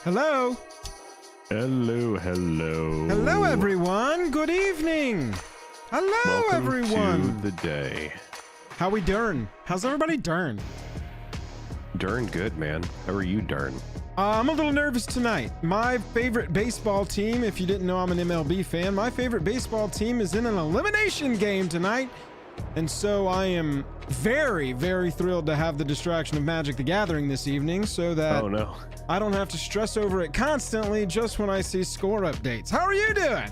Hello? Hello, hello. Hello, everyone. Good evening. Hello, Welcome everyone. to the day. How we doing? How's everybody doing? Darn good, man. How are you, darn? I'm a little nervous tonight. My favorite baseball team, if you didn't know I'm an MLB fan, my favorite baseball team is in an elimination game tonight. And so I am very, very thrilled to have the distraction of Magic the Gathering this evening so that Oh no. I don't have to stress over it constantly just when I see score updates. How are you doing?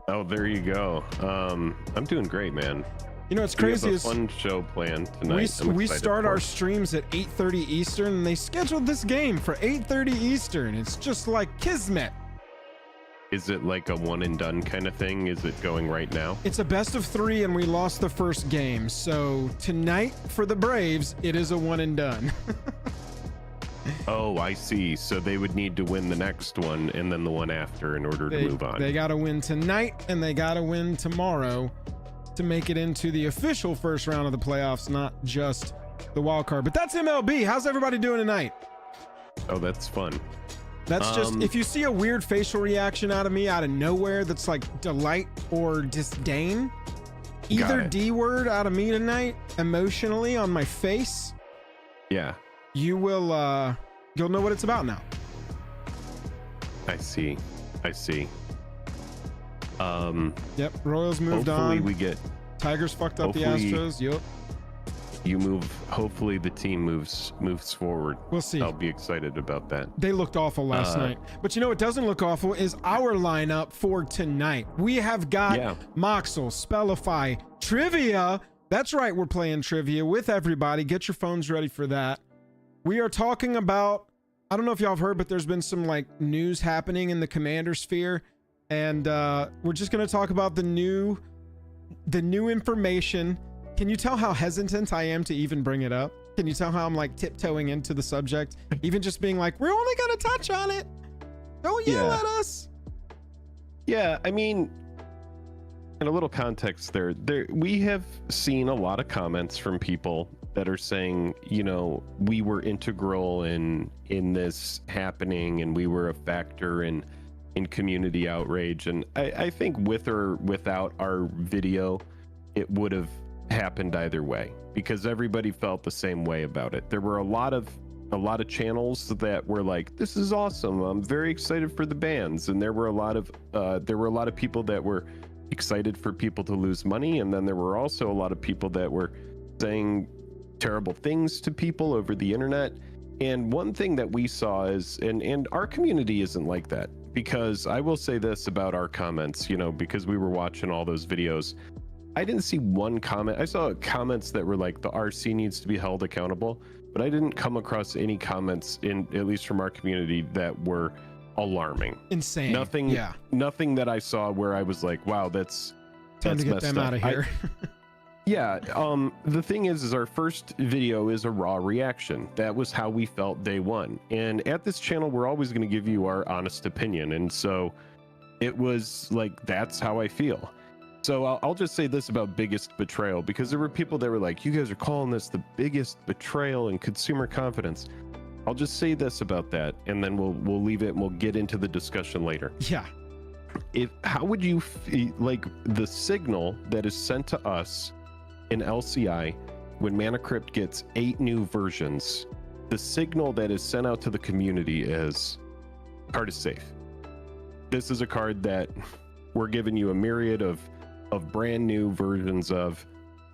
Oh, there you go. I'm doing great, man. You know, it's We have crazy a is fun show planned tonight. we start our streams at 8:30 Eastern, and they scheduled this game for 8:30 Eastern. It's just like kismet. Is it like a one and done kind of thing? Is it going right now? It's a best of 3, and we lost the first game. So tonight for the Braves, it is a one and done. Oh, I see. So they would need to win the next one and then the one after in order to move on. They got to win tonight, and they got to win tomorrow to make it into the official first round of the playoffs, not just the wild card. But that's MLB. How's everybody doing tonight? Oh, that's fun. That's just, if you see a weird facial reaction out of me out of nowhere that's like delight or disdain, either D word out of me tonight emotionally on my face, Yeah, you will you'll know what it's about now. I see. Yep, Royals moved on. Hopefully we get Tigers fucked up the hopefully- Astros. Yep. you move. Hopefully the team moves forward. We'll see. I'll be excited about that. They looked awful last night. But you know what doesn't look awful is our lineup for tonight. We have got Moxel, Spellify, Trivia. That's right, we're playing Trivia with everybody. Get your phones ready for that. We are talking about, I don't know if y'all have heard, but there's been some like news happening in the Commander sphere. And we're just going to talk about the new information. Can you tell how hesitant I am to even bring it up? Can you tell how I'm like tiptoeing into the subject? Even just being like, we're only going to touch on it. Don't yell at us. Yeah, I mean, in a little context there, we have seen a lot of comments from people that are saying, you know, we were integral in this happening and we were a factor in community outrage. And I think with or without our video, it would have happened either way because everybody felt the same way about it. There were a lot of channels that were like, this is awesome, I'm very excited for the bans, and there were a lot of people that were excited for people to lose money, and then there were also a lot of people that were saying terrible things to people over the internet. And one thing that we saw is, and our community isn't like that, because I will say this about our comments, you know, because we were watching all those videos, I didn't see one comment. I saw comments that were like, the RC needs to be held accountable, but I didn't come across any comments, at least from our community, that were alarming. Insane. Nothing that I saw where I was like, wow, that's time to get them out of here. The thing is our first video is a raw reaction. That was how we felt day one. And at this channel, we're always going to give you our honest opinion. And so it was like, that's how I feel. So I'll just say this about biggest betrayal, because there were people that were like, you guys are calling this the biggest betrayal in consumer confidence. I'll just say this about that, and then we'll leave it and we'll get into the discussion later. Yeah. How would you feel like the signal that is sent to us in LCI when Mana Crypt gets 8 new versions? The signal that is sent out to the community is, card is safe. This is a card that we're giving you a myriad of brand new versions of.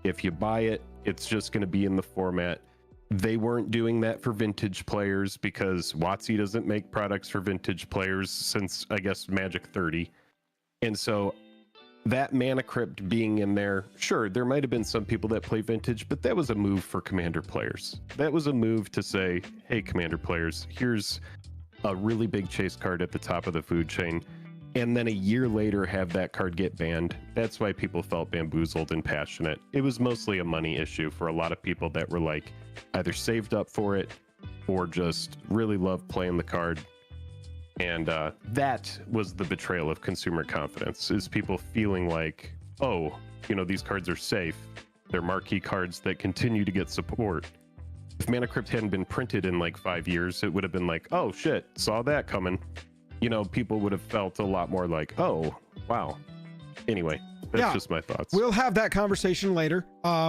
If you buy it, it's just going to be in the format. They weren't doing that for vintage players because WOTC doesn't make products for vintage players since, I guess, Magic 30. And so that Mana Crypt being in there, sure, there might have been some people that play vintage, but that was a move for Commander players. That was a move to say, hey, Commander players, here's a really big chase card at the top of the food chain. And then a year later have that card get banned. That's why people felt bamboozled and passionate. It was mostly a money issue for a lot of people that were like either saved up for it or just really loved playing the card. And that was the betrayal of consumer confidence, is people feeling like, oh, you know, these cards are safe. They're marquee cards that continue to get support. If Mana Crypt hadn't been printed in like 5 years, it would have been like, oh shit, saw that coming. You know, people would have felt a lot more like, oh, wow. Anyway, that's just my thoughts. We'll have that conversation later.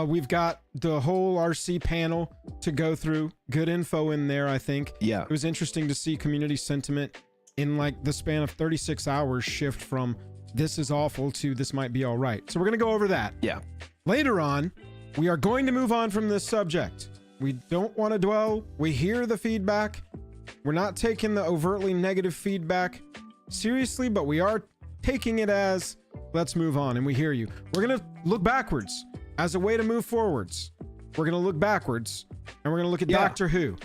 We've got the whole RC panel to go through. Good info in there, I think. Yeah. It was interesting to see community sentiment in like the span of 36 hours shift from this is awful to this might be all right. So we're going to go over that. Yeah. later on, we are going to move on from this subject. We don't want to dwell. We hear the feedback. We're not taking the overtly negative feedback seriously, but we are taking it as, let's move on, and we hear you. We're going to look backwards as a way to move forwards. We're going to look backwards, and we're going to look at Doctor Who.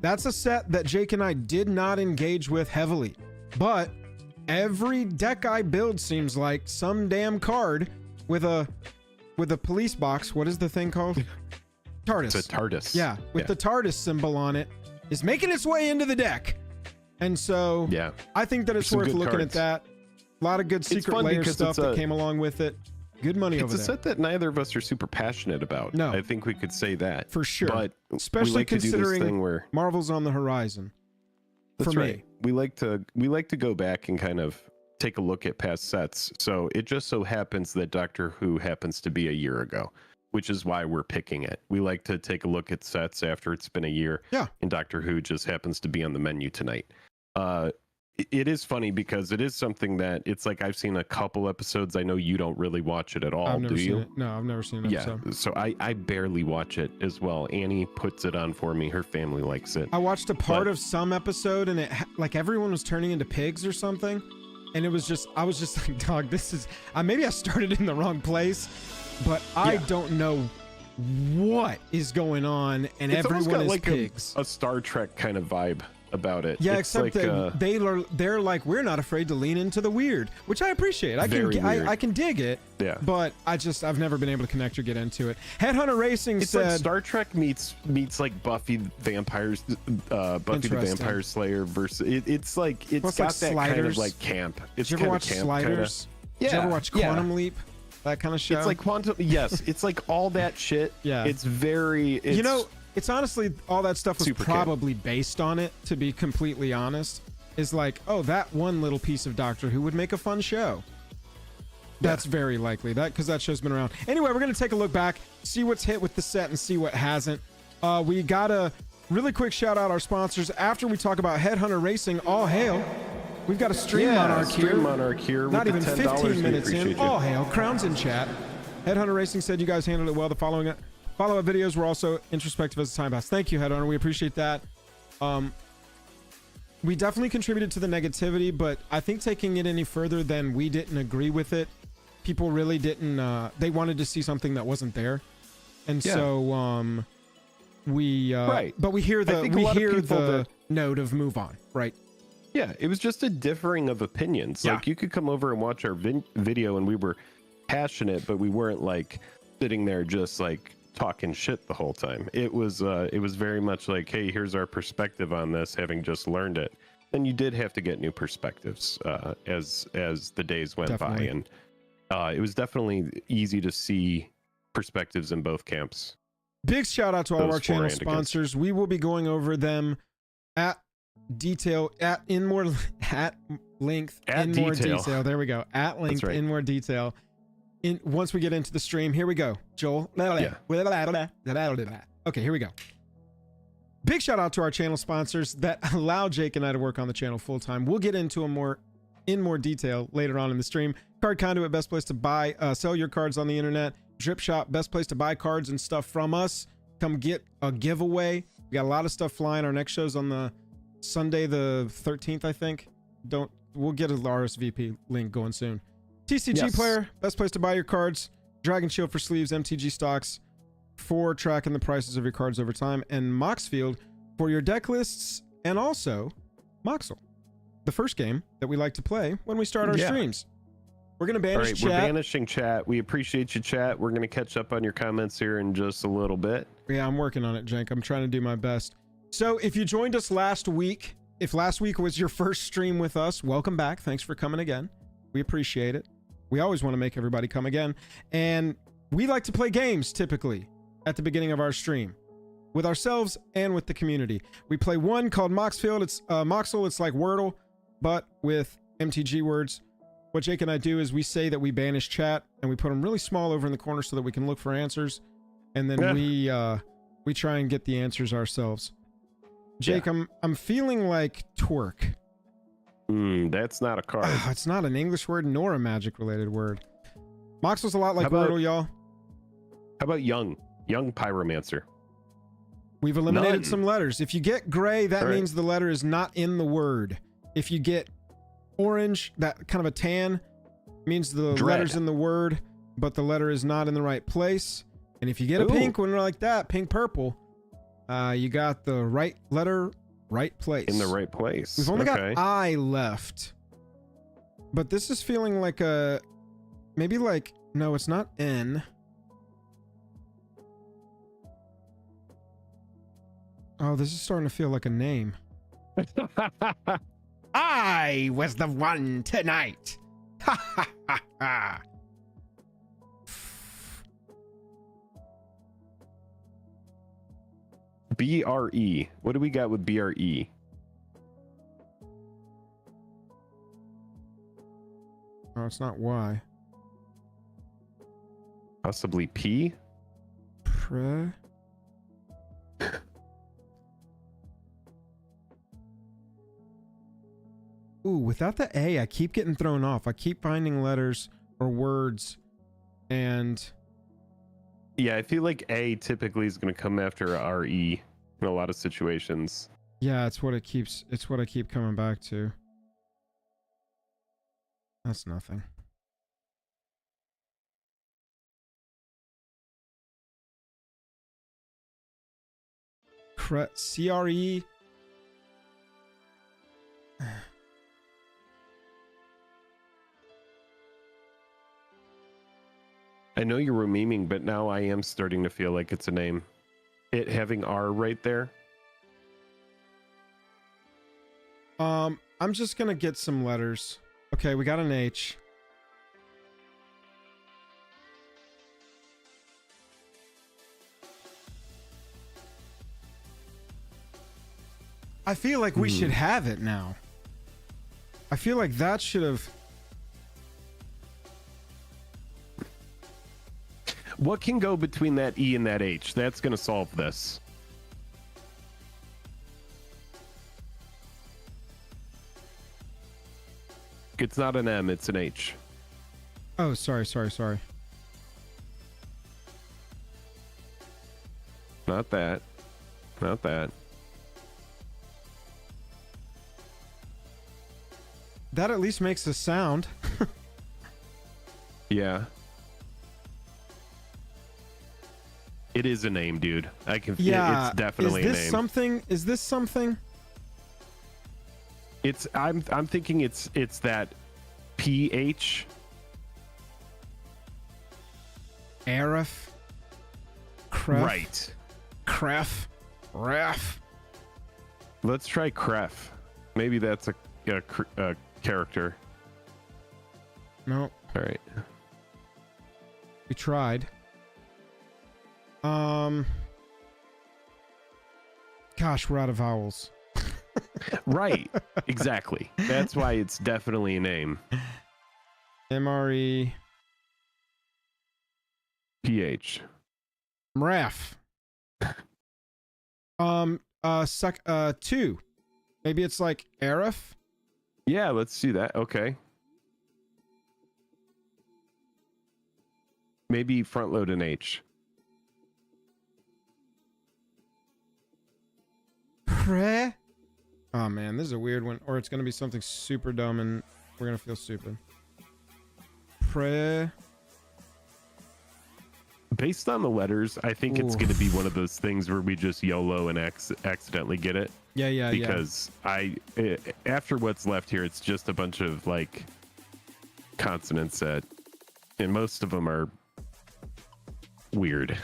That's a set that Jake and I did not engage with heavily, but every deck I build seems like some damn card with a police box. What is the thing called? TARDIS. It's a TARDIS. Yeah, with the TARDIS symbol on it, is making its way into the deck. And so I think that it's worth looking at that. A lot of good secret layer stuff that came along with it. Good money over there. It's a set that neither of us are super passionate about. No. I think we could say that. For sure. But especially considering Marvel's on the horizon. That's right. We like to go back and kind of take a look at past sets. So it just so happens that Doctor Who happens to be a year ago, which is why we're picking it. We like to take a look at sets after it's been a year. Yeah. And Doctor Who just happens to be on the menu tonight. It is funny because it is something that it's like I've seen a couple episodes. I know you don't really watch it at all, do you? No, I've never seen it. Yeah, so I barely watch it as well. Annie puts it on for me. Her family likes it. I watched a part of some episode, and it like everyone was turning into pigs or something, and it was just I was just like, dog, this is maybe I started in the wrong place, but I don't know what is going on, and it's everyone is like pigs. A Star Trek kind of vibe about it. Yeah, it's except like, they're like, we're not afraid to lean into the weird, which I appreciate. I can dig it. Yeah. But I've never been able to connect or get into it. Headhunter Racing it's said like Star Trek meets like Buffy the Vampire Slayer versus it's like it's got that kind of like camp. Did you ever watch Sliders? Yeah. Did you ever watch Quantum Leap? That kind of show. It's like Quantum. Yes, it's like all that shit. Yeah. It's very. It's honestly, all that stuff was probably based on it, to be completely honest. Is like, oh, that one little piece of Doctor Who would make a fun show. That's very likely, because that show's been around. Anyway, we're going to take a look back, see what's hit with the set and see what hasn't. We got to really quick shout out our sponsors. After we talk about Headhunter Racing, all hail. We've got a Stream Monarch here. Not even 15 minutes in. All hail. Crowns in chat. Headhunter Racing said you guys handled it well. The follow-up videos were also introspective as the time passed. Thank you, Headhunter. We appreciate that. We definitely contributed to the negativity, but I think taking it any further than we didn't agree with it, people really didn't. They wanted to see something that wasn't there, and so But we hear the note of move on, right? Yeah, it was just a differing of opinions. Yeah. Like you could come over and watch our video, and we were passionate, but we weren't like sitting there just like talking shit the whole time. It was very much like, hey, here's our perspective on this, having just learned it. And you did have to get new perspectives as the days went by, and it was definitely easy to see perspectives in both camps. Big shout out to all of our channel sponsors. We will be going over them at detail, in more length. There we go. At length, in more detail. Once we get into the stream. Here we go, Joel. Okay, here we go. Big shout out to our channel sponsors that allow Jake and I to work on the channel full time. We'll get into in more detail later on in the stream. Card Conduit, best place to buy, sell your cards on the internet. Drip Shop, best place to buy cards and stuff from us. Come get a giveaway. We got a lot of stuff flying. Our next show's on the Sunday the 13th, I think. We'll get an RSVP link going soon. TCG Player, best place to buy your cards. Dragon Shield for sleeves, MTG stocks for tracking the prices of your cards over time, and Moxfield for your deck lists, and also Moxel, the first game that we like to play when we start our streams. We're going to banish chat. We're banishing chat. We appreciate you, chat. We're going to catch up on your comments here in just a little bit. Yeah, I'm working on it, Jank. I'm trying to do my best. So if you joined us last week, if last week was your first stream with us, welcome back. Thanks for coming again. We appreciate it. We always want to make everybody come again. And we like to play games typically at the beginning of our stream with ourselves and with the community. We play one called Moxfield. It's Moxel. It's like Wordle, but with MTG words. What Jake and I do is we say that we banish chat and we put them really small over in the corner so that we can look for answers. And then we try and get the answers ourselves. Jake, I'm feeling like twerk. That's not a card. It's not an English word nor a magic related word. Moxel's a lot like Wordle, y'all. How about young pyromancer? We've eliminated None. some letters. If you get gray, that All right. means the letter is not in the word. If you get orange, that kind of a tan, means the Dread. letter's in the word, but the letter is not in the right place. And if you get a Ooh. pink one like that, pink purple, you got the right letter, right place. In the right place. We've only Okay. got I left. But this is feeling like a... Maybe like... No, it's not N. Oh, this is starting to feel like a name. I was the one tonight. Ha ha ha ha. BRE. What do we got with BRE? Oh, it's not Y. Possibly P? Pre. Ooh, without the A, I keep getting thrown off. I keep finding letters or words, and Yeah, I feel like A typically is going to come after a RE in a lot of situations. yeah, it's what it keeps. It's what I keep coming back to. That's nothing. CRE. I know you were memeing, but now I am starting to feel like it's a name. It having R right there. I'm just gonna get some letters. Okay, we got an H. I feel like we should have it now. I feel like that should have... What can go between that E and that H? That's going to solve this. It's not an M, it's an H. Oh, sorry. Not that. Not that. That at least makes a sound. Yeah. It is a name, dude. I can feel Yeah, it's definitely is a this name. something? Is this something? It's I'm thinking it's that PH. Arif? Cref? Right. Cref? Ref? Let's try Cref. Maybe that's a character. No, All right. we tried. Gosh, we're out of vowels. Right. Exactly. That's why it's definitely a name. MRE. PH. Mref. Two. Maybe it's like Arif. Yeah, let's do that. Okay. Maybe front load an H. Pre. Oh man, this is a weird one. Or it's gonna be something super dumb and we're gonna feel stupid. Pre. Based on the letters, I think it's going to be one of those things where we just YOLO and accidentally get it. Yeah. Because after what's left here, it's just a bunch of like consonants that, and most of them are weird.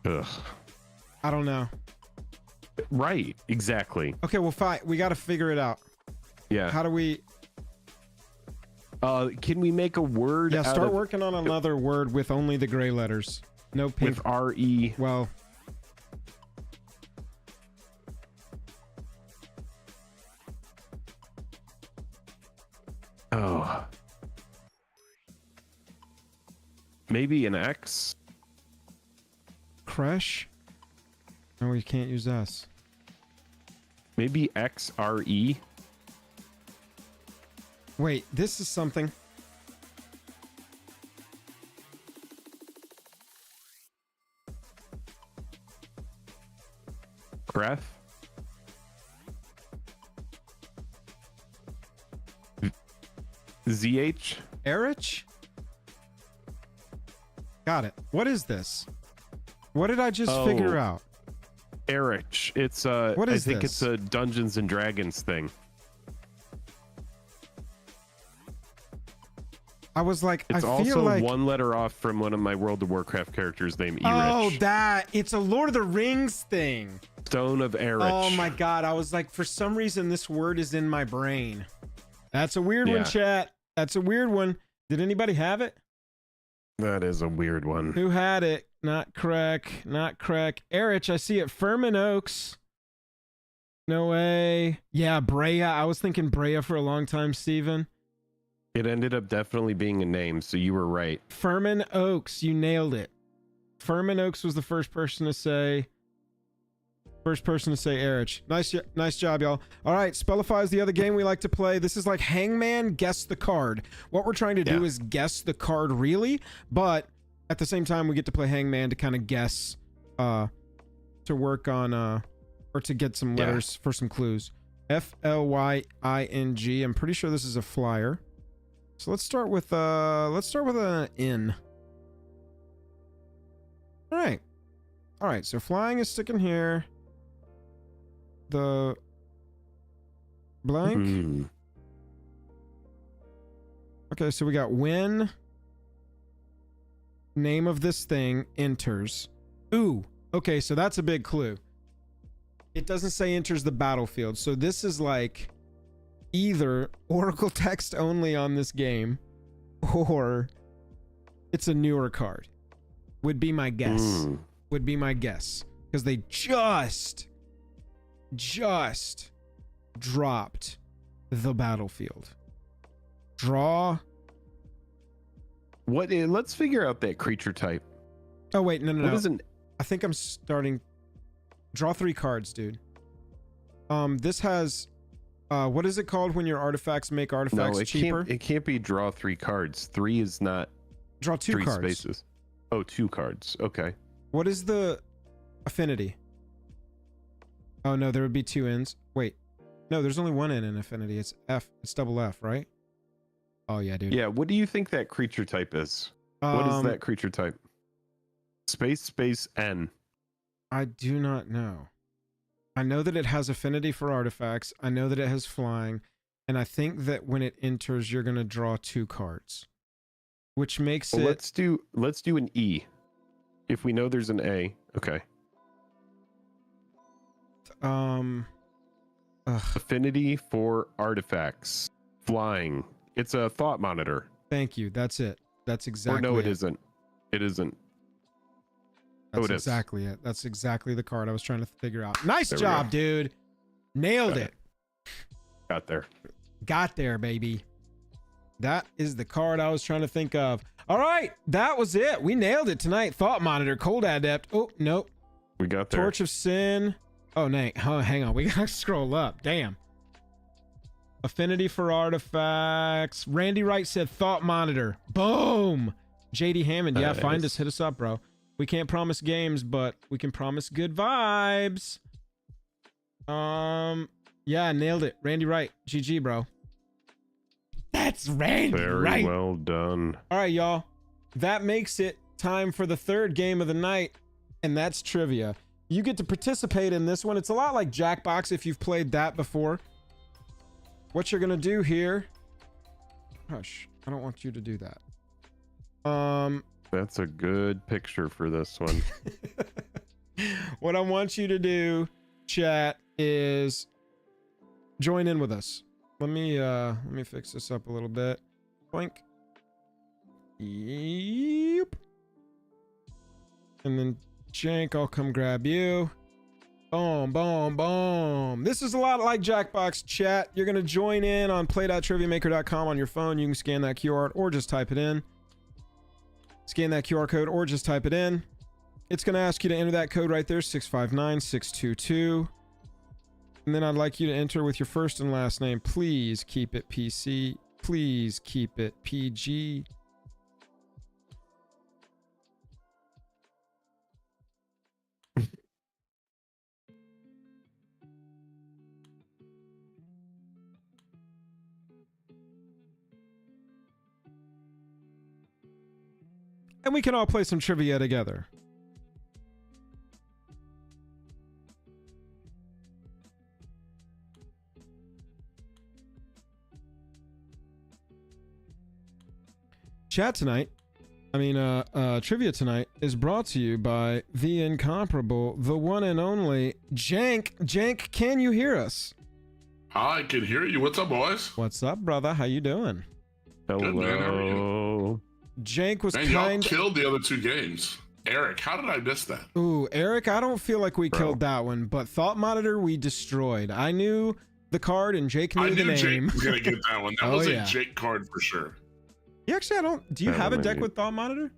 Ugh. I don't know. Right, exactly. Okay, well, fine. We got to figure it out. Yeah. How do we? Can we make a word? Yeah, out start of- working on another word with only the gray letters. No pink. with RE. Well, Oh. Maybe an X. Crash. No, we can't use S. Maybe XRE. Wait, this is something. Breath. ZH. Erich? Got it. What is this? What did I just figure out? Erich. It's what is I think this? it's a Dungeons and Dragons thing. I was like, It's I also feel like one letter off from one of my World of Warcraft characters named Erich. oh, that it's a Lord of the Rings thing. Stone of Erich. Oh my god, I was like, for some reason this word is in my brain. That's a weird one, chat. That's a weird one. Did anybody have it? That is a weird one. Who had it? Not Crack. Not Crack. Erich, I see it. Furman Oaks. No way. Yeah, Brea. I was thinking Brea for a long time, Steven. It ended up definitely being a name, so you were right. Furman Oaks. You nailed it. Furman Oaks was the first person to say Erich. Nice job, y'all. All right, Spellify is the other game we like to play. This is like Hangman, guess the card. What we're trying to do is guess the card, really, but at the same time, we get to play Hangman to kind of guess, to work on, or to get some letters for some clues. FLYING. I'm pretty sure this is a flyer. So let's start with an N. All right. So flying is sticking here. The blank. Okay, so we got when name of this thing enters. Ooh, okay, so that's a big clue. It doesn't say enters the battlefield, so this is like either Oracle text only on this game, or it's a newer card. Would be my guess. Would be my guess, because they just dropped the battlefield. Draw. What? Let's figure out that creature type. Oh wait, no. What is an? I think I'm starting. Draw 3 cards, dude. This has. What is it called when your artifacts make artifacts cheaper? It can't be draw 3 cards. 3 is not. Draw 2 3 cards. Spaces. Oh, 2 cards. Okay. What is the affinity? Oh no, there would be 2 N's. Wait, no, there's only 1 N in affinity. It's F. It's double F, right? Oh yeah, dude. Yeah. What do you think that creature type is? What is that creature type? Space N. I do not know. I know that it has affinity for artifacts. I know that it has flying, and I think that when it enters, you're gonna draw 2 cards, which makes it. Let's do an E. If we know there's an A, okay. Affinity for artifacts, flying. It's a thought monitor. Thank you. That's it. That's exactly. Or no, it isn't. It isn't. That's exactly it. That's exactly the card I was trying to figure out. Nice job, dude. Nailed it. Got there. Got there, baby. That is the card I was trying to think of. All right, that was it. We nailed it tonight. Thought monitor, cold adept. Oh, nope. We got there. Torch of Sin. Oh, no, hang on. We gotta scroll up. Damn. Affinity for artifacts. Randy Wright said thought monitor. Boom. JD Hammond. Yeah, find us. Hit us up, bro. We can't promise games, but we can promise good vibes. Yeah, nailed it. Randy Wright. GG, bro. That's Randy Wright. Very well done. All right, y'all. That makes it time for the 3rd game of the night, and that's trivia. You get to participate in this one. It's a lot like Jackbox if you've played that before. What you're gonna do here. Hush. I don't want you to do that. That's a good picture for this one. What I want you to do, chat, is join in with us. Let me fix this up a little bit. Boink. Yep. And then Jank, I'll come grab you. Boom, boom, boom. This is a lot like Jackbox, chat. You're gonna join in on play.triviamaker.com on your phone. You can scan that QR or just type it in. Scan that QR code or just type it in. It's going to ask you to enter that code right there, 659622. And then I'd like you to enter with your first and last name. Please keep it PC. Please keep it PG. And we can all play some trivia together. Chat tonight, trivia tonight is brought to you by the incomparable, the one and only Jank. Jank, can you hear us? I can hear you. What's up, boys? What's up, brother? How you doing? Hello. Good, man. How are you? Jank was y'all killed the other two games. Eric, how did I miss that? Ooh, Eric, I don't feel like we killed that one, but Thought Monitor we destroyed. I knew the card and Jake knew the name. Jake was gonna get that one. That was a Jake card for sure. You actually, do you have a deck with Thought Monitor?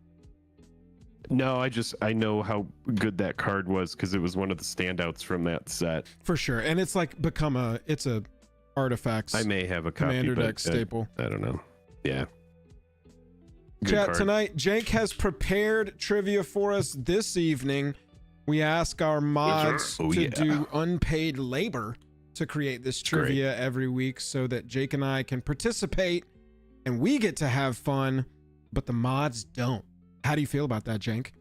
No, I know how good that card was because it was one of the standouts from that set. For sure, and it's like become it's a artifacts. I may have a copy, commander but deck staple. I don't know. Yeah. Good Chat card. tonight, Jake has prepared trivia for us this evening. We ask our mods to do unpaid labor to create this trivia every week so that Jake and I can participate and we get to have fun, but the mods don't. How do you feel about that, Jake?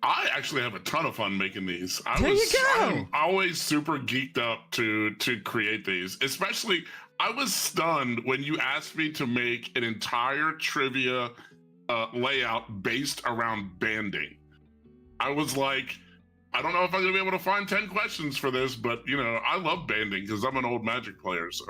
I actually have a ton of fun making these. I'm always super geeked up to create these. Especially, I was stunned when you asked me to make an entire trivia layout based around banding. I was like, I don't know if I'm gonna be able to find 10 questions for this, but you know, I love banding because I'm an old Magic player. So,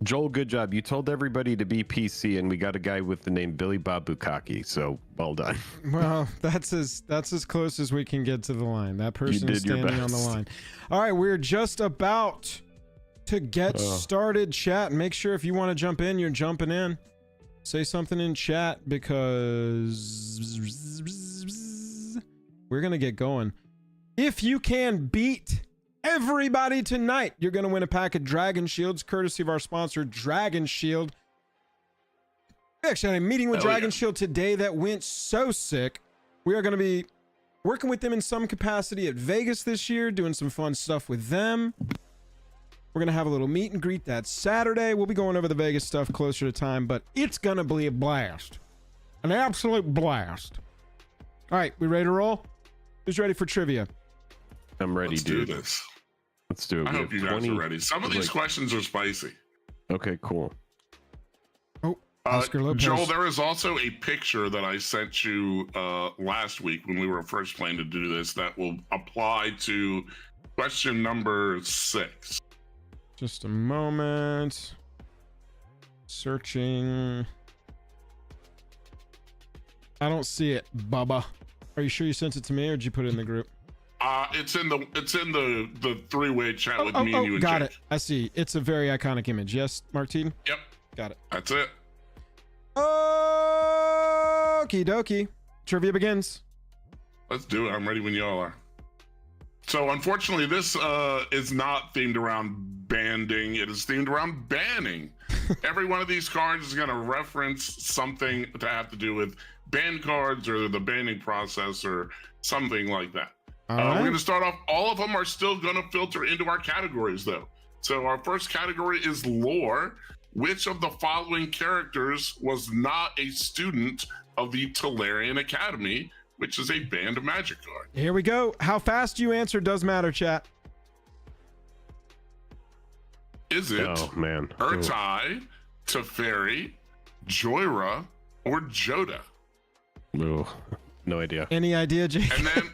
Joel, good job. You told everybody to be PC, and we got a guy with the name Billy Bob Bukkake. So well done. Well, that's as close as we can get to the line. That person is standing on the line. All right, we're just about to get started. Chat, make sure if you want to jump in, you're jumping in. Say something in chat because we're gonna get going. If you can beat everybody tonight, you're going to win a pack of Dragon Shields, courtesy of our sponsor, Dragon Shield. We actually had a meeting with Dragon Shield today that went so sick. We are going to be working with them in some capacity at Vegas this year, doing some fun stuff with them. We're going to have a little meet and greet that Saturday. We'll be going over the Vegas stuff closer to time, but it's going to be a blast. An absolute blast. All right, we ready to roll? Who's ready for trivia? I'm ready, dude. Let's do this. Let's do it. I hope you guys are ready. Some of these questions are spicy. Okay, cool. Oh, Oscar Lopez. Joel, there is also a picture that I sent you last week when we were first planning to do this that will apply to question number 6. Just a moment. Searching. I don't see it, Bubba. Are you sure you sent it to me or did you put it in the group? It's in the three-way chat with me and you and got Jake. it. I see. It's a very iconic image. Yes, Martine? Yep. Got it. That's it. Okie dokie. Trivia begins. Let's do it. I'm ready when y'all are. So unfortunately, this is not themed around banding. It is themed around banning. Every one of these cards is going to reference something to have to do with ban cards or the banning process or something like that. We're going to start off. All of them are still going to filter into our categories, though. So our first category is lore. Which of the following characters was not a student of the Tolarian Academy, which is a banned Magic card? Here we go. How fast you answer does matter, chat. Is it Urtai, Teferi, Joyra, or Joda? No idea. Any idea, Jake? And then,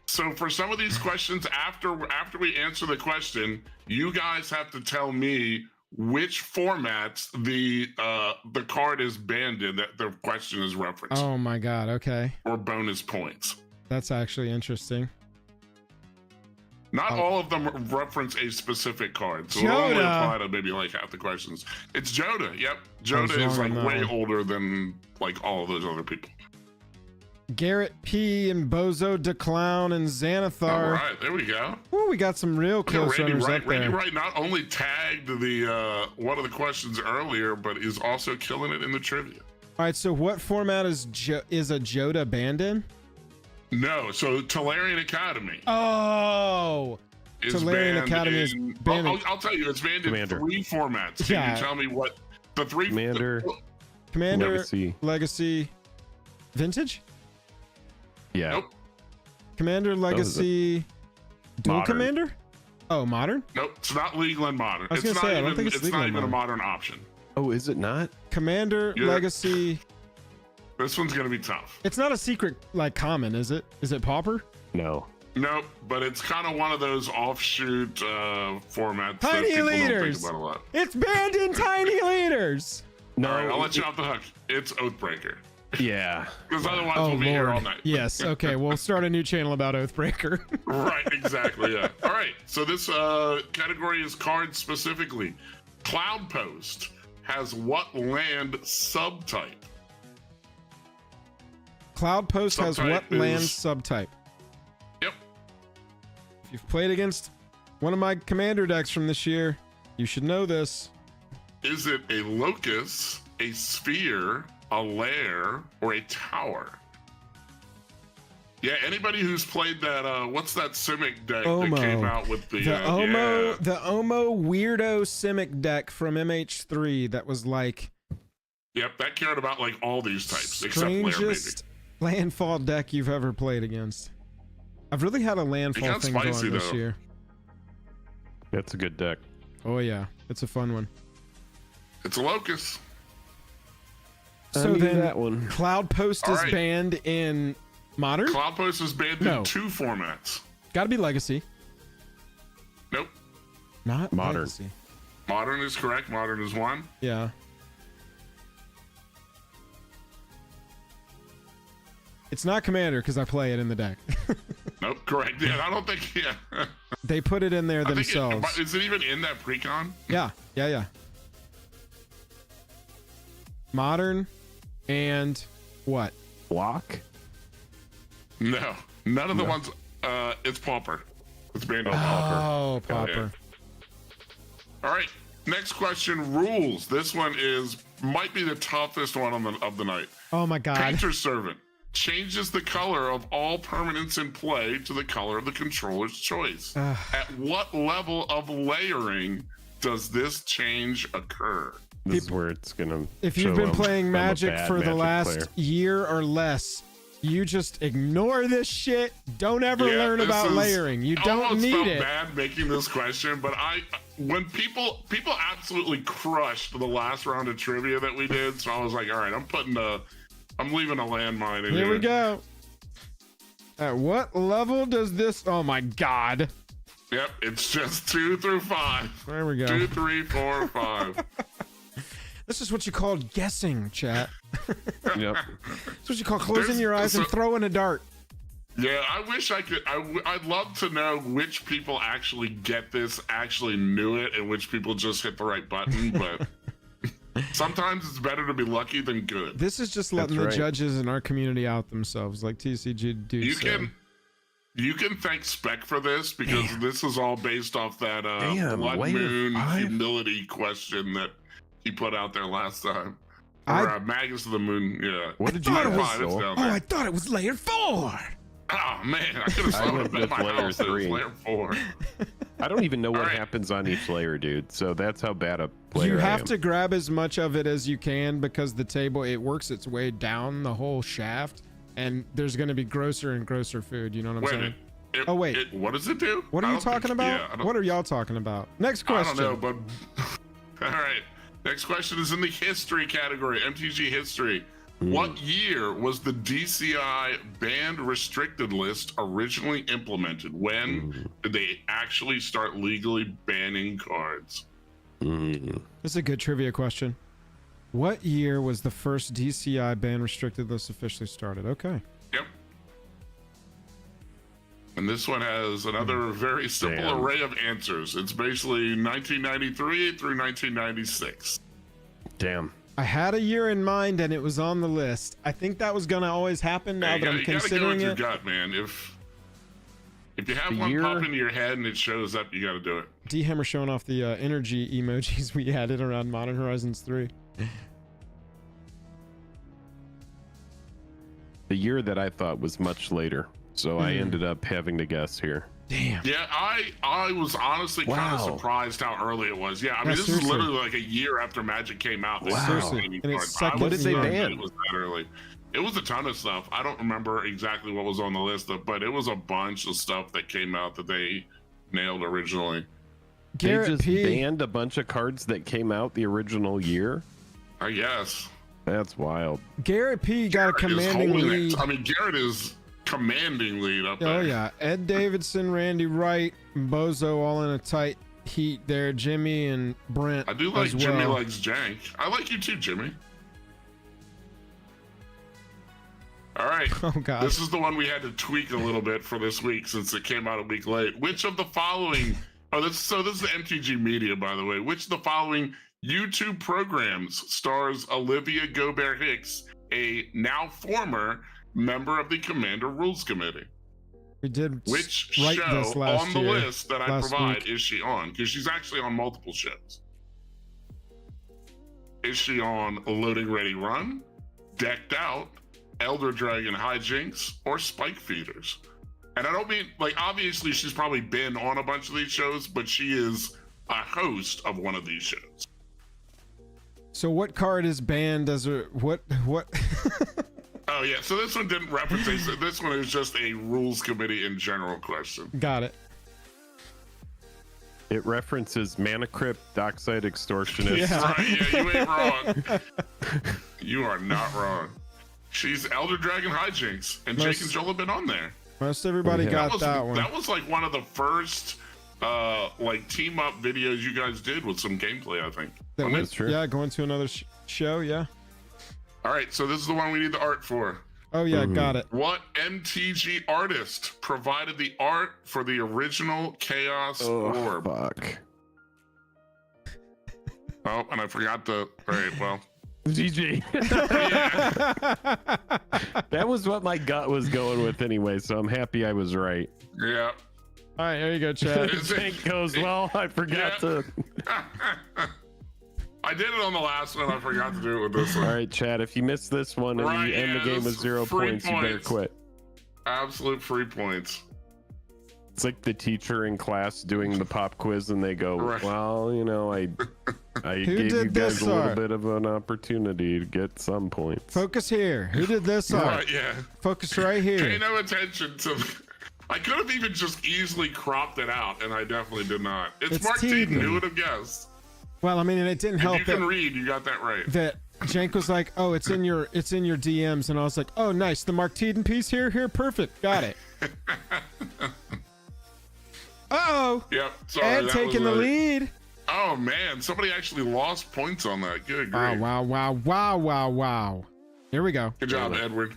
so for some of these questions, after we answer the question, you guys have to tell me which formats the card is banned in that the question is referenced. Oh my god, okay. Or bonus points. That's actually interesting. Not all of them reference a specific card, so it'll only apply to maybe like half the questions. It's Joda. Yep, Joda is like way older than like all of those other people. Garrett P and Bozo DeClown and Xanathar. All right, there we go. Ooh, we got some real close runners up there. Randy Wright not only tagged the one of the questions earlier, but is also killing it in the trivia. All right, so what format is a Joda banned in? No, so Tolarian Academy. Oh, Tolarian Academy is banned. I'll tell you, it's banned in 3 formats. Can you tell me what the 3? Commander, Legacy, Vintage? Yeah. Nope. Commander, Legacy, Dual Modern. Commander? Oh, Modern? Nope, it's not legal and modern. I was gonna say, I don't think it's legal not and even a modern. modern option. Oh, is it not? Commander, Legacy. This one's gonna be tough. It's not a secret like common, is it? Is it Pauper? No. Nope, but it's kind of one of those offshoot formats that Tiny people leaders. don't think about a lot. It's banned in tiny leaders. No, all right, I'll let you off the hook. It's Oathbreaker. Yeah. Because otherwise Oh, we'll be here Lord. all night. Yes. Okay. We'll start a new channel about Oathbreaker. Right, exactly, yeah. All right, so this category is cards specifically. Cloud Post has what land subtype? Cloud Post has what Subtype land is- subtype? Yep. If you've played against one of my commander decks from this year, you should know this. Is it a locus, a sphere, a lair, or a tower? Yeah, anybody who's played that, what's that Simic deck Omo. that came out with the Omo, the Omo weirdo Simic deck from MH3 that was like Yep, that cared about like all these types except lair, maybe. strangest landfall deck you've ever played against. I've really had a landfall got thing spicy, going this though. year. That's a good deck. Oh yeah, it's a fun one. It's a locus. So knew then that one. Cloud Post All is right. banned in Modern? Cloud Post is banned No. in 2 formats. Gotta be Legacy. Nope. Not Modern. Legacy. Modern is correct. Modern is 1. Yeah. It's not Commander because I play it in the deck. Nope, correct. Yeah, I don't think. Yeah. They put it in there I think themselves. is it even in that precon? Yeah. Modern and what? Block? No, none of the ones. It's Pauper. It's banned on Pauper. Oh, Pauper. All right. Next question. Rules. This one might be the toughest one of the night. Oh my God. Painter's Servant changes the color of all permanents in play to the color of the controller's choice. At what level of layering does this change occur? This is where it's gonna. If you've show been playing I'm a Magic bad for the Magic last player. year or less, you just ignore this shit. Don't ever Yeah, learn this about is- layering. You don't almost need felt it. bad making this question, but when people absolutely crushed the last round of trivia that we did, so I was like, all right, I'm leaving a landmine in here. Here we go. At what level does this? Oh my God. Yep, it's just 2 through 5. There we go. 2, 3, 4, 5. This is what you call guessing, chat. Yep. It's what you call closing your eyes and throwing a dart. Yeah, I wish I could. I'd love to know which people actually get this, actually knew it, and which people just hit the right button. But sometimes it's better to be lucky than good. This is just letting That's the right. judges in our community out themselves, like TCG dude said. You can thank Spec for this because this is all based off that Blood layer Moon 5? humility question that he put out there last time. I- Or Magus of the Moon, yeah. What did you thought it guys was- 5, it's roll? down Oh, there. I thought it was layer 4. Oh man, I could have I sworn went at with my layer house that it was 3. layer 4. I don't even know what Alright. happens on each layer, dude. So that's how bad a player You I have am. to grab as much of it as you can because the table, it works its way down the whole shaft, and there's going to be grosser and grosser food. You know what I'm Wait a saying? minute. Oh, wait. What does it do? What are I you don't think- talking about? yeah, I don't- What are y'all talking about? Next I question. don't know, but all right. Next question is in the history category, MTG history. What year was the DCI banned restricted list originally implemented? When did they actually start legally banning cards? This is a good trivia question. What year was the first DCI ban restricted list officially started? Okay. Yep. And this one has another very simple Damn. array of answers. It's basically 1993 through 1996. Damn. I had a year in mind and it was on the list. I think that was gonna always happen now that I'm considering you it. gotta go with your gut, man. If you have one pop into your head and it shows up, you gotta do it. D-Hammer showing off the energy emojis we added around Modern Horizons 3. The year that I thought was much later, so I ended up having to guess here. Damn. Yeah, I was honestly kind of surprised how early it was. Yeah, I mean, this is literally like a year after Magic came out. Seriously. And it's What did they ban? It was that early. It was a ton of stuff. I don't remember exactly what was on the list, but it was a bunch of stuff that came out that they nailed originally. Garrett they just P. banned a bunch of cards that came out the original year? I guess. That's wild. Garrett P. got a commanding lead. I mean, Garrett is commanding lead up there. Oh yeah, Ed Davidson, Randy Wright, and Bozo all in a tight heat there. Jimmy and Brent. I do like Jimmy likes Jank. I like you too, Jimmy. All right. Oh god. This is the one we had to tweak a little bit for this week since it came out a week late. Which of the following? This is the MTG Media, by the way. Which of the following YouTube programs stars Olivia Gobert Hicks, a now former member of the Commander Rules Committee? We did. Which show on the list that I provide is she on? Because she's actually on multiple shows. Is she on Loading Ready Run, Decked Out, Elder Dragon Hijinks, or Spike Feeders? And I don't mean, like, obviously she's probably been on a bunch of these shows, but she is a host of one of these shows. So what card is banned as a what? Oh yeah, so this one didn't reference it. This one is just a rules committee in general question. Got it. It references Mana Crypt, Dockside Extortionist. Yeah. Right, yeah, you ain't wrong. You are not wrong. She's Elder Dragon Hijinks, and Jake and Joel have been on there. Most everybody got that one. That was like one of the first like team up videos you guys did with some gameplay, I think. That's true. Yeah, going to another show, yeah. All right, so this is the one we need the art for. Oh yeah, got it. What MTG artist provided the art for the original Chaos Orb? Fuck. Oh, and I forgot the. All right, well. GG. That was what my gut was going with anyway, so I'm happy I was right. Yeah. All right, there you go, Chad. It goes well. I forgot to. I did it on the last one. I forgot to do it with this one. All right, Chad. If you miss this one and you end the game with 0 points, you better quit. Absolute free points. It's like the teacher in class doing the pop quiz, and they go, "Well, you know, I gave you guys a little bit of an opportunity to get some points." Focus here. Who did this art? Right, yeah. Focus right here. Pay no attention to. I could have even just easily cropped it out, and I definitely did not. It's Mark Teaton. Who would have guessed? Well, I mean, and it didn't help. You can read. You got that right. That Jank was like, "Oh, it's in your DMs," and I was like, "Oh, nice. The Mark Teaton piece here, perfect. Got it." Uh-oh. Yep. Sorry. Ed taking the lead. Oh man, somebody actually lost points on that. Good grief. Wow. Here we go. Good job, Edward.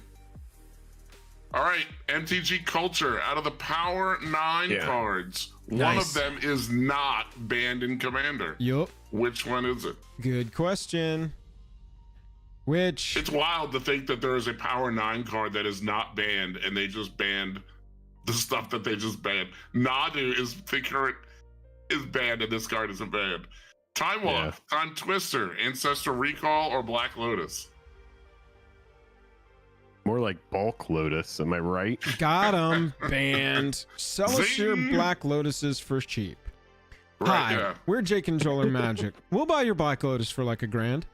All right, MTG Culture. Out of the Power 9 cards, one of them is not banned in Commander. Yup. Which one is it? Good question. Which? It's wild to think that there is a Power 9 card that is not banned, and they just banned the stuff that they just banned. Nadu is the current is banned, and this card isn't banned. Time Walk, Time Twister, Ancestral Recall, or Black Lotus? More like Bulk Lotus, am I right? Got him. Banned. Sell us your Black Lotuses for cheap. Hi, we're Jake and Joel Magic. We'll buy your Black Lotus for like $1,000.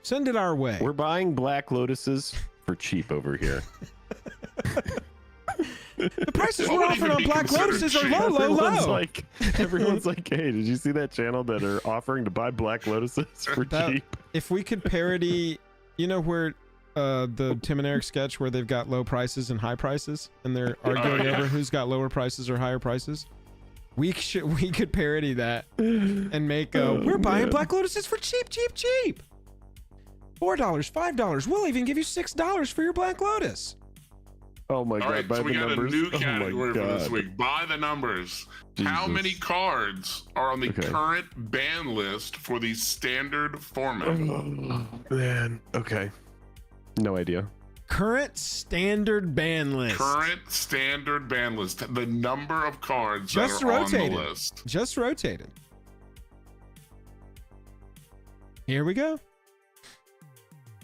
Send it our way. We're buying Black Lotuses for cheap over here. The prices we're offering on Black Lotuses are low. Everyone's like, hey, did you see that channel that are offering to buy Black Lotuses for cheap? If we could parody, you know where the Tim and Eric sketch where they've got low prices and high prices, and they're arguing over who's got lower prices or higher prices. We could parody that and make we're buying Black Lotuses for cheap. $4, $5. We'll even give you $6 for your Black Lotus. Oh my All god! right, By so the we got numbers. a new Oh my category for this God. week. By the numbers. How Jesus. many cards are on the Okay. current ban list for the standard format? Oh, man. Okay. No idea. Current standard ban list. Current standard ban list. The number of cards Just that are rotated. on the list. Just rotated. Here we go.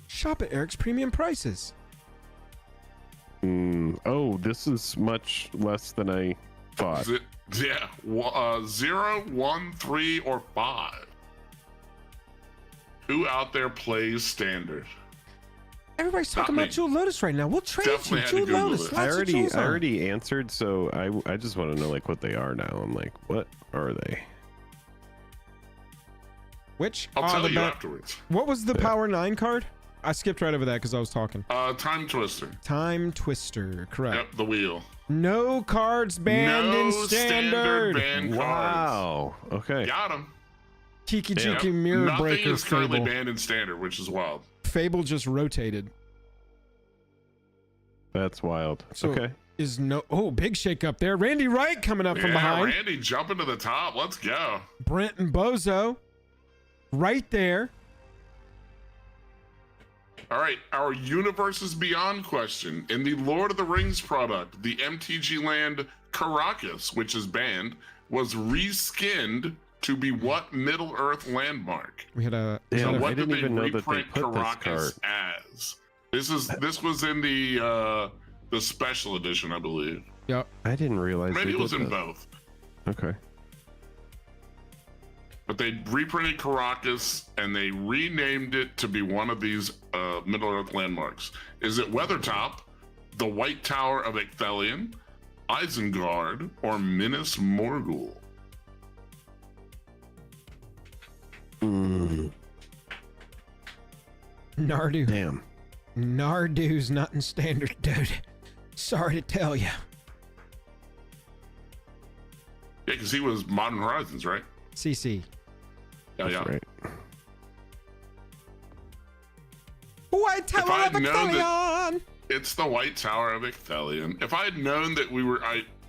Shop at Eric's premium prices. Oh, this is much less than I thought. Yeah. 0, 1, 3, or 5. Who out there plays standard? Everybody's talking Not about me. Jewel Lotus right now. We'll trade Definitely you had to Jewel Google Lotus. it. I Lots of jewels on. already answered, so I just want to know like what they are now. I'm like, what are they? Which I'll are tell the you ba- afterwards. What was the Power 9 card? I skipped right over that because I was talking. Time Twister. Time Twister, correct. Yep, the wheel. No cards banned No in standard standard. ban cards. Wow. Okay. Got him. Kiki Damn. Jiki Mirror Nothing Breaker is currently Fable. banned in standard, which is wild. Fable just rotated. That's wild. So Okay. is no big shake up there. Randy Wright coming up from Yeah, behind. Randy jumping to the top. Let's go. Brent and Bozo right there. All right, our Universes Beyond question. In the Lord of the Rings product, the MTG land Caracas, which is banned, was reskinned to be what Middle-earth landmark? We had a Damn, So I what did didn't they even know that they reprint put this Caracas as? This was in the special edition, I believe. Yep. I didn't realize. Maybe they it was did in that. both. Okay. But they reprinted Caracas and they renamed it to be one of these Middle-earth landmarks. Is it Weathertop, the White Tower of Ecthelion, Isengard, or Minas Morgul? Nardu. Damn. Nardu's not in standard, dude. Sorry to tell you. Yeah, because he was Modern Horizons, right? CC. Yeah, That's yeah. right. White If I Tower had of known Ecthelion. It's the White Tower of Ecthelion. If I had known that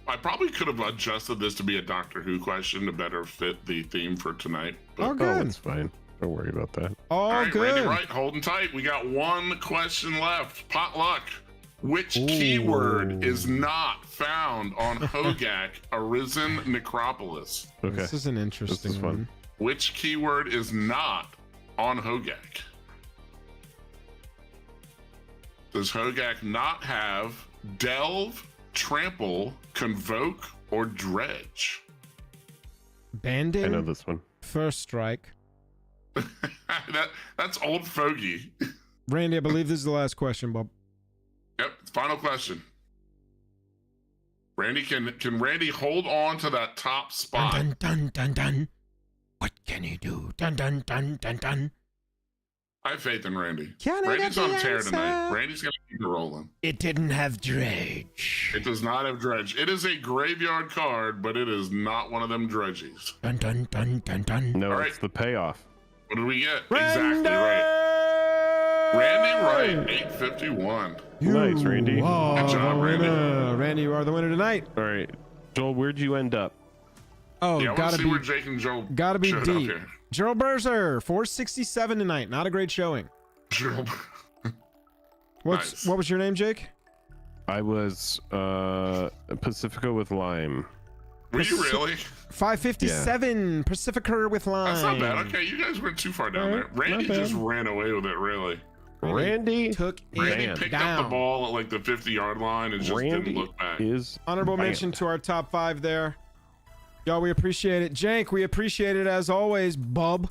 I probably could have adjusted this to be a Doctor Who question to better fit the theme for tonight. But, Oh, Oh, good. it's fine. Don't worry about that. All all right, good. Randy Wright, holding tight. We got one question left. Potluck. Which keyword is not found on Hogak Arisen Necropolis? Okay. This is an interesting fun. one. Which keyword is not on Hogak? Does Hogak not have delve, trample, convoke, or dredge? Banding. I know this one. First strike. That's old fogey. Randy, I believe this is the last question, Bob. Yep, final question. Randy, can Randy hold on to that top spot? Dun dun dun dun. What can he do? Dun dun dun dun dun. I have faith in Randy. Can I Randy's get on the a tear answer? tonight. Randy's gonna keep it rolling. It didn't have dredge. It does not have dredge. It is a graveyard card, but it is not one of them dredges. Dun dun dun dun dun. No, All right. it's the payoff. What did we get? Randy! Exactly right. Randy Wright, 851. Nice, Randy. You are Good job, the Randy. winner. Randy, you are the winner tonight. All right. Joel, where'd you end up? Oh, Yeah, I want gotta to see be where Jake and Joe gotta be showed up deep. here. Gerald Berzer, 467 tonight. Not a great showing. Joe- Nice. What was your name, Jake? I was Pacifico with lime. Were you really? 557 Pacificer with line. That's not bad. Okay, you guys went too far down there. Alright, Randy not just bad. ran away with it, really. Randy Took Randy it picked down. up the ball at like the 50-yard line and just Randy didn't look back. is Honorable banned. mention to our top 5 there. Y'all, we appreciate it. Jank, we appreciate it as always, bub.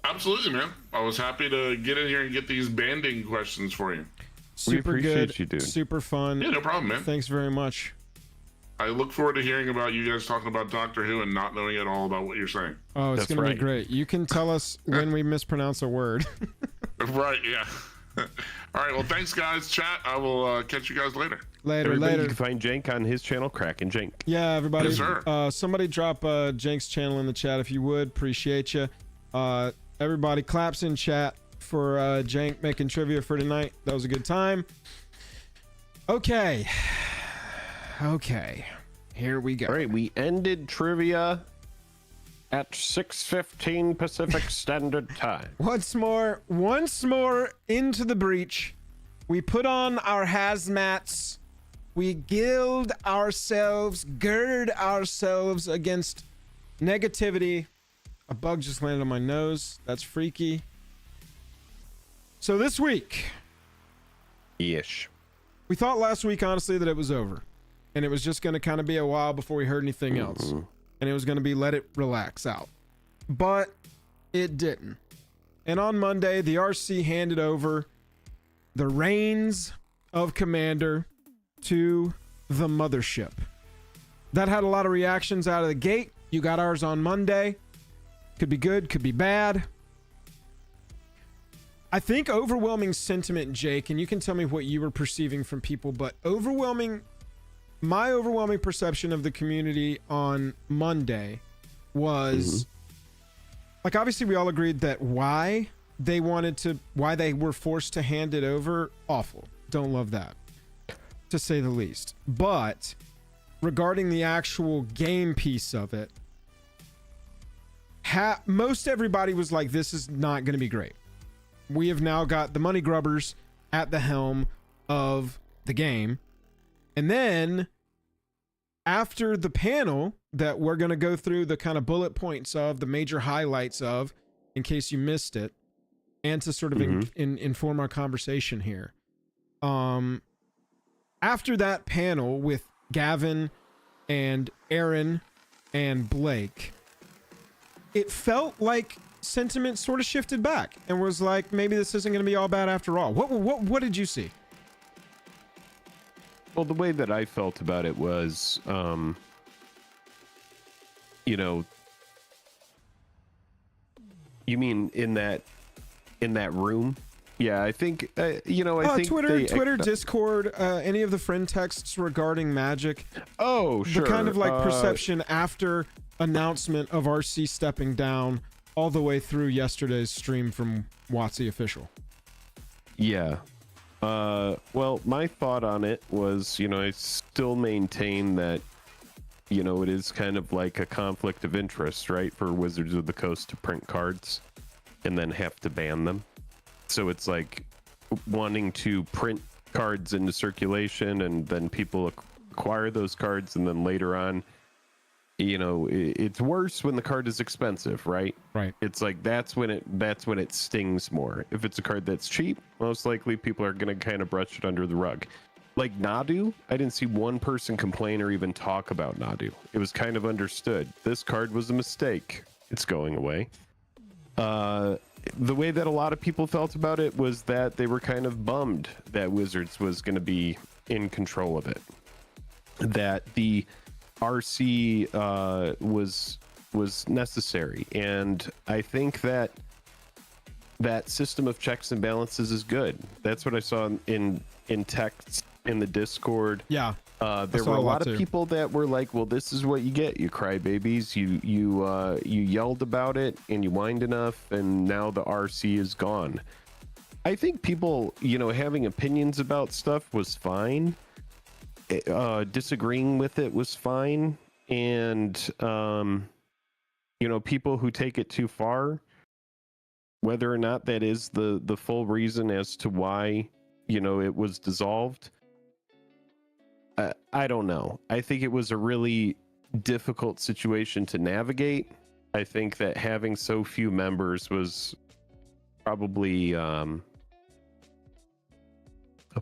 Absolutely, man. I was happy to get in here and get these banding questions for you. Super appreciate good. you, dude. Super fun. Yeah, no problem, man. Thanks very much. I look forward to hearing about you guys talking about Doctor Who and not knowing at all about what you're saying. Oh, it's That's going to be right. great. You can tell us when we mispronounce a word. Right, yeah. All right, well, thanks, guys. Chat. I will catch you guys later. Later, Everybody, later. you can find Jank on his channel, Kraken Jank. Yeah, everybody. Yes, sir. Somebody drop Jank's channel in the chat if you would. Appreciate you. Everybody claps in chat for Jank making trivia for tonight. That was a good time. Okay. Okay. Here we go. All right, we ended trivia at 6:15 Pacific Standard Time. Once more into the breach. We put on our hazmats. We gird ourselves against negativity. A bug just landed on my nose. That's freaky. So this week, Ish. we thought last week, honestly, that it was over. And it was just going to kind of be a while before we heard anything else. And it was going to be let it relax out. But it didn't. And on Monday, the RC handed over the reins of Commander to the mothership. That had a lot of reactions out of the gate. You got ours on Monday. Could be good, could be bad. I think overwhelming sentiment, Jake, and you can tell me what you were perceiving from people, but my overwhelming perception of the community on Monday was like, obviously we all agreed that why they were forced to hand it over, awful. Don't love that, to say the least. But regarding the actual game piece of it, most everybody was like, this is not going to be great. We have now got the money grubbers at the helm of the game. And then after the panel that we're going to go through the kind of bullet points of, the major highlights of, in case you missed it, and to sort of inform our conversation here. After that panel with Gavin and Aaron and Blake, it felt like sentiment sort of shifted back and was like, maybe this isn't going to be all bad after all. What did you see? Well, the way that I felt about it was, you mean in that room? Yeah, I think, I think Twitter, Discord, any of the friend texts regarding Magic. Oh, sure. The kind of like perception after announcement of RC stepping down all the way through yesterday's stream from WOTC official. Yeah. Well, my thought on it was, I still maintain that, it is kind of like a conflict of interest, right? For Wizards of the Coast to print cards and then have to ban them. So it's like wanting to print cards into circulation and then people acquire those cards, and then later on, it's worse when the card is expensive, right? Right. It's like that's when it stings more. If it's a card that's cheap, most likely people are going to kind of brush it under the rug. Like Nadu, I didn't see one person complain or even talk about Nadu. It was kind of understood. This card was a mistake. It's going away. The way that a lot of people felt about it was that they were kind of bummed that Wizards was going to be in control of it. That the RC was necessary, and I think that system of checks and balances is good. That's what I saw in texts in the Discord. Yeah, there were a lot of people that were like, "Well, this is what you get, you crybabies. You yelled about it and you whined enough, and now the RC is gone." I think people, having opinions about stuff was fine. Disagreeing with it was fine, and people who take it too far, whether or not that is the full reason as to why it was dissolved, I don't know. I think it was a really difficult situation to navigate. I think that having so few members was probably a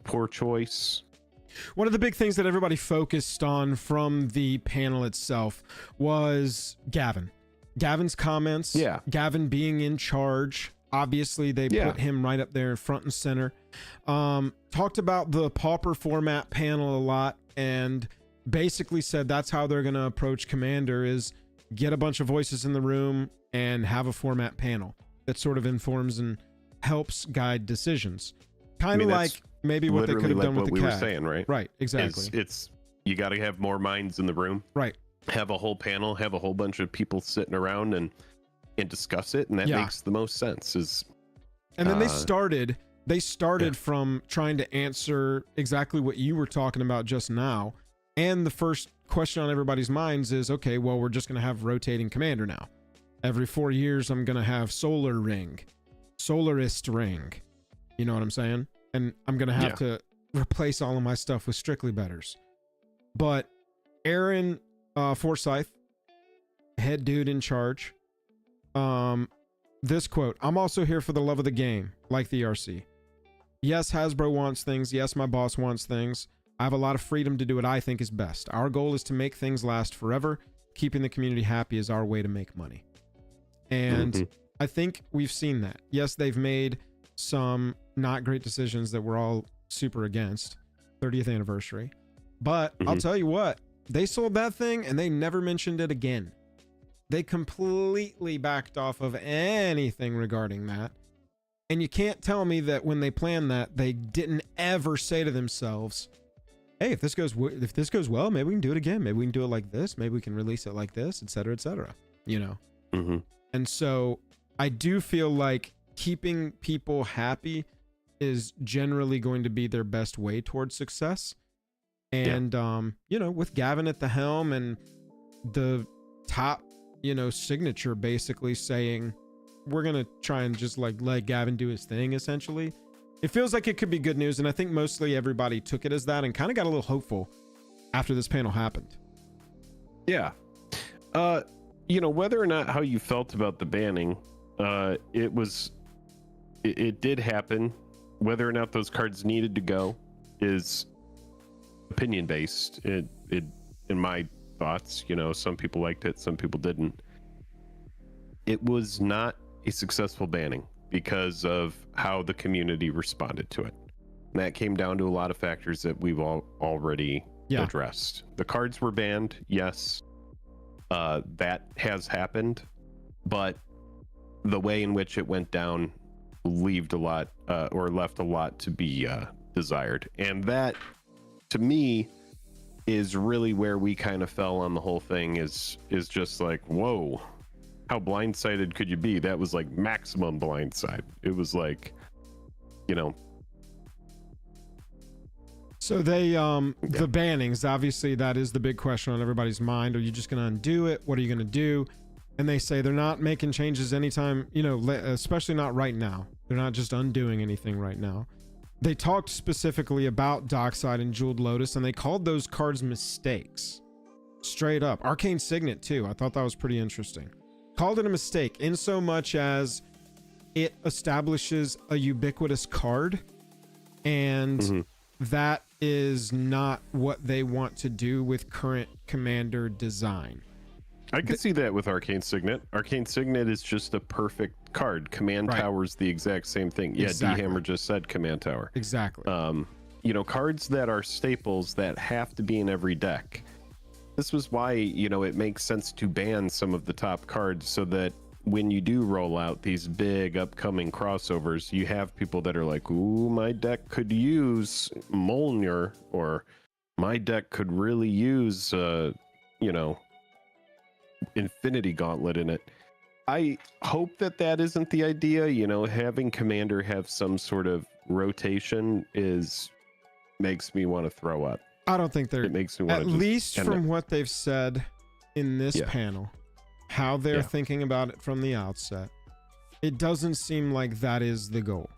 poor choice. One of the big things that everybody focused on from the panel itself was Gavin's comments. Yeah. Gavin being in charge. Obviously, they put him right up there front and center. Talked about the Pauper format panel a lot, and basically said that's how they're going to approach Commander, is get a bunch of voices in the room and have a format panel that sort of informs and helps guide decisions. Kind of like maybe what they could have done with the CAG. We were saying, right? Right, exactly. It's you got to have more minds in the room. Right. Have a whole panel, have a whole bunch of people sitting around and discuss it, and that makes the most sense. And then they started They started from trying to answer exactly what you were talking about just now. And the first question on everybody's minds is, okay, well, we're just going to have rotating commander now. Every 4 years, I'm going to have Solar Ring, Solarist Ring. You know what I'm saying? And I'm going to have to replace all of my stuff with Strictly Betters. But Aaron Forsyth, head dude in charge, this quote, "I'm also here for the love of the game, like the ERC. Yes, Hasbro wants things. Yes, my boss wants things. I have a lot of freedom to do what I think is best. Our goal is to make things last forever. Keeping the community happy is our way to make money." And I think we've seen that. Yes, they've made some not great decisions that we're all super against. 30th anniversary. But I'll tell you what, they sold that thing and they never mentioned it again. They completely backed off of anything regarding that. And you can't tell me that when they planned that, they didn't ever say to themselves, hey, if this goes well, maybe we can do it again. Maybe we can do it like this. Maybe we can release it like this, et cetera, you know? And so I do feel like keeping people happy is generally going to be their best way towards success. And, you know, with Gavin at the helm and the top, you know, signature basically saying, we're going to try and just like let Gavin do his thing, essentially. It feels like it could be good news. And I think mostly everybody took it as that and kind of got a little hopeful after this panel happened. Yeah. You know, whether or not how you felt about the banning, it did happen. Whether or not those cards needed to go is opinion based. It in my thoughts, you know, some people liked it, some people didn't. It was not a successful banning because of how the community responded to it. And that came down to a lot of factors that we've already addressed. The cards were banned, yes. That has happened, but the way in which it went down left a lot to be desired. And that, to me, is really where we kind of fell on the whole thing, is just like, whoa, how blindsided could you be? That was like maximum blindside. It was like, you know. So they the bannings, obviously that is the big question on everybody's mind. Are you just going to undo it? What are you going to do? And they say they're not making changes anytime, you know, especially not right now. They're not just undoing anything right now. They talked specifically about Dockside and Jeweled Lotus, and they called those cards mistakes. Straight up. Arcane Signet, too. I thought that was pretty interesting. Called it a mistake in so much as it establishes a ubiquitous card, and that is not what they want to do with current Commander design. I could see that with Arcane Signet. Arcane Signet is just a perfect card. Command Tower's the exact same thing. Yeah, exactly. D-Hammer just said Command Tower. Exactly. You know, cards that are staples that have to be in every deck. This was why, you know, it makes sense to ban some of the top cards so that when you do roll out these big upcoming crossovers, you have people that are like, ooh, my deck could use Molnir, or my deck could really use, you know, Infinity Gauntlet in it. I hope that that isn't the idea. You know, having Commander have some sort of rotation makes me want to throw up. I don't think they're, it makes me want at least from what they've said in this panel, how they're thinking about it from the outset, it doesn't seem like that is the goal.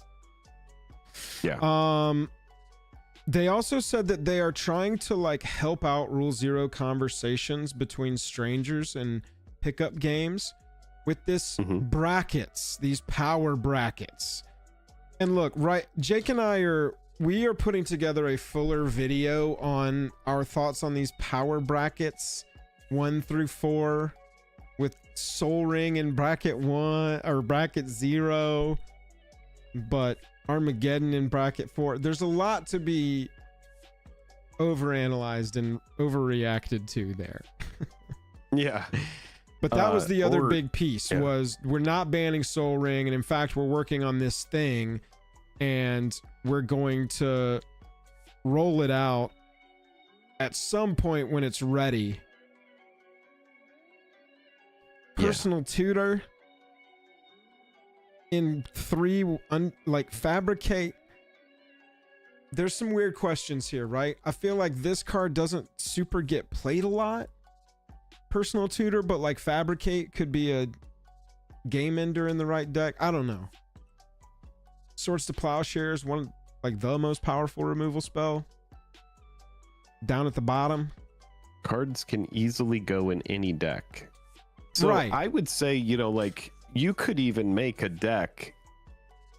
They also said that they are trying to like help out Rule Zero conversations between strangers and pickup games with this brackets, these power brackets. And look, Jake and I we are putting together a fuller video on our thoughts on these power brackets 1 through 4 with Soul Ring in bracket 1 or bracket 0, but Armageddon in bracket 4. There's a lot to be overanalyzed and overreacted to there. But that was the other big piece was we're not banning Soul Ring, and in fact we're working on this thing and we're going to roll it out at some point when it's ready. Personal tutor in 3 like fabricate there's some weird questions here, right? I feel like this card doesn't super get played a lot. Personal Tutor, but like Fabricate could be a game ender in the right deck. I don't know. Swords to Plowshares, one like the most powerful removal spell. Down at the bottom. Cards can easily go in any deck. So right. I would say, you know, like you could even make a deck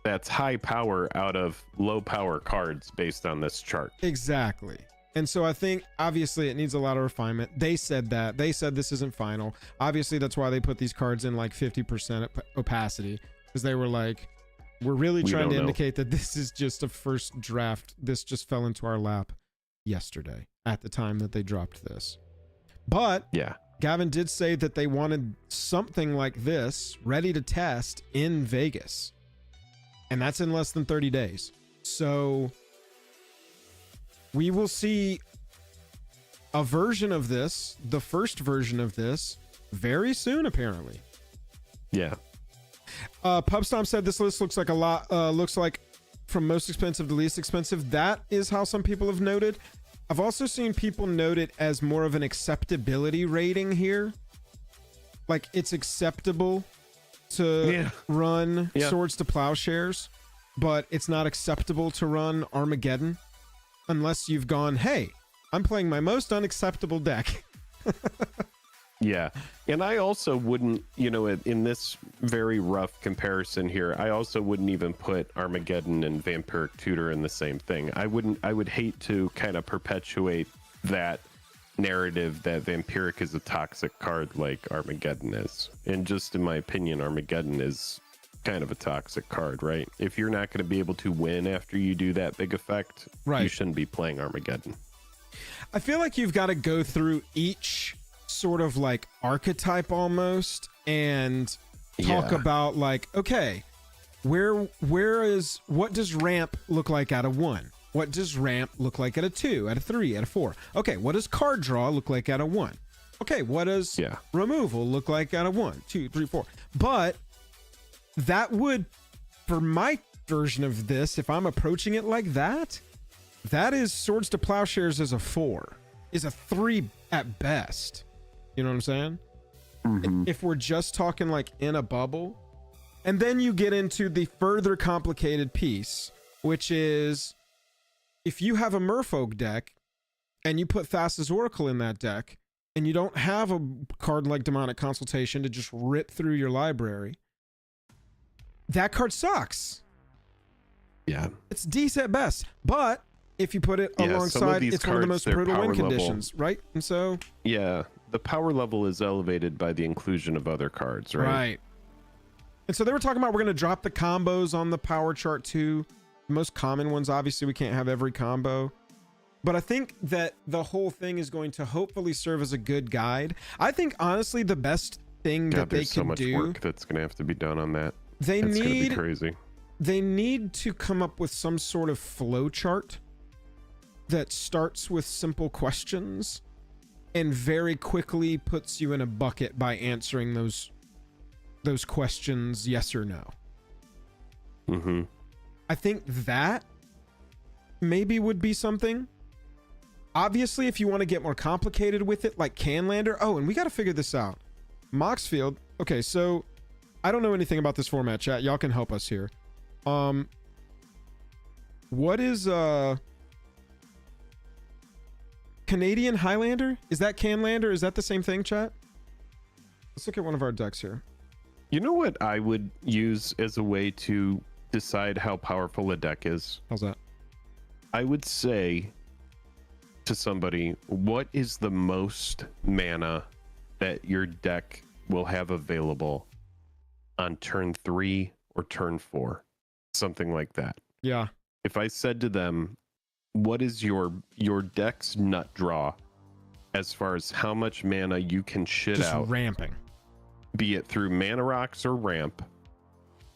that's high power out of low power cards based on this chart. Exactly. And so I think obviously it needs a lot of refinement. They said that. They said this isn't final. Obviously that's why they put these cards in like 50% opacity, because they were like, we're really trying to indicate that this is just a first draft. This just fell into our lap yesterday at the time that they dropped this. But yeah, Gavin did say that they wanted something like this ready to test in Vegas. And that's in less than 30 days. So we will see a version of this, the first version of this, very soon, apparently. Yeah. Pubstomp said this list looks like a lot, looks like from most expensive to least expensive. That is how some people have noted. I've also seen people note it as more of an acceptability rating here. Like it's acceptable to run Swords to Plowshares, but it's not acceptable to run Armageddon unless you've gone, hey, I'm playing my most unacceptable deck. Yeah. And I also wouldn't, you know, in this very rough comparison here, I also wouldn't even put Armageddon and Vampiric Tutor in the same thing. I would hate to kind of perpetuate that narrative that Vampiric is a toxic card like Armageddon is. And just in my opinion, Armageddon is kind of a toxic card, right? If you're not going to be able to win after you do that big effect, you shouldn't be playing Armageddon. I feel like you've got to go through each sort of like archetype almost and talk about like, okay, what does ramp look like out of 1? What does ramp look like at a 2, at a 3, at a 4? Okay, what does card draw look like at a 1? Okay, what does removal look like at a 1, 2, 3, 4? But that would, for my version of this, if I'm approaching it like that, that is Swords to Plowshares as a 4, is a 3 at best. You know what I'm saying? Mm-hmm. If we're just talking like in a bubble. And then you get into the further complicated piece, which is if you have a Merfolk deck and you put Thassa's Oracle in that deck and you don't have a card like Demonic Consultation to just rip through your library, that card sucks. Yeah. It's decent at best. But if you put it alongside, it's one of the most brutal win conditions, right? And so... yeah, the power level is elevated by the inclusion of other cards, right? Right. And so they were talking about we're going to drop the combos on the power chart too. The most common ones, obviously, we can't have every combo. But I think that the whole thing is going to hopefully serve as a good guide. I think, honestly, the best thing that they can do... there's so much work that's going to have to be done on that. It's going to be crazy. They need to come up with some sort of flow chart that starts with simple questions and very quickly puts you in a bucket by answering those questions yes or no. Mm-hmm. I think that maybe would be something. Obviously, if you want to get more complicated with it, like Canlander. Oh, and we got to figure this out. Moxfield. Okay, so I don't know anything about this format, chat. Y'all can help us here. What is Canadian Highlander? Is that Canlander? Is that the same thing, chat? Let's look at one of our decks here. You know what I would use as a way to decide how powerful a deck is? How's that? I would say to somebody, what is the most mana that your deck will have available on turn 3 or turn 4? Something like that. Yeah. If I said to them, what is your deck's nut draw as far as how much mana you can shit just out, ramping, be it through mana rocks or ramp,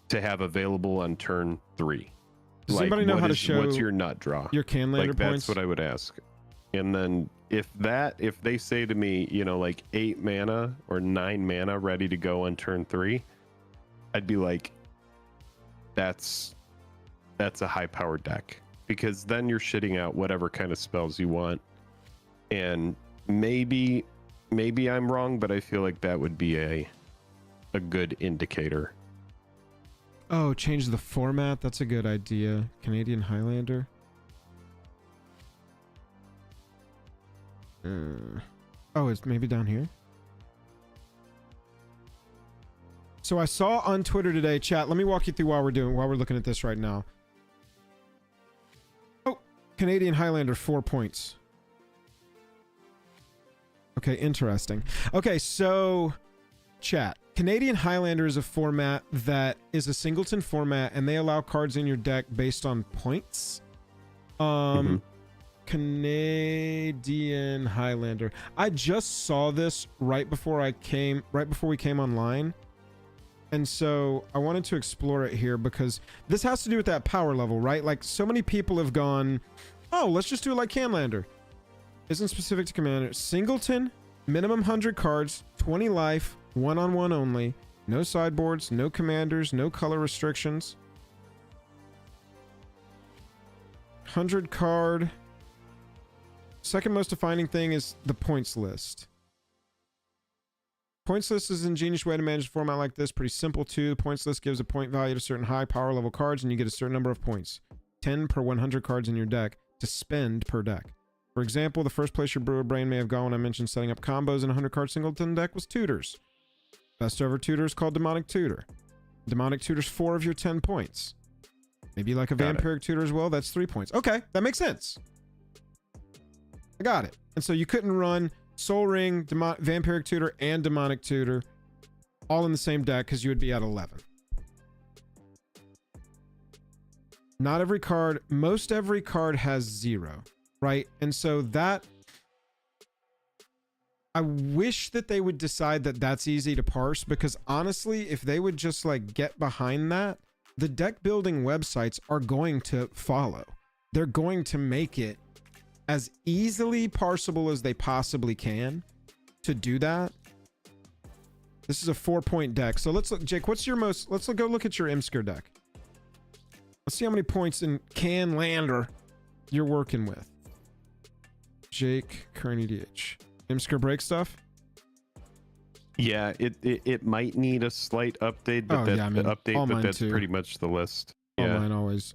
to have available on turn 3? Does anybody know how to show what's your nut draw? Your Canlander like, points? that's what I would ask. And then if they say to me, you know, like 8 mana or 9 mana ready to go on turn 3, I'd be like, that's a high powered deck. because then you're shitting out whatever kind of spells you want. And maybe I'm wrong, but I feel like that would be a good indicator. Oh, change the format. That's a good idea. Canadian Highlander. Oh, it's maybe down here. So I saw on Twitter today, chat. Let me walk you through while we're looking at this right now. Oh, Canadian Highlander, 4 points. Okay, interesting. Okay, so chat. Canadian Highlander is a format that is a singleton format, and they allow cards in your deck based on points. Canadian Highlander. I just saw this right before we came online. And so I wanted to explore it here because this has to do with that power level, right? Like, so many people have gone, oh, let's just do it like Canlander. Isn't specific to Commander. Singleton, minimum 100 cards, 20 life, one-on-one only. No sideboards, no commanders, no color restrictions. 100 card. Second most defining thing is the points list. Points list is an ingenious way to manage a format like this. Pretty simple too. The points list gives a point value to certain high power level cards, and you get a certain number of points. 10 per 100 cards in your deck to spend per deck. For example, the first place your brewer brain may have gone when I mentioned setting up combos in a 100 card singleton deck was Tutors. Best ever Tutor is called Demonic Tutor. Demonic Tutor's 4 of your 10 points. Maybe like a Vampiric Tutor as well, that's 3 points. Okay, that makes sense. I got it. And so you couldn't run Soul Ring, Vampiric Tutor, and Demonic Tutor all in the same deck because you would be at 11. Not every card, most every card has 0, right? And so that, I wish that they would decide that that's easy to parse, because honestly, if they would just like get behind that, the deck building websites are going to follow. They're going to make it as easily parsable as they possibly can to do that. This is a 4-point deck. So let's look, Jake, what's your most, let's go look at your Imsker deck. Let's see how many points in Canlander you're working with. Jake, Kearney DH. Imsker break stuff? Yeah, it might need a slight update, but that's pretty much the list. All Yeah. mine always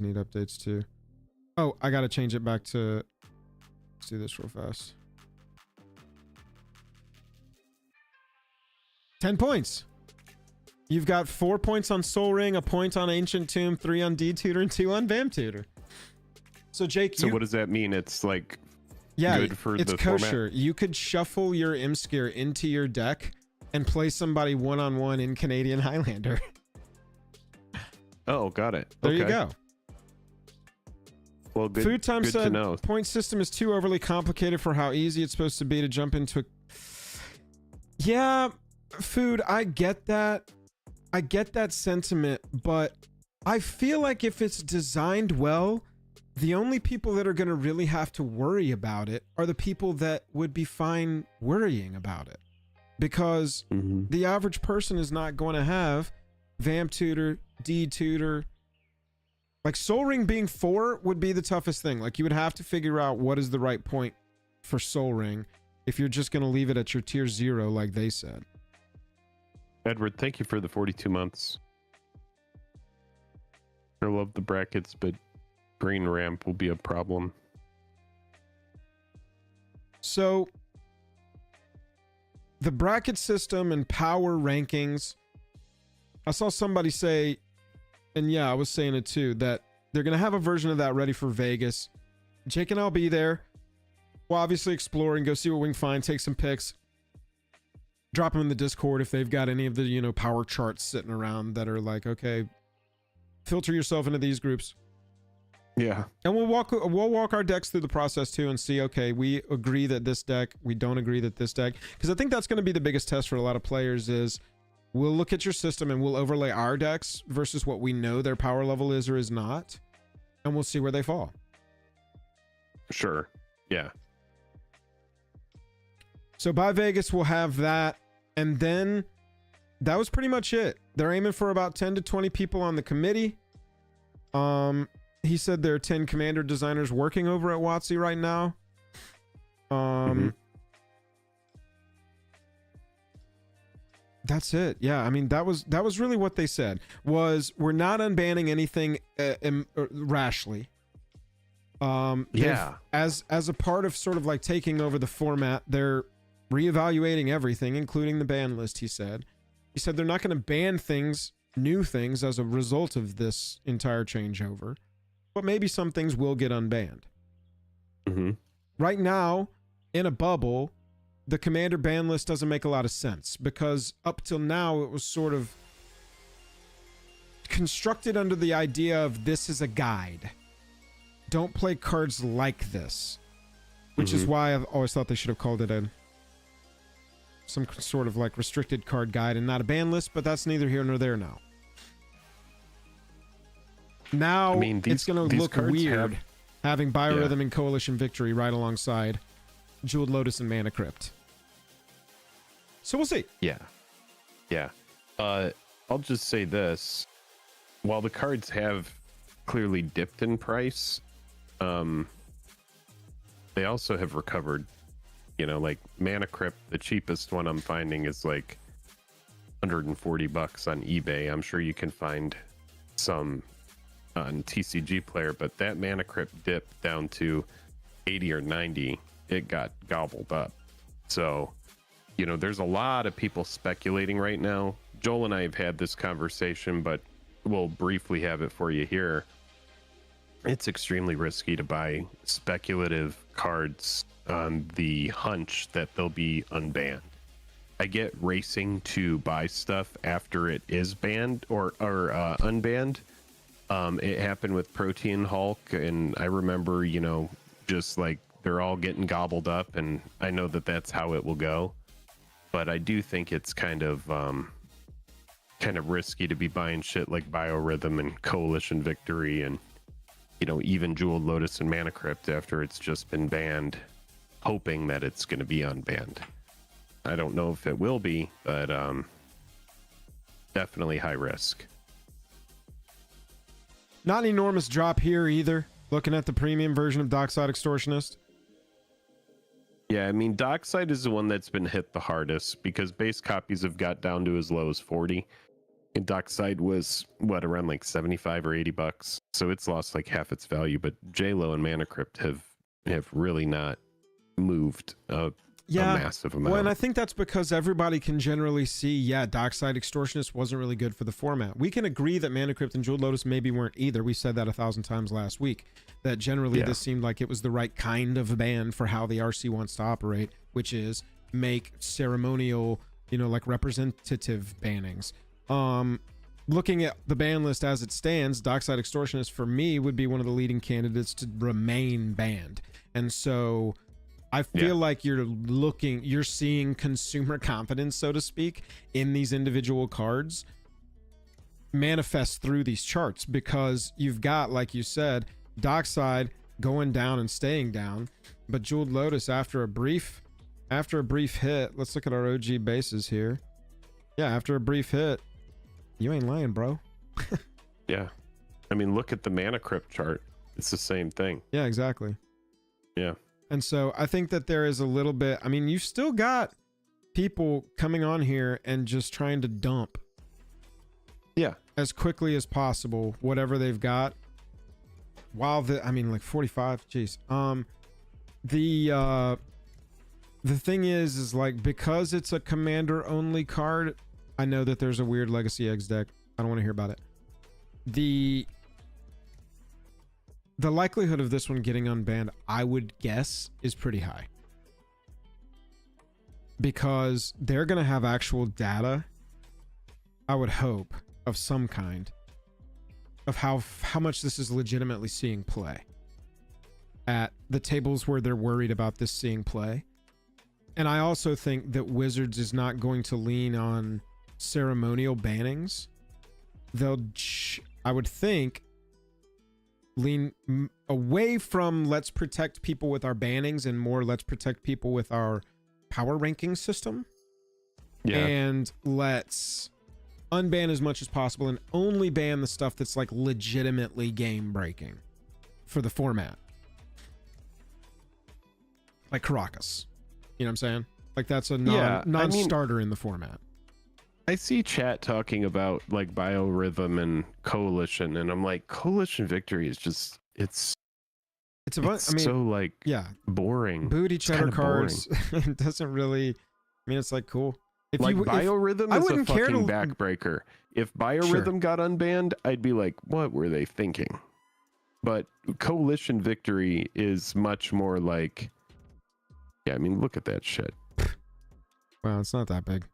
need updates too. Oh, I gotta change it back to, let's do this real fast. 10 points. You've got 4 points on Soul Ring, a point on Ancient Tomb, 3 on D Tutor, and 2 on Vamp Tutor. So Jake, so what does that mean? It's like, yeah, good for it's the kosher. format? You could shuffle your Imsker into your deck and play somebody one-on-one in Canadian Highlander. Oh, got it. There Okay. you go. Well, good. Food Time good said, to know. point system is too overly complicated for how easy it's supposed to be to jump into a... Yeah, Food, I get that. I get that sentiment, but I feel like if it's designed well, the only people that are going to really have to worry about it are the people that would be fine worrying about it. Because the average person is not going to have Vamp Tutor, D Tutor. Like Soul Ring being 4 would be the toughest thing. Like you would have to figure out what is the right point for Soul Ring if you're just going to leave it at your tier 0 like they said. Edward, thank you for the 42 months. I love the brackets, but green ramp will be a problem. So the bracket system and power rankings, I saw somebody say, and yeah, I was saying it too, that they're going to have a version of that ready for Vegas. Jake and I'll be there. We'll obviously explore and go see what we can find, take some picks, drop them in the Discord if they've got any of the, you know, power charts sitting around that are like, okay, filter yourself into these groups. Yeah. And we'll walk our decks through the process too and see, okay, we agree that this deck, we don't agree that this deck, because I think that's going to be the biggest test for a lot of players is we'll look at your system and we'll overlay our decks versus what we know their power level is or is not, and we'll see where they fall. Sure. Yeah. So by Vegas, we'll have that. And then that was pretty much it. They're aiming for about 10 to 20 people on the committee. he said there are 10 commander designers working over at WOTC right now. That's it. Yeah, I mean that was really what they said. Was we're not unbanning anything rashly. As a part of sort of like taking over the format, they're reevaluating everything, including the ban list. He said they're not going to ban new things as a result of this entire changeover, but maybe some things will get unbanned. Right now, in a bubble, the commander ban list doesn't make a lot of sense because up till now it was sort of constructed under the idea of this is a guide. Don't play cards like this, which is why I've always thought they should have called it some sort of like restricted card guide and not a ban list, but that's neither here nor there now. Now, I mean, it's going to look weird having Biorhythm and Coalition Victory right alongside Jeweled Lotus and Mana Crypt. So we'll see. Yeah. I'll just say this. While the cards have clearly dipped in price, they also have recovered. You know, like Mana Crypt, the cheapest one I'm finding is like $140 on eBay. I'm sure you can find some on TCG Player, but that Mana Crypt dipped down to 80 or 90. It got gobbled up. So, you know, there's a lot of people speculating right now. Joel and I have had this conversation, but we'll briefly have it for you here. It's extremely risky to buy speculative cards on the hunch that they'll be unbanned. I get racing to buy stuff after it is banned or unbanned. It happened with Protein Hulk, and I remember, you know, just like they're all getting gobbled up, and I know that that's how it will go. But I do think it's kind of risky to be buying shit like Biorhythm and Coalition Victory and, you know, even Jeweled Lotus and Mana Crypt after it's just been banned, hoping that it's going to be unbanned. I don't know if it will be, but definitely high risk. Not an enormous drop here either, looking at the premium version of Dockside Extortionist. Yeah, I mean, Dockside is the one that's been hit the hardest because base copies have got down to as low as 40. And Dockside was, around like 75 or 80 bucks. So it's lost like half its value. But J-Lo and Mana Crypt have really not moved a massive amount. Well, and I think that's because everybody can generally see, Dockside Extortionist wasn't really good for the format. We can agree that Mana Crypt and Jeweled Lotus maybe weren't either. We said that 1,000 times last week, that generally this seemed like it was the right kind of ban for how the RC wants to operate, which is make ceremonial, you know, like representative bannings. Looking at the ban list as it stands, Dockside Extortionist for me would be one of the leading candidates to remain banned. And so I feel like you're seeing consumer confidence, so to speak, in these individual cards manifest through these charts, because you've got, like you said, Dockside going down and staying down, but Jeweled Lotus after a brief hit. Let's look at our OG bases here. Yeah, after a brief hit, you ain't lying, bro. Yeah. I mean, look at the Mana Crypt chart. It's the same thing. Yeah, exactly. Yeah. And so I think that there is a little bit, I mean, you've still got people coming on here and just trying to dump as quickly as possible whatever they've got. While like 45, geez. The thing is like, because it's a commander only card, I know that there's a weird Legacy Eggs deck. I don't want to hear about it. The likelihood of this one getting unbanned, I would guess, is pretty high. Because they're going to have actual data, I would hope, of some kind, of how much this is legitimately seeing play at the tables where they're worried about this seeing play. And I also think that Wizards is not going to lean on ceremonial bannings. They'll, I would think, lean away from let's protect people with our bannings and more let's protect people with our power ranking system. And let's unban as much as possible and only ban the stuff that's like legitimately game breaking. for the format. Like Caracas. You know what I'm saying? Like that's a non-starter in the format. I see chat talking about like biorhythm and coalition, and I'm like, coalition victory is just it's so like boring. Booty cheddar cards. It doesn't really. I mean, it's like cool. If like biorhythm is a fucking backbreaker. If biorhythm got unbanned, I'd be like, what were they thinking? But coalition victory is much more like, yeah, I mean, look at that shit. Well, it's not that big.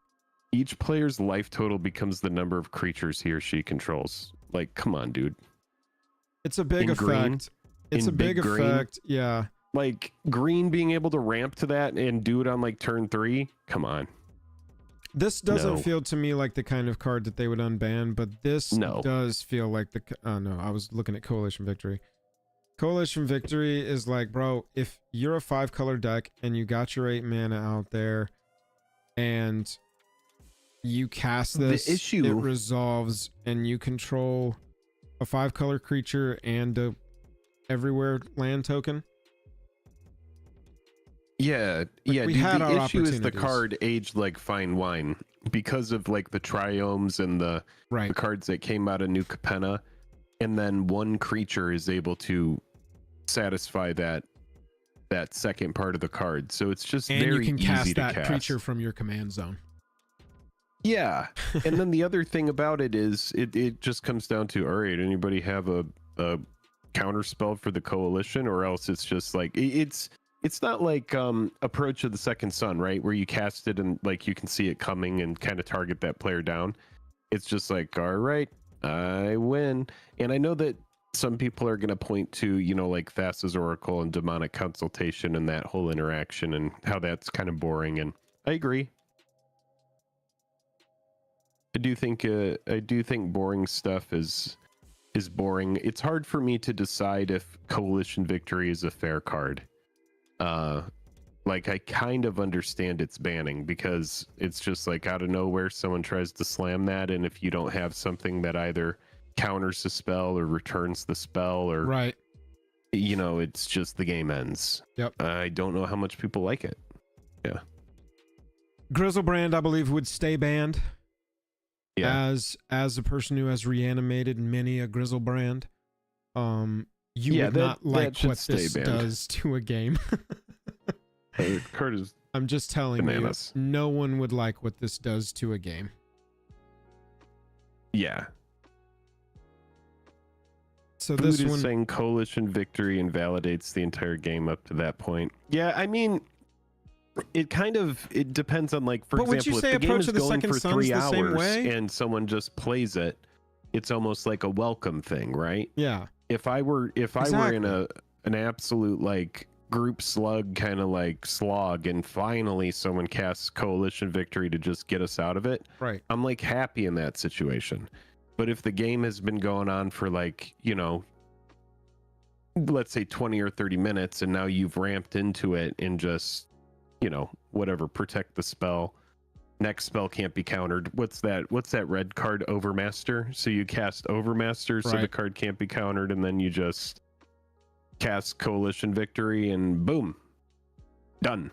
Each player's life total becomes the number of creatures he or she controls. Like, come on, dude. It's a big effect. It's a big effect. Yeah. Like green being able to ramp to that and do it on like turn 3. Come on. This doesn't feel to me like the kind of card that they would unban, but this does feel like the. Oh no, I was looking at Coalition Victory. Coalition Victory is like, bro, if you're a 5-color deck and you got your 8 mana out there, and you cast this, it resolves, and you control a 5-color creature and a everywhere land token. Yeah, yeah. We dude, had the our issue is the opportunities. card aged like fine wine because of like the triomes and the cards that came out of New Capenna, and then one creature is able to satisfy that second part of the card. So it's just and very you can easy cast to that cast. creature from your command zone. Yeah, and then the other thing about it is it just comes down to, all right, anybody have a counter spell for the coalition, or else it's just like it's not like Approach of the Second Sun, right, where you cast it and like you can see it coming and kind of target that player down. It's just like, all right, I win. And I know that some people are going to point to, you know, like Thassa's Oracle and Demonic Consultation and that whole interaction and how that's kind of boring, and I agree. I do think boring stuff is boring. It's hard for me to decide if Coalition Victory is a fair card. Like I kind of understand its banning because it's just like out of nowhere someone tries to slam that, and if you don't have something that either counters the spell or returns the spell, or you know, it's just the game ends. I don't know how much people like it. Grizzlebrand, I believe, would stay banned. As a person who has reanimated many a Grizzlebrand, you would not like what this does to a game. The card is I'm just telling bananas. you, no one would like what this does to a game. Yeah. So Food this is one saying Coalition Victory invalidates the entire game up to that point. Yeah, I mean, it depends on, like, for example, if the game is going for 3 hours and someone just plays it, it's almost like a welcome thing, right? Yeah. If I were in an absolute like group slug kind of like slog, and finally someone casts Coalition Victory to just get us out of it, right, I'm like happy in that situation. But if the game has been going on for like, you know, let's say 20 or 30 minutes, and now you've ramped into it and just, you know, whatever, protect the spell, next spell can't be countered. What's that red card, Overmaster? So you cast Overmaster, so the card can't be countered, and then you just cast Coalition Victory and boom, done.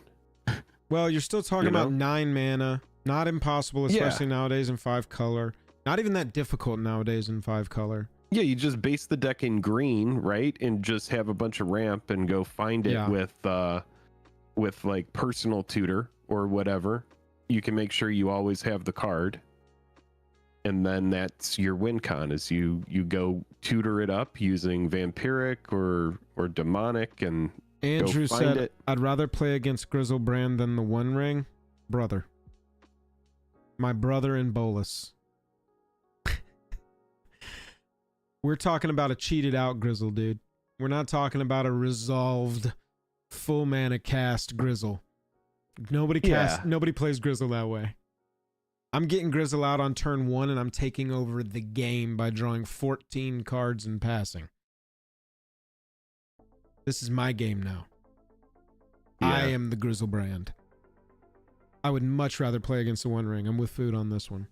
Well, you're still talking about 9 mana. Not impossible, especially nowadays in 5-color. Not even that difficult nowadays in 5-color. Yeah, you just base the deck in green, right, and just have a bunch of ramp and go find it with like Personal Tutor or whatever. You can make sure you always have the card, and then that's your win con, is you go tutor it up using Vampiric or Demonic, and Andrew go find said, it. I'd rather play against Grizzlebrand than the One Ring. Brother. My brother in Bolus. We're talking about a cheated out Grizzle, dude. We're not talking about a resolved full mana cast Grizzle. Nobody plays Grizzle that way. I'm getting Grizzle out on turn 1, and I'm taking over the game by drawing 14 cards and passing. This is my game now. I am the Grizzlebrand. I would much rather play against the One Ring. I'm with Food on this one.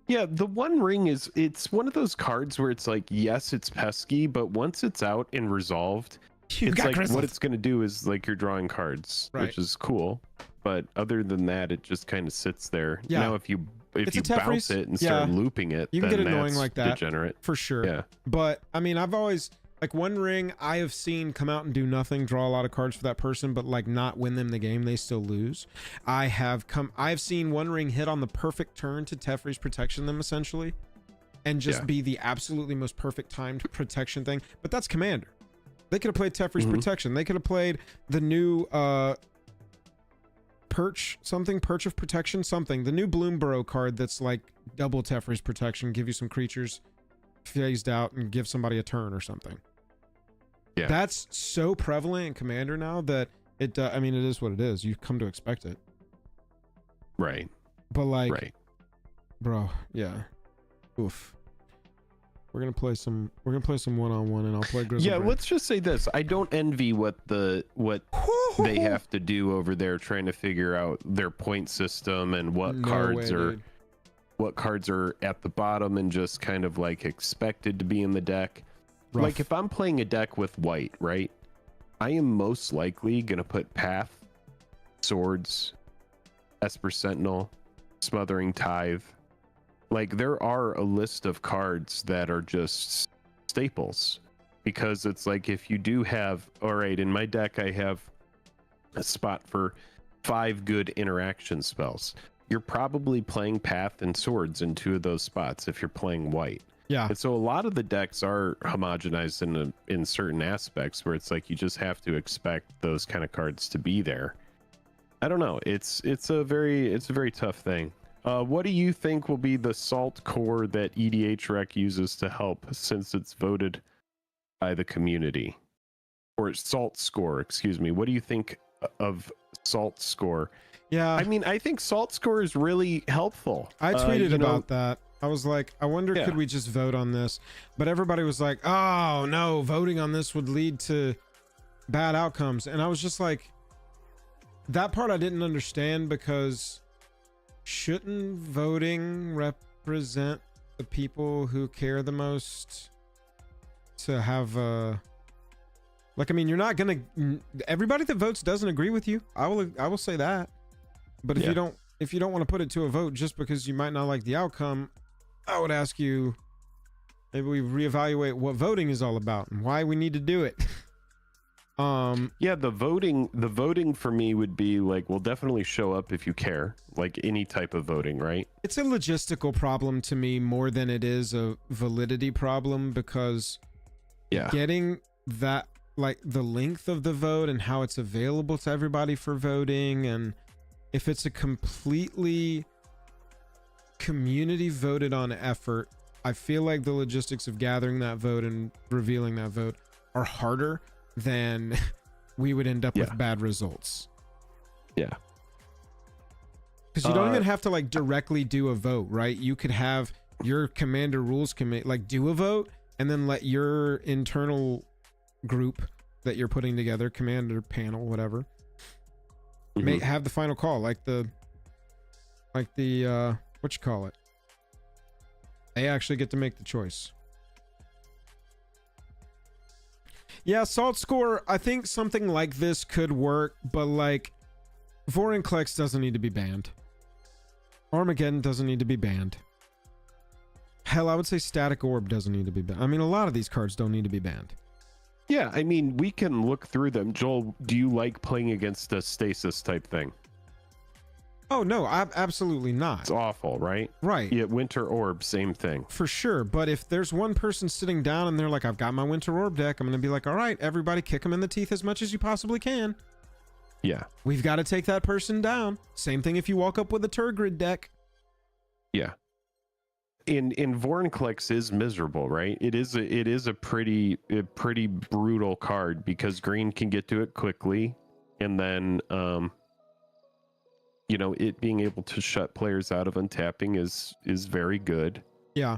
Yeah, the One Ring it's one of those cards where it's like, yes, it's pesky, but once it's out and resolved, it's like grizzled. what it's going to do is like you're drawing cards, Right. which is cool. But other than that, it just kind of sits there. Yeah. Now, if you It's a bounce Teferi's- it and yeah. start looping it, You can then get annoying that's like that. degenerate. For sure. Yeah. But I mean, I've always like One Ring I have seen come out and do nothing, draw a lot of cards for that person, but like not win them the game, they still lose. I've seen One Ring hit on the perfect turn to Teferi's protection them essentially, and just be the absolutely most perfect timed protection thing. But that's Commander. They could have played Teferi's protection. They could have played the new Perch of protection, something. The new Bloomborough card that's like double Teferi's protection, give you some creatures phased out and give somebody a turn or something. Yeah. That's so prevalent in Commander now that it I mean, it is what it is. You come to expect it. Right. But like, Right. bro, yeah. Oof. We're gonna play some one-on-one, and I'll play Grizzle. Yeah, Brain. let's just say this. I don't envy what they have to do over there trying to figure out their point system and what cards are at the bottom and just kind of like expected to be in the deck. Rough. Like if I'm playing a deck with white, right? I am most likely gonna put Path, Swords, Esper Sentinel, Smothering Tithe. Like there are a list of cards that are just staples, because it's like if you do have, all right, in my deck I have a spot for 5 good interaction spells. You're probably playing Path and Swords in 2 of those spots if you're playing white. Yeah. And so a lot of the decks are homogenized in certain aspects where it's like you just have to expect those kind of cards to be there. I don't know. It's a very tough thing. What do you think will be the salt core that EDH Rec uses to help, since it's voted by the community? Or salt score, excuse me. What do you think of salt score? Yeah. I mean, I think salt score is really helpful. I tweeted about that. I was like, I wonder, could we just vote on this? But everybody was like, oh no, voting on this would lead to bad outcomes. And I was just like, that part I didn't understand, because shouldn't voting represent the people who care the most to have like, I mean, you're not gonna, everybody that votes doesn't agree with you. I will say that. But if you don't want to put it to a vote just because you might not like the outcome, I would ask you, maybe we reevaluate what voting is all about and why we need to do it. The voting for me would be like, we'll definitely show up if you care, like any type of voting, right? It's a logistical problem to me more than it is a validity problem, because getting that, like the length of the vote and how it's available to everybody for voting, and if it's a completely community voted on effort, I feel like the logistics of gathering that vote and revealing that vote are harder than we would end up with bad results. Yeah. Because you don't even have to like directly do a vote, right? You could have your Commander rules committee like do a vote, and then let your internal group that you're putting together, Commander panel, whatever, may have the final call, like the what you call it. They actually get to make the choice. Yeah, salt score, I think something like this could work, but like Vorinclex doesn't need to be banned. Armageddon doesn't need to be banned. Hell, I would say Static Orb doesn't need to be banned. I mean, a lot of these cards don't need to be banned. Yeah, I mean, we can look through them. Joel, do you like playing against a stasis type thing? Oh, no, absolutely not. It's awful, right? Right. Yeah, Winter Orb, same thing. For sure. But if there's one person sitting down and they're like, I've got my Winter Orb deck, I'm going to be like, all right, everybody kick them in the teeth as much as you possibly can. Yeah. We've got to take that person down. Same thing if you walk up with a Turgid deck. Yeah. In Vorinclex is miserable, right? It is a pretty brutal card, because green can get to it quickly, and then it being able to shut players out of untapping is very good. Yeah.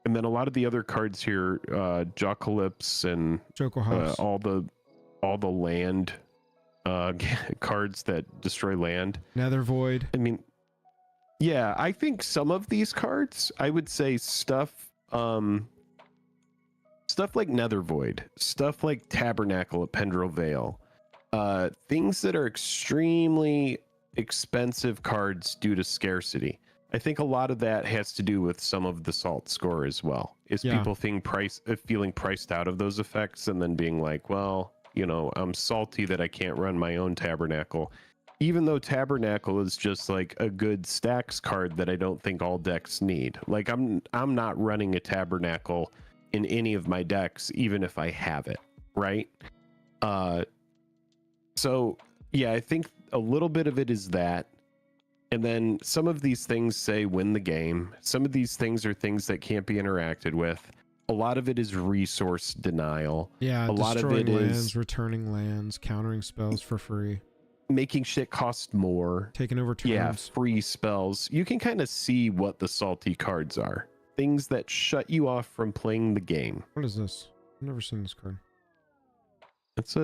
And then a lot of the other cards here, Johnicles and all the land cards that destroy land. Nether Void. I mean, Yeah, I think some of these cards, I would say stuff like Nether Void, stuff like Tabernacle at Pendrell Vale, things that are extremely expensive cards due to scarcity. I think a lot of that has to do with some of the salt score as well. Is people feeling priced out of those effects and then being like, well, you know, I'm salty that I can't run my own Tabernacle. Even though Tabernacle is just like a good stacks card that I don't think all decks need. Like I'm not running a Tabernacle in any of my decks, even if I have it, right? So yeah, I think a little bit of it is that. And then some of these things say win the game. Some of these things are things that can't be interacted with. A lot of it is resource denial. Yeah, a lot of it lands, is returning lands, countering spells for free, making shit cost more, taking over turns. Yeah, free spells. You can kind of see what the salty cards are. Things that shut you off from playing the game. What is this? I've never seen this card. Let's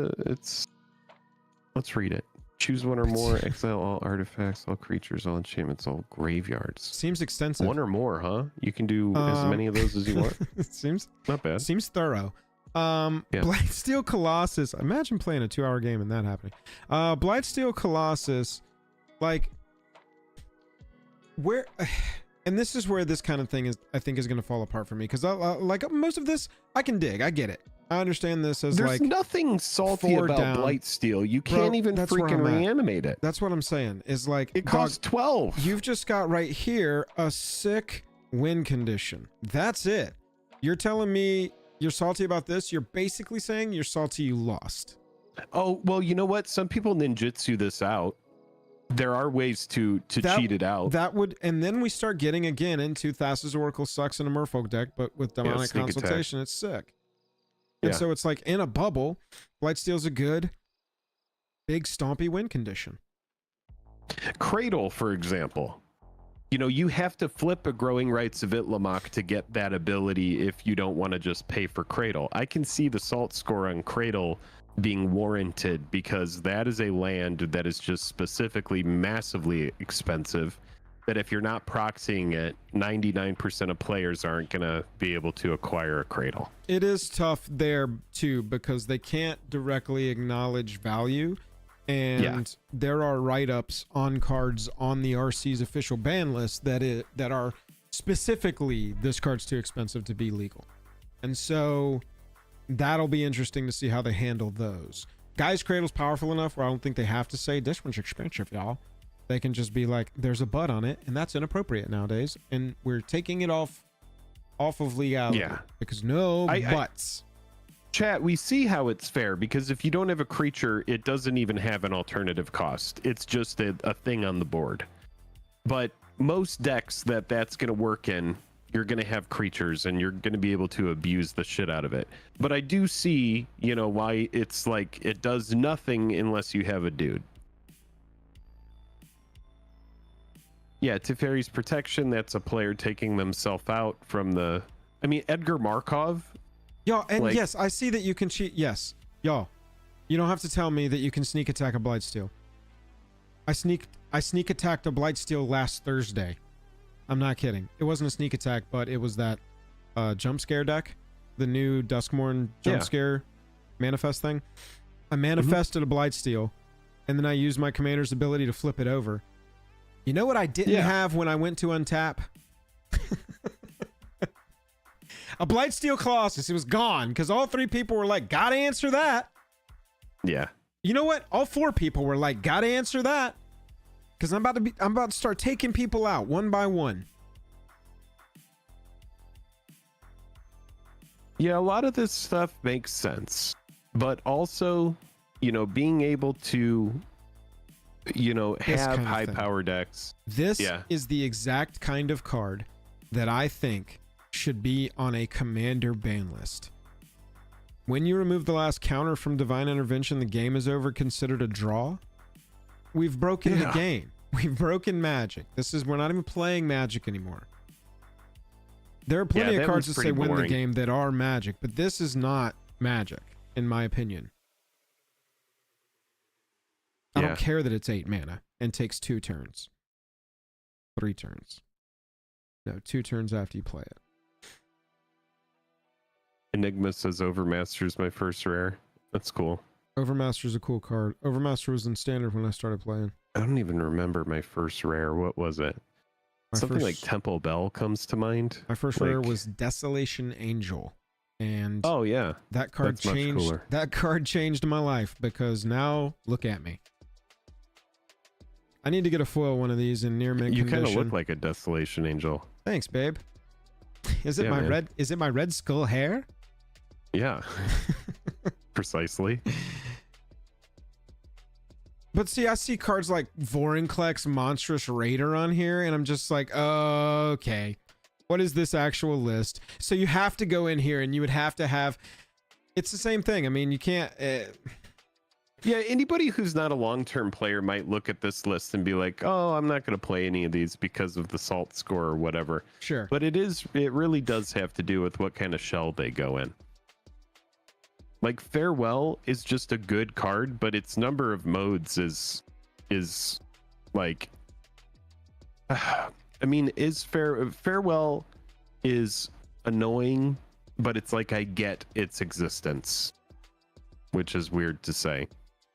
read it. Choose one or more, exile all artifacts, all creatures, all enchantments, all graveyards. Seems extensive. One or more, huh? You can do as many of those as you want. It seems not bad. Seems thorough. Blightsteel Colossus. Imagine playing a 2-hour game and that happening. Blightsteel Colossus, like where, and this is where this kind of thing is, I think, is going to fall apart for me, because like most of this, I can dig. I get it. I understand this as There's like nothing salty about down. Blightsteel. You can't even freaking reanimate it. That's what I'm saying. Is like it costs 12. You've just got right here a sick win condition. That's it. You're telling me you're salty about this? You're basically saying you're salty you lost. Oh, well, you know what? Some people ninjutsu this out. There are ways to cheat it out. That would, and then we start getting again into Thassa's Oracle sucks in a Merfolk deck, but with Demonic Consultation, it's sick. And so it's like in a bubble, Blightsteel's a good, big, stompy win condition. Cradle, for example. You know, you have to flip a Growing Rites of Itlimoc to get that ability if you don't want to just pay for Cradle. I can see the salt score on Cradle being warranted because that is a land that is just specifically massively expensive, that if you're not proxying it, 99% of players aren't going to be able to acquire a Cradle. It is tough there too, because they can't directly acknowledge value, and there are write-ups on cards on the RC's official ban list that are specifically, this card's too expensive to be legal. And so that'll be interesting to see how they handle those. Guys, Cradle's powerful enough where I don't think they have to say this one's expensive, y'all. They can just be like, there's a but on it, and that's inappropriate nowadays, and we're taking it off of legality. Yeah, because no buts. Chat, we see how it's fair, because if you don't have a creature, it doesn't even have an alternative cost. It's just a thing on the board. But most decks that's going to work in, you're going to have creatures, and you're going to be able to abuse the shit out of it. But I do see, you know, why it's like it does nothing unless you have a dude. Yeah, Teferi's Protection, that's a player taking themselves out from the... I mean, Edgar Markov... Y'all, and like, yes, I see that you can cheat. Yes. Y'all, you don't have to tell me that you can sneak attack a Blightsteel. I sneak attacked a Blightsteel last Thursday. I'm not kidding. It wasn't a sneak attack, but it was that jump scare deck. The new Duskmourn jump scare manifest thing. I manifested a Blightsteel, and then I used my commander's ability to flip it over. You know what I didn't have when I went to untap? A Blightsteel Colossus. It was gone because all 3 people were like, gotta answer that. Yeah. You know what? All 4 people were like, gotta answer that. Because I'm about to start taking people out one by one. Yeah, a lot of this stuff makes sense. But also, you know, being able to, you know, have high power decks. This is the exact kind of card that I think should be on a commander ban list. When you remove the last counter from Divine Intervention, the game is over, considered a draw. We've broken the game. We've broken Magic. We're not even playing Magic anymore. There are plenty of cards that say win the game that are Magic, but this is not Magic, in my opinion. I don't care that it's 8 mana and takes 2 turns. 3 turns. No, 2 turns after you play it. Enigma says Overmaster's my first rare. That's cool. Overmaster's a cool card. Overmaster was in standard when I started playing. I don't even remember my first rare. What was it? Something like Temple Bell comes to mind. My first rare was Desolation Angel. And oh yeah, that card changed. That card changed my life because now look at me. I need to get a foil one of these in near mint condition. You kind of look like a Desolation Angel. Thanks, babe. Is it my red? Is it my red skull hair? Yeah, precisely. But see, I see cards like Vorinclex Monstrous Raider on here, and I'm just like, okay, what is this actual list? So you have to go in here, and you would have to have. It's the same thing. I mean, you can't. Yeah, anybody who's not a long-term player might look at this list and be like, oh, I'm not going to play any of these because of the salt score or whatever. Sure. But it really does have to do with what kind of shell they go in. Like Farewell is just a good card, but its number of modes is like, I mean, Farewell is annoying, but it's like I get its existence, which is weird to say.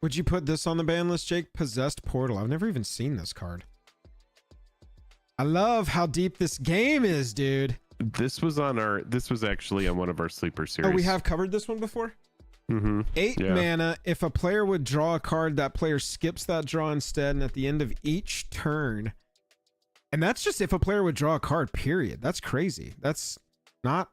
Would you put this on the ban list, Jake? Possessed Portal. I've never even seen this card. I love how deep this game is, dude. This was actually on one of our sleeper series. Oh, we have covered this one before? Mm-hmm. 8 mana. If a player would draw a card, that player skips that draw instead, and at the end of each turn. And that's just if a player would draw a card, period. That's crazy. That's not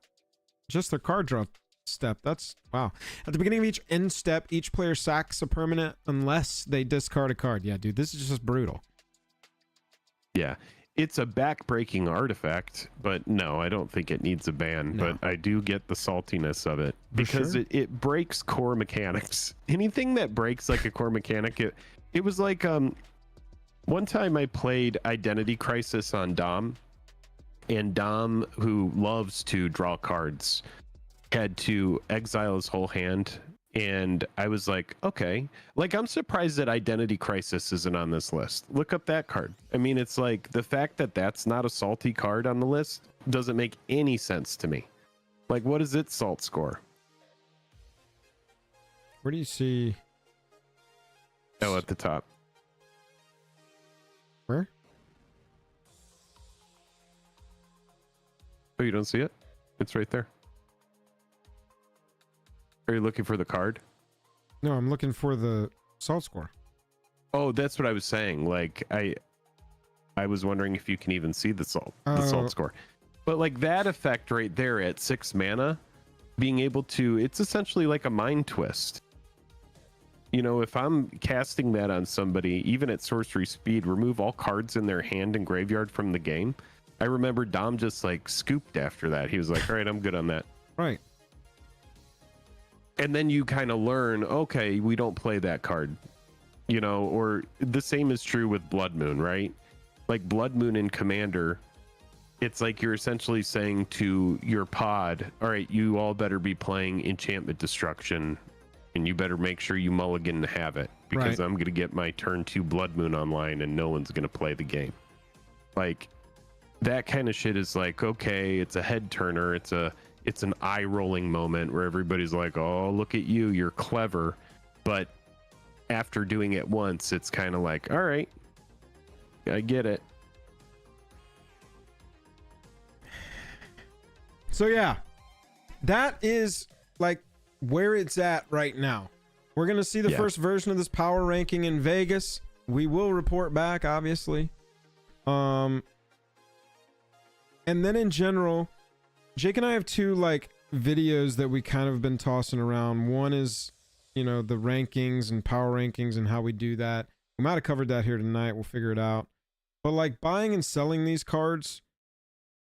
just their card draw step. That's wow. At the beginning of each end step, each player sacks a permanent unless they discard a card. Yeah, dude, this is just brutal. Yeah. It's a back-breaking artifact, but no, I don't think it needs a ban. No. But I do get the saltiness of it because it breaks core mechanics. Anything that breaks like a core mechanic, it was like one time I played Identity Crisis on Dom, and Dom, who loves to draw cards, had to exile his whole hand. And I was like, okay, like I'm surprised that Identity Crisis isn't on this list. Look up that card. I mean, it's like the fact that that's not a salty card on the list doesn't make any sense to me. Like, what is its salt score? Where do you see? Oh, at the top. Where? Oh, you don't see it? It's right there. Are you looking for the card? No, I'm looking for the salt score. Oh, that's what I was saying. Like I was wondering if you can even see the salt score. But like that effect right there at 6 mana, being able to, it's essentially like a mind twist. You know, if I'm casting that on somebody, even at sorcery speed, remove all cards in their hand and graveyard from the game. I remember Dom just like scooped after that. He was like, all right, I'm good on that. Right. And then you kind of learn, okay, we don't play that card, you know, or the same is true with Blood Moon, right? Like Blood Moon in Commander, it's like you're essentially saying to your pod, all right, you all better be playing Enchantment Destruction, and you better make sure you mulligan to have it, because I'm going to get my turn 2 Blood Moon online and no one's going to play the game. Like, that kind of shit is like, okay, it's a head turner, it's an eye-rolling moment where everybody's like, oh, look at you, you're clever. But after doing it once, it's kind of like, all right, I get it. So yeah, that is like where it's at right now. We're going to see the first version of this power ranking in Vegas. We will report back, obviously. And then in general, Jake and I have 2 like videos that we kind of been tossing around. One is, you know, the rankings and power rankings and how we do that. We might have covered that here tonight. We'll figure it out. But like buying and selling these cards,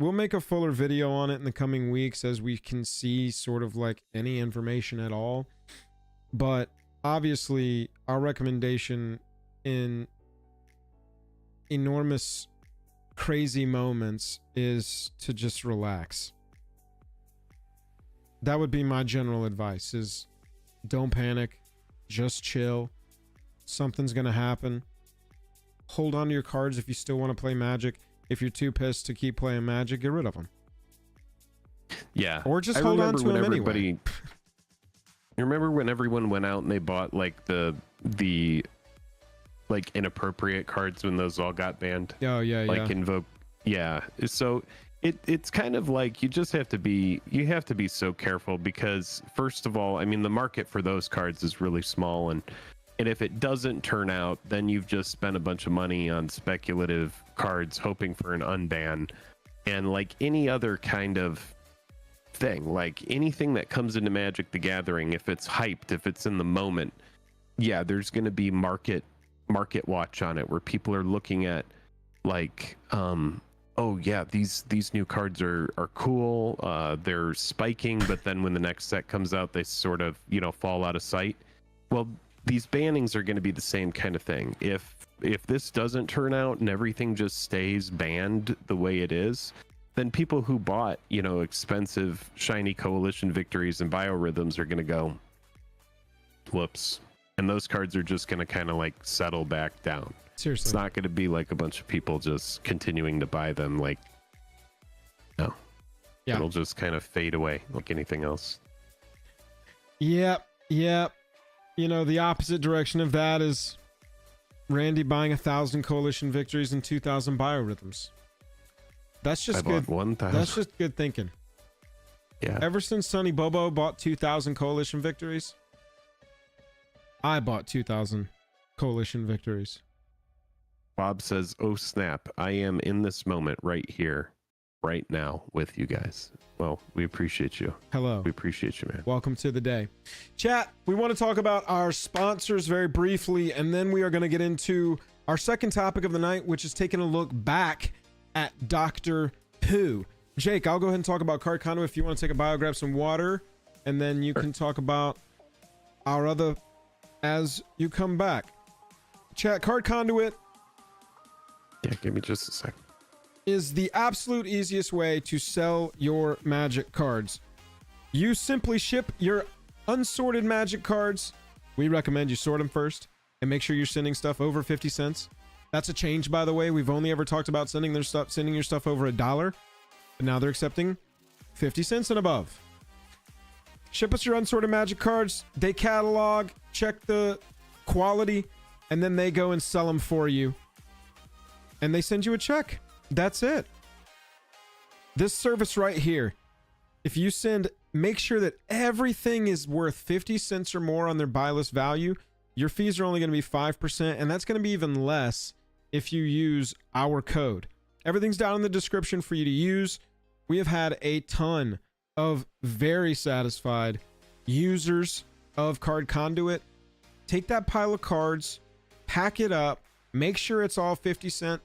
we'll make a fuller video on it in the coming weeks as we can see sort of like any information at all. But obviously our recommendation in enormous crazy moments is to just relax. That would be my general advice, is don't panic, just chill. Something's going to happen. Hold on to your cards if you still want to play Magic. If you're too pissed to keep playing Magic, get rid of them. Yeah. Or just hold on to them anyway. You remember when everyone went out and they bought like the like inappropriate cards when those all got banned? Oh yeah, like Invoke. Yeah. So it's kind of like you have to be so careful because first of all, I mean the market for those cards is really small, and if it doesn't turn out, then you've just spent a bunch of money on speculative cards hoping for an unban. And like any other kind of thing, like anything that comes into Magic the Gathering, if it's hyped, if it's in the moment, yeah, there's going to be market watch on it where people are looking at like oh yeah, these new cards are cool, they're spiking, but then when the next set comes out they sort of fall out of sight. Well, these bannings are going to be the same kind of thing. If this doesn't turn out and everything just stays banned the way it is, then people who bought expensive shiny coalition victories and biorhythms are going to go whoops, and those cards are just going to kind of like settle back down. Seriously, it's not going to be like a bunch of people just continuing to buy them. Like, no, yeah, it'll just kind of fade away like anything else. Yep. The opposite direction of that is Randy buying 1,000 coalition victories and 2,000 biorhythms. That's just good. 1,000. That's just good thinking. Yeah. Ever since Sonny Bobo bought 2,000 coalition victories, I bought 2,000 coalition victories. Bob says, "Oh snap! I am in this moment right here, right now with you guys." Well, we appreciate you. Hello. We appreciate you, man. Welcome to the day. Chat, we want to talk about our sponsors very briefly, and then we are going to get into our second topic of the night, which is taking a look back at Doctor Who. Jake, I'll go ahead and talk about Card Conduit if you want to take a bio, grab some water, and then you can talk about our other as you come back. Chat, Card Conduit. Yeah, give me just a second. Is the absolute easiest way to sell your Magic cards. You simply ship your unsorted Magic cards. We recommend you sort them first and make sure you're sending stuff over 50 cents. That's a change, by the way. We've only ever talked about sending your stuff over $1, but now they're accepting 50 cents and above. Ship us your unsorted Magic cards. They catalog, check the quality, and then they go and sell them for you. And they send you a check. That's it. This service right here, if you make sure that everything is worth 50 cents or more on their buy list value, your fees are only going to be 5%, and that's going to be even less if you use our code. Everything's down in the description for you to use. We have had a ton of very satisfied users of Card Conduit. Take that pile of cards, pack it up, make sure it's all 50 cent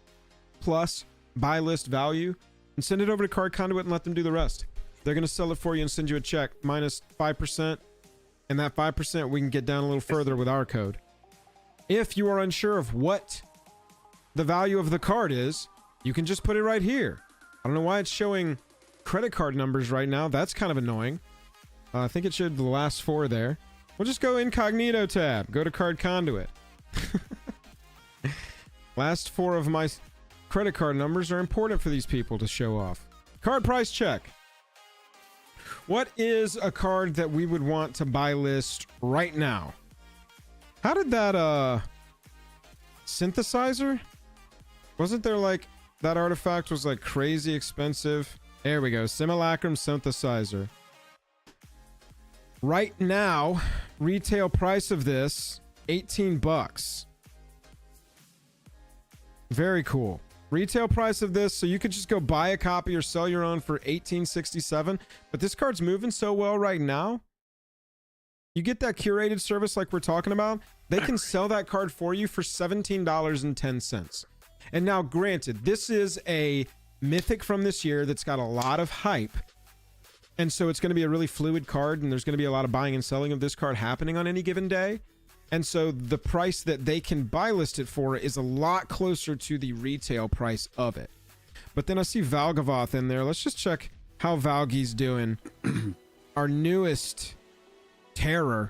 plus buy list value, and send it over to Card Conduit and let them do the rest. They're going to sell it for you and send you a check minus 5%, and that 5% we can get down a little further with our code. If you are unsure of what the value of the card is, you can just put it right here. I don't know why it's showing credit card numbers right now. That's kind of annoying. I think it should the last 4 there. We'll just go incognito tab, go to Card Conduit. Last 4 of my credit card numbers are important for these people to show off. Card price check. What is a card that we would want to buy list right now? How did that synthesizer? Wasn't there like that artifact was like crazy expensive? There we go. Simulacrum synthesizer. Right now, retail price of this $18. Very cool. Retail price of this, so you could just go buy a copy or sell your own for $18.67. But this card's moving so well right now. You get that curated service like we're talking about. They can sell that card for you for $17.10. And now, granted, this is a mythic from this year that's got a lot of hype. And so it's going to be a really fluid card, and there's going to be a lot of buying and selling of this card happening on any given day. And so the price that they can buy list it for is a lot closer to the retail price of it. But then I see Valgavoth in there. Let's just check how Valgi's doing. Our newest terror.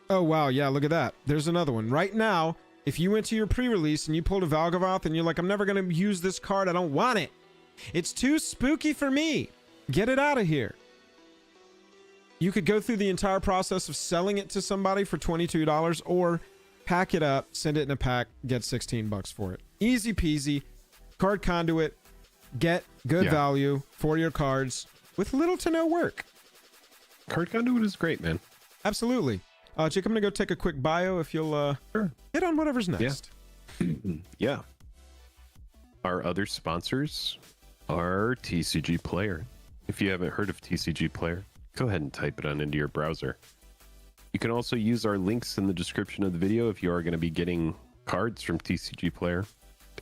Oh, wow. Yeah, look at that. There's another one. Right now, If you went to your pre-release and you pulled a Valgavoth and you're like, I'm never going to use this card, I don't want it. It's too spooky for me. Get it out of here. You could go through the entire process of selling it to somebody for $22 or pack it up, send it in a pack, get $16 for it. Easy peasy. Card conduit. Get good value for your cards with little to no work. Card conduit is great, man. Absolutely. Jake, I'm going to go take a quick bio if you'll hit on whatever's next. Yeah. Our other sponsors are TCG Player. If you haven't heard of TCG Player, go ahead and type it on into your browser. You can also use our links in the description of the video if you are going to be getting cards from TCG Player.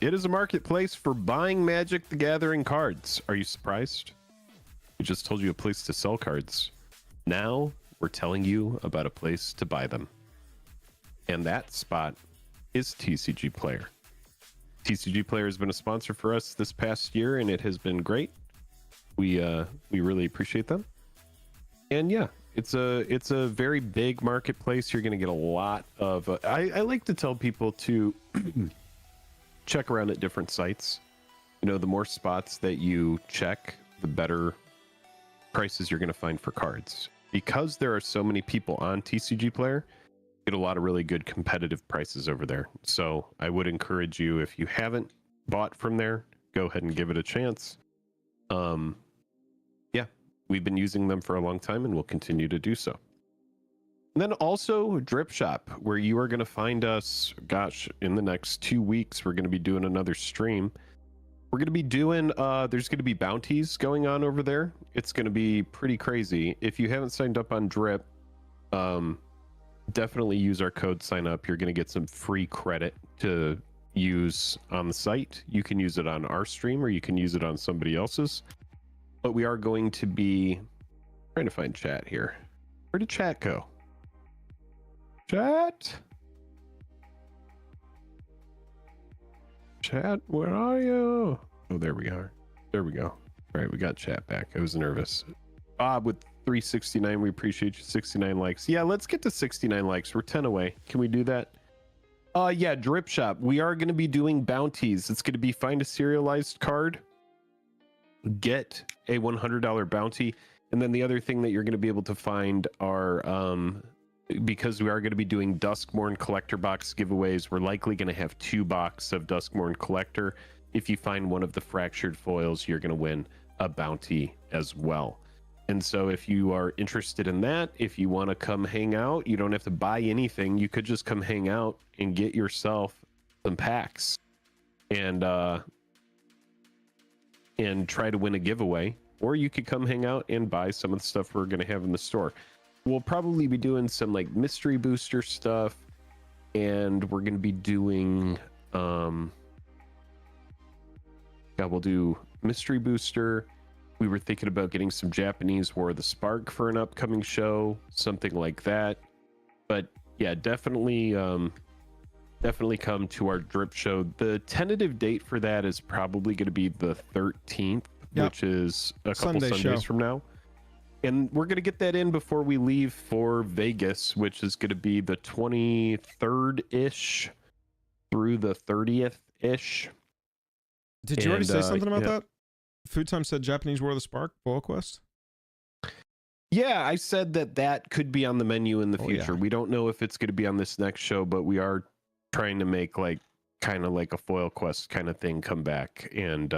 It is a marketplace for buying Magic the Gathering cards. Are you surprised? We just told you a place to sell cards. Now we're telling you about a place to buy them. And that spot is TCG Player. TCG Player has been a sponsor for us this past year, and it has been great. We really appreciate them. And yeah, it's a very big marketplace. You're going to get a lot of I like to tell people to check around at different sites. You know, the more spots that you check, the better prices you're going to find for cards. Because there are so many people on TCG Player, you get a lot of really good competitive prices over there. So I would encourage you, if you haven't bought from there, go ahead and give it a chance. Yeah, we've been using them for a long time and we'll continue to do so. And then also Drip Shop, where you are going to find us, gosh, in the next 2 weeks, we're going to be doing another stream. We're going to be doing, there's going to be bounties going on over there. It's going to be pretty crazy. If you haven't signed up on Drip, definitely use our code sign up. You're going to get some free credit to use on the site. You can use it on our stream or you can use it on somebody else's. But we are going to be trying to find chat here. Where did chat go? Chat? Chat, where are you? Oh, there we are. There we go. All right, we got chat back. I was nervous. Bob with 369, we appreciate you. 69 likes. Yeah, let's get to 69 likes. We're 10 away. Can we do that? Yeah, Drip Shop. We are going to be doing bounties. It's going to be find a serialized card, get a $100 bounty, and then the other thing that you're going to be able to find are because we are going to be doing Duskmourn Collector box giveaways, we're likely going to have 2 boxes of Duskmourn Collector. If you find one of the fractured foils, you're going to win a bounty as well. And so if you are interested in that, if you want to come hang out, you don't have to buy anything. You could just come hang out and get yourself some packs and try to win a giveaway. Or you could come hang out and buy some of the stuff we're going to have in the store. We'll probably be doing some like mystery booster stuff, and we're going to be doing we'll do mystery booster. We were thinking about getting some Japanese War of the Spark for an upcoming show, something like that. But yeah, definitely come to our Drip show. The tentative date for that is probably going to be the 13th, which is a couple Sundays from now. And we're going to get that in before we leave for Vegas, which is going to be the 23rd-ish through the 30th-ish. Did you already say something about that? Food Time said Japanese War of the Spark, Boil Quest? Yeah, I said that could be on the menu in the future. Yeah. We don't know if it's going to be on this next show, but we are trying to make like kind of like a Foil Quest kind of thing come back. And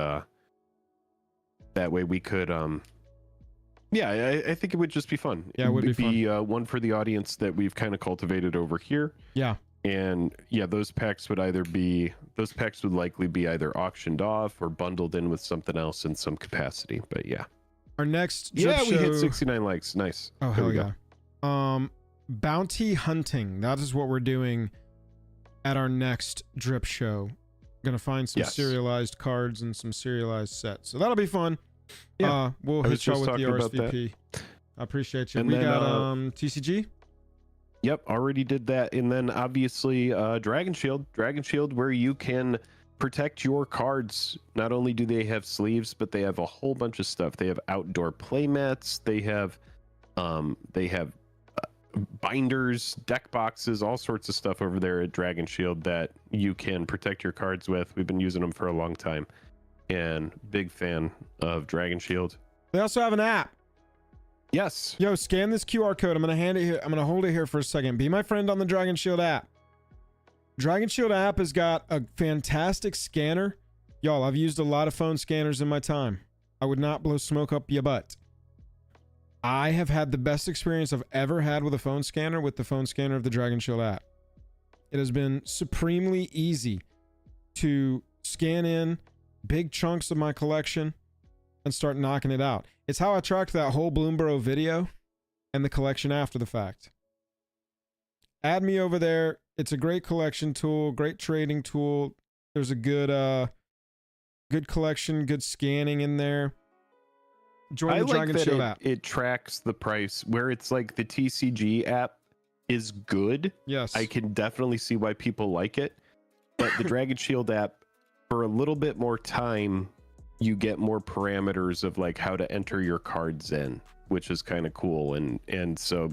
that way we could... Yeah, I think it would just be fun. Yeah, it would be fun. One for the audience that we've kind of cultivated over here. Yeah. And yeah, those packs would likely be either auctioned off or bundled in with something else in some capacity. But yeah. Our next drip show... we hit 69 likes. Nice. Oh, hell yeah. Bounty hunting. That is what we're doing at our next drip show. Gonna find some serialized cards and some serialized sets. So that'll be fun. Yeah, we'll hit y'all with the RSVP. I appreciate you. And we got TCG. Yep, already did that. And then obviously Dragon Shield, where you can protect your cards. Not only do they have sleeves, but they have a whole bunch of stuff. They have outdoor play mats. They have binders, deck boxes, all sorts of stuff over there at Dragon Shield that you can protect your cards with. We've been using them for a long time, and big fan of Dragon Shield. They also have an app. Yes. Yo, scan this QR code. I'm gonna hand it here. I'm gonna hold it here for a second. Be my friend on the Dragon Shield app. Dragon Shield app has got a fantastic scanner. Y'all, I've used a lot of phone scanners in my time. I would not blow smoke up your butt. I have had the best experience I've ever had with a phone scanner with the phone scanner of the Dragon Shield app. It has been supremely easy to scan in big chunks of my collection and start knocking it out. It's how I tracked that whole Bloomborough video and the collection after the fact. Add me over there. It's a great collection tool, great trading tool. There's a good good collection, good scanning in there. Join the Dragon Shield app. It tracks the price where it's like the TCG app is good. Yes. I can definitely see why people like it. But the Dragon Shield app, for a little bit more time, you get more parameters of like how to enter your cards in, which is kind of cool. And so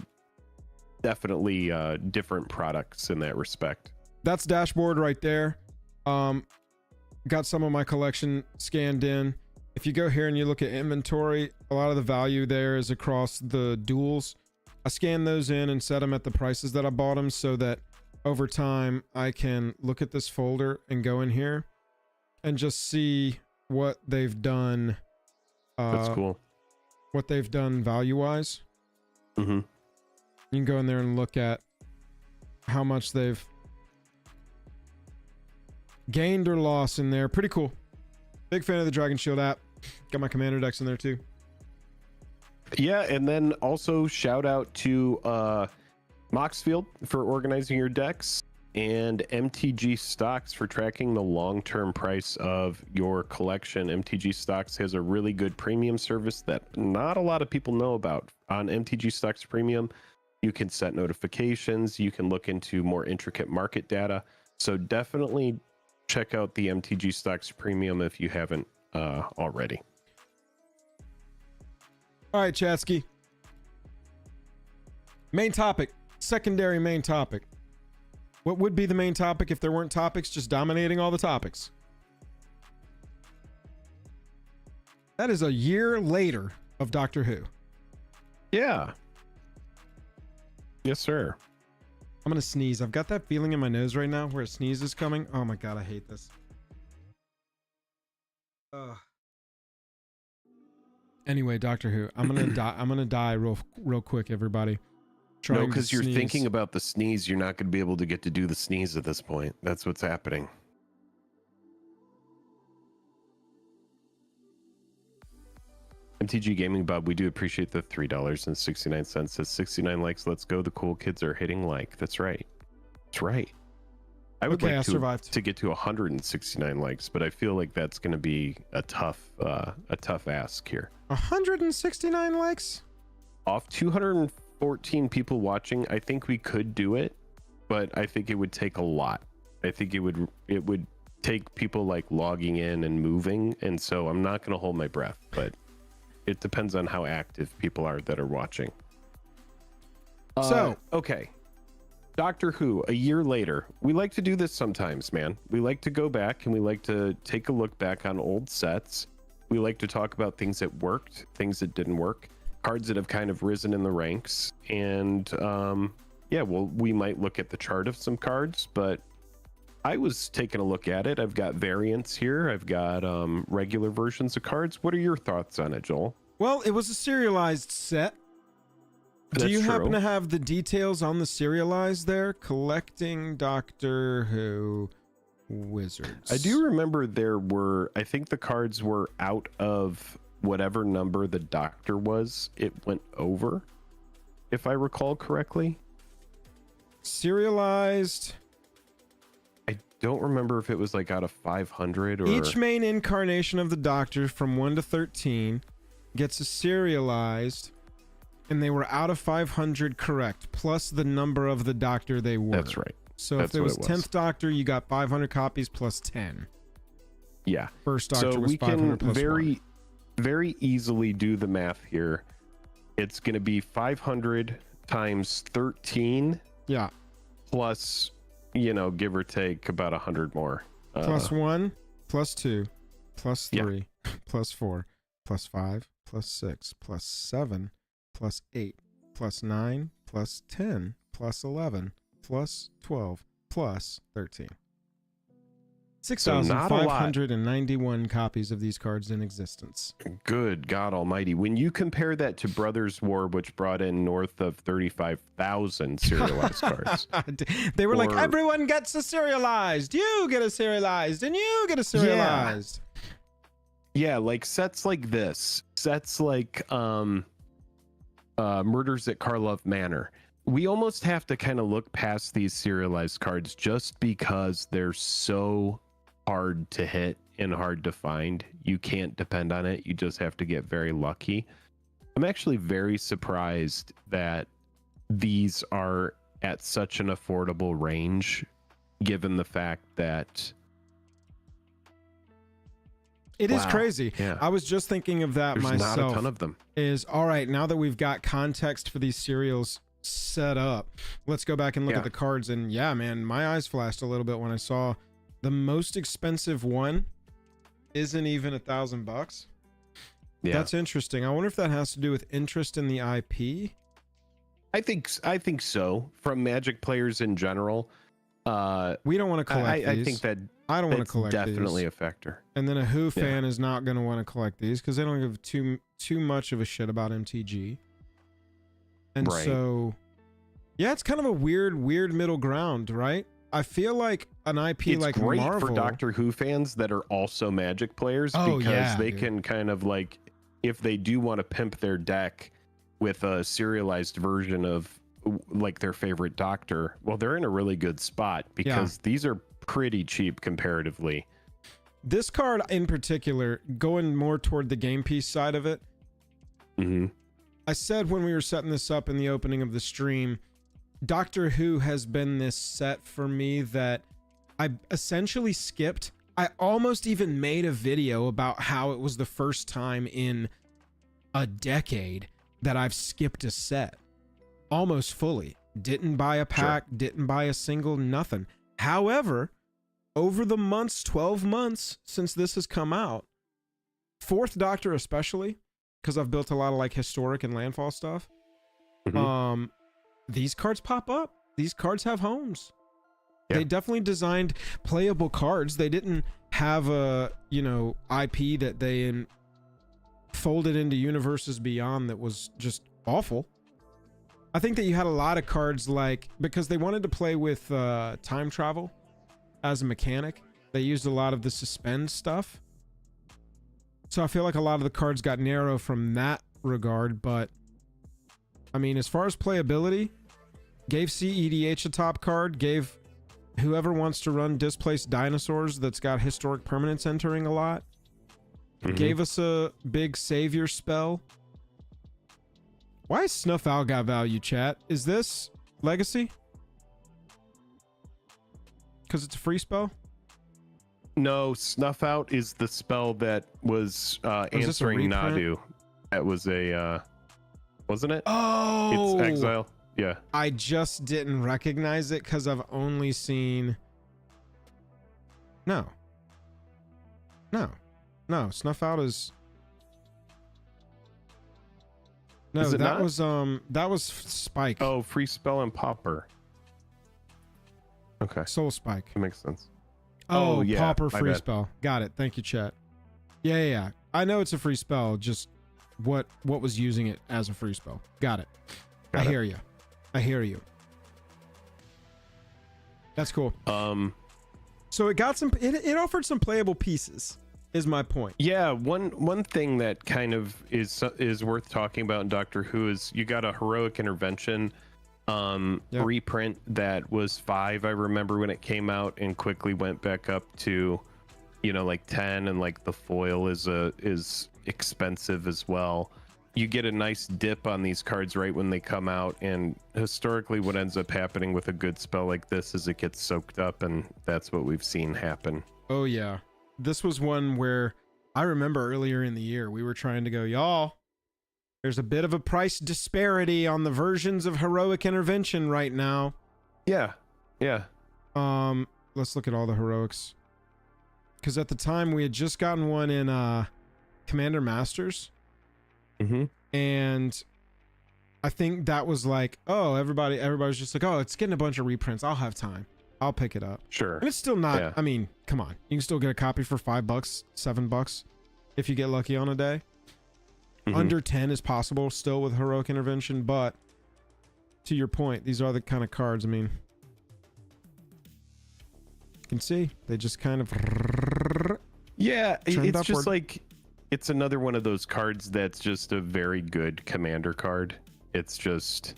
definitely different products in that respect. That's dashboard right there. Got some of my collection scanned in. If you go here and you look at inventory, a lot of the value there is across the duels. I scan those in and set them at the prices that I bought them so that over time I can look at this folder and go in here and just see what they've done. That's cool. What they've done value-wise. Mm-hmm. You can go in there and look at how much they've gained or lost in there. Pretty cool. Big fan of the Dragon Shield app. Got my commander decks in there too. Yeah, and then also shout out to Moxfield for organizing your decks, and MTG Stocks for tracking the long-term price of your collection. MTG Stocks has a really good premium service that not a lot of people know about. On MTG Stocks Premium, you can set notifications, you can look into more intricate market data. So definitely check out the MTG Stocks Premium if you haven't already. All right, Chatsky. Main topic. Secondary main topic. What would be the main topic if there weren't topics just dominating all the topics? That is a year later of Doctor Who. Yeah. Yes, sir. I'm going to sneeze. I've got that feeling in my nose right now where a sneeze is coming. Oh my God, I hate this. Anyway, Doctor Who. I'm going to die. I'm going to die real quick, everybody. No, because you're thinking about the sneeze. You're not going to be able to get to do the sneeze at this point. That's what's happening. MTG Gaming Bob, we do appreciate the $3.69. Says 69 likes. Let's go. The cool kids are hitting like. That's right. That's right. I would like to get to 169 likes, but I feel like that's going to be a tough ask here. 169 likes? Off 214 people watching, I think we could do it, but I think it would take a lot. I think it would take people like logging in and moving, and so I'm not going to hold my breath, but it depends on how active people are that are watching. Okay. Doctor Who, a year later. We like to do this sometimes, man. We like to go back and we like to take a look back on old sets. We like to talk about things that worked, things that didn't work, cards that have kind of risen in the ranks. And yeah, well, we might look at the chart of some cards, but I was taking a look at it. I've got variants here. I've got regular versions of cards. What are your thoughts on it, Joel? Well, it was a serialized set. Do you happen to have the details on the serialized there? Collecting Doctor Who Wizards. I do remember there were, I think the cards were out of whatever number the Doctor was. It went over, if I recall correctly. Serialized. I don't remember if it was like out of 500 or... Each main incarnation of the Doctor from 1 to 13 gets a serialized, and they were out of 500 correct, plus the number of the Doctor they were. That's right. So if there was 10th Doctor, you got 500 copies plus 10. Yeah. First Doctor was 500 plus 1. Very easily do the math here. It's going to be 500 times 13. Yeah. Plus, give or take about 100 more. Plus 1, plus 2, plus 3, plus 4, plus 5, plus 6, plus 7, plus 8, plus 9, plus 10, plus 11, plus 12, plus 13. 6,591 copies of these cards in existence. Good God Almighty! When you compare that to Brothers War, which brought in north of 35,000 serialized cards, they were like, everyone gets a serialized. You get a serialized, and you get a serialized. Yeah, like sets like this, sets like Murders at Karlov Manor. We almost have to kind of look past these serialized cards just because they're so hard to hit and hard to find. You can't depend on it. You just have to get very lucky. I'm actually very surprised that these are at such an affordable range, given the fact that it is crazy. Yeah. I was just thinking of that myself. Not a ton of them. Is all right, now that we've got context for these serials set up, let's go back and look at the cards. And yeah, man, my eyes flashed a little bit when I saw the most expensive one isn't even $1,000. Yeah, that's interesting. I wonder if that has to do with interest in the IP. I think so. From Magic players in general, we don't want to collect these. I think that I don't want to collect definitely these. A factor. And then a Who fan is not going to want to collect these because they don't give too much of a shit about MTG. And so, yeah, it's kind of a weird middle ground, right? I feel like an IP it's like great Marvel for Doctor Who fans that are also Magic players because they can kind of like, if they do want to pimp their deck with a serialized version of like their favorite Doctor, well, they're in a really good spot because these are pretty cheap comparatively. This card in particular, going more toward the game piece side of it. I said when we were setting this up in the opening of the stream, Doctor Who has been this set for me that I essentially skipped. I almost even made a video about how it was the first time in a decade that I've skipped a set almost fully. Didn't buy a pack, didn't buy a single, nothing. However, over the months, 12 months since this has come out, Fourth Doctor especially, because I've built a lot of like historic and landfall stuff. These cards pop up. These cards have homes. They definitely designed playable cards. They didn't have a, IP that they folded into universes beyond that was just awful. I think that you had a lot of cards like, because they wanted to play with time travel as a mechanic, they used a lot of the suspend stuff. So I feel like a lot of the cards got narrow from that regard, but I mean, as far as playability, gave CEDH a top card, gave whoever wants to run Displaced Dinosaurs that's got historic permanents entering a lot, gave us a big savior spell. Why is Snuff Owl got value, chat? Is this Legacy? Because it's a free spell? No, Snuff Out is the spell that was answering Nadu. That was a wasn't it? Oh, it's Exile. Yeah. I just didn't recognize it because I've only seen. No. Snuff Out is. No, is that was Spike. Oh, free spell and Pauper. Okay. Soul Spike. That makes sense. Oh yeah, Pauper free spell. Got it. Thank you, chat. Yeah. I know it's a free spell. Just what was using it as a free spell. Got it. I hear you. That's cool. So it got some. It offered some playable pieces. Is my point. Yeah. One thing that kind of is worth talking about in Doctor Who is you got a heroic intervention reprint that was 5. I remember when it came out and quickly went back up to, like 10, and like the foil is expensive as well. You get a nice dip on these cards right when they come out, and historically what ends up happening with a good spell like this is it gets soaked up, and that's what we've seen happen. Oh yeah, this was one where I remember earlier in the year we were trying to go, y'all, There's a bit of a price disparity on the versions of Heroic Intervention right now. Yeah. Let's look at all the heroics. Because at the time we had just gotten one in Commander Masters. And I think that was like, oh, everybody's just like, oh, it's getting a bunch of reprints. I'll have time. I'll pick it up. Sure. And it's still not, I mean, come on. You can still get a copy for $5, $7 if you get lucky on a day. Under 10 is possible still with Heroic Intervention, but to your point, these are the kind of cards, I mean, you can see they just kind of it's upward. just like, it's another one of those cards that's just a very good commander card. It's just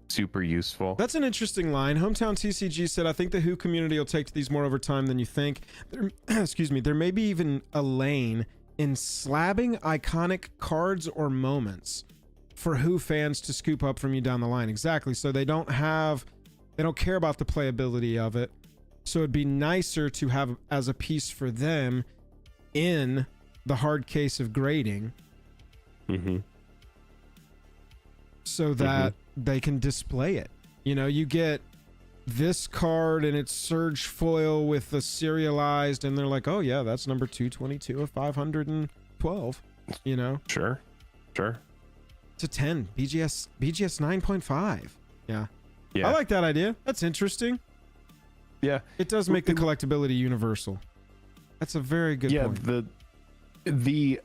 super useful. That's an interesting line. Hometown TCG said, I think the Who community will take to these more over time than you think. Excuse me. There may be even a lane in slabbing iconic cards or moments for Who fans to scoop up from you down the line. Exactly. So they don't care about the playability of it. So it'd be nicer to have as a piece for them in the hard case of grading. So that they can display it. You know, you get this card and it's surge foil with the serialized, and they're like, oh yeah, that's number 222 of 512. You know, sure. To 10 BGS 9.5. Yeah, I like that idea. That's interesting. Yeah, it does make the collectability universal. That's a very good point. The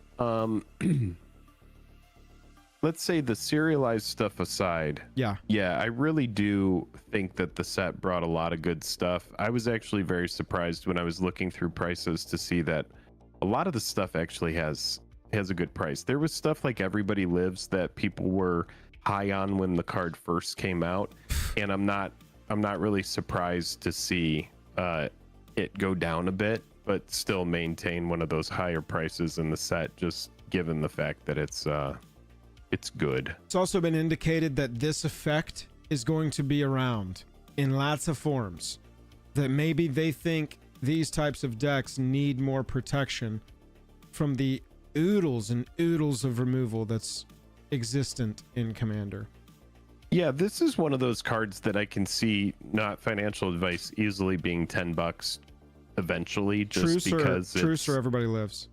let's say the serialized stuff aside. Yeah, I really do think that the set brought a lot of good stuff. I was actually very surprised when I was looking through prices to see that a lot of the stuff actually has a good price. There was stuff like Everybody Lives that people were high on when the card first came out, and I'm not really surprised to see it go down a bit, but still maintain one of those higher prices in the set, just given the fact that it's good. It's also been indicated that this effect is going to be around in lots of forms, that maybe they think these types of decks need more protection from the oodles and oodles of removal that's existent in Commander. Yeah, this is one of those cards that I can see, not financial advice, easily being $10 eventually, just because Truce or Everybody Lives.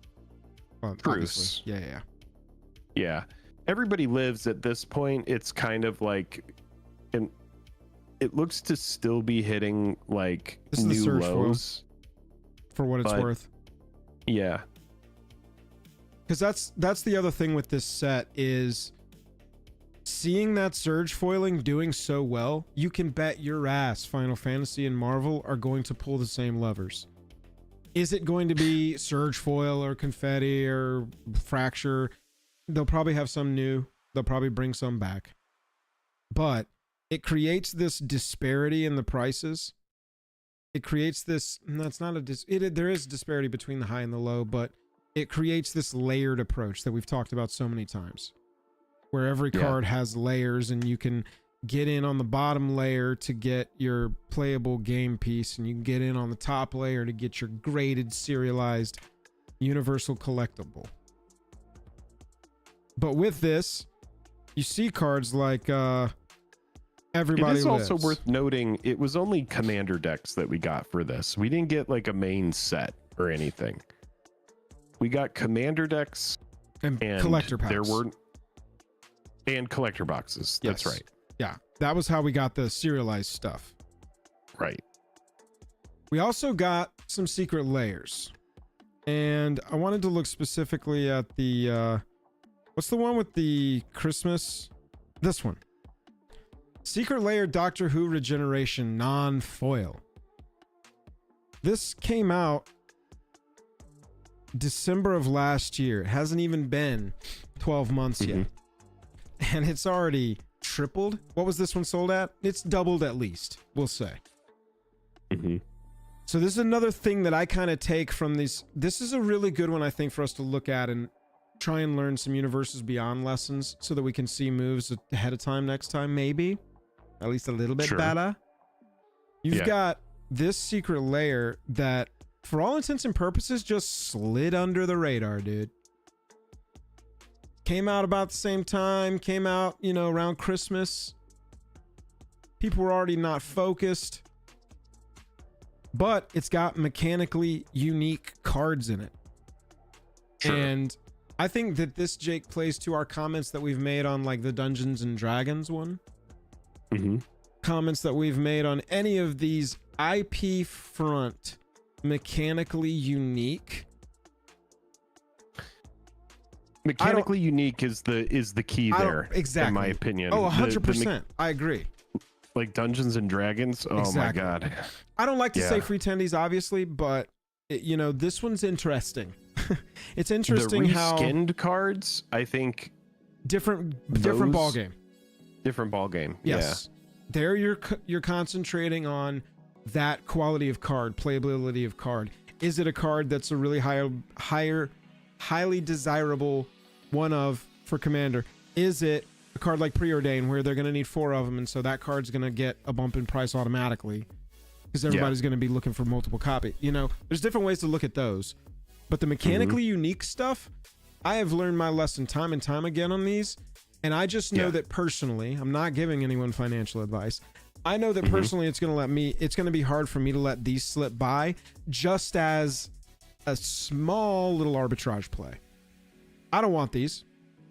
Well, Truce. Yeah. Everybody Lives at this point, it's kind of like, and it looks to still be hitting like new lows for what it's worth. Yeah, because that's the other thing with this set is seeing that surge foiling doing so well. You can bet your ass Final Fantasy and Marvel are going to pull the same levers. Is it going to be surge foil or confetti or fracture? They'll probably have some new. They'll probably bring some back. But it creates this disparity in the prices. It creates this, that's not a there is disparity between the high and the low, but it creates this layered approach that we've talked about so many times, where every card has layers, and you can get in on the bottom layer to get your playable game piece, and you can get in on the top layer to get your graded serialized universal collectible. But with this, you see cards like Everybody Lives. It is also worth noting, it was only commander decks that we got for this. We didn't get like a main set or anything. We got commander decks and collector packs. And collector boxes. Yes. That's right. Yeah, that was how we got the serialized stuff. Right. We also got some secret layers. And I wanted to look specifically at the what's the one with the Christmas? This one. Secret Layer Doctor Who Regeneration non-foil. This came out December of last year. It hasn't even been 12 months yet. And it's already tripled. What was this one sold at? It's doubled at least, we'll say. So this is another thing that I kind of take from these. This is a really good one, I think, for us to look at and try and learn some Universes Beyond lessons so that we can see moves ahead of time next time, maybe. At least a little bit better. You've got this secret layer that, for all intents and purposes, just slid under the radar, dude. Came out about the same time, came out, you know, around Christmas. People were already not focused. But it's got mechanically unique cards in it. Sure. And I think that this, Jake, plays to our comments that we've made on like the Dungeons and Dragons one. Mm-hmm. Comments that we've made on any of these IP front mechanically unique. Mechanically unique is the key there. Exactly. In my opinion. Oh, 100%. I agree. Like Dungeons and Dragons. Oh exactly. my God. I don't like to say free tendies, obviously, but you know, this one's interesting. It's interesting how reskinned cards, I think different ball game. Different ball game. Yes. Yeah. There you're concentrating on that quality of card, playability of card. Is it a card that's a really highly desirable one of for Commander? Is it a card like Preordain where they're going to need 4 of them, and so that card's going to get a bump in price automatically because everybody's going to be looking for multiple copy. You know, there's different ways to look at those. But the mechanically unique stuff, I have learned my lesson time and time again on these. And I just know that personally, I'm not giving anyone financial advice. I know that personally it's going to be hard for me to let these slip by just as a small little arbitrage play. I don't want these,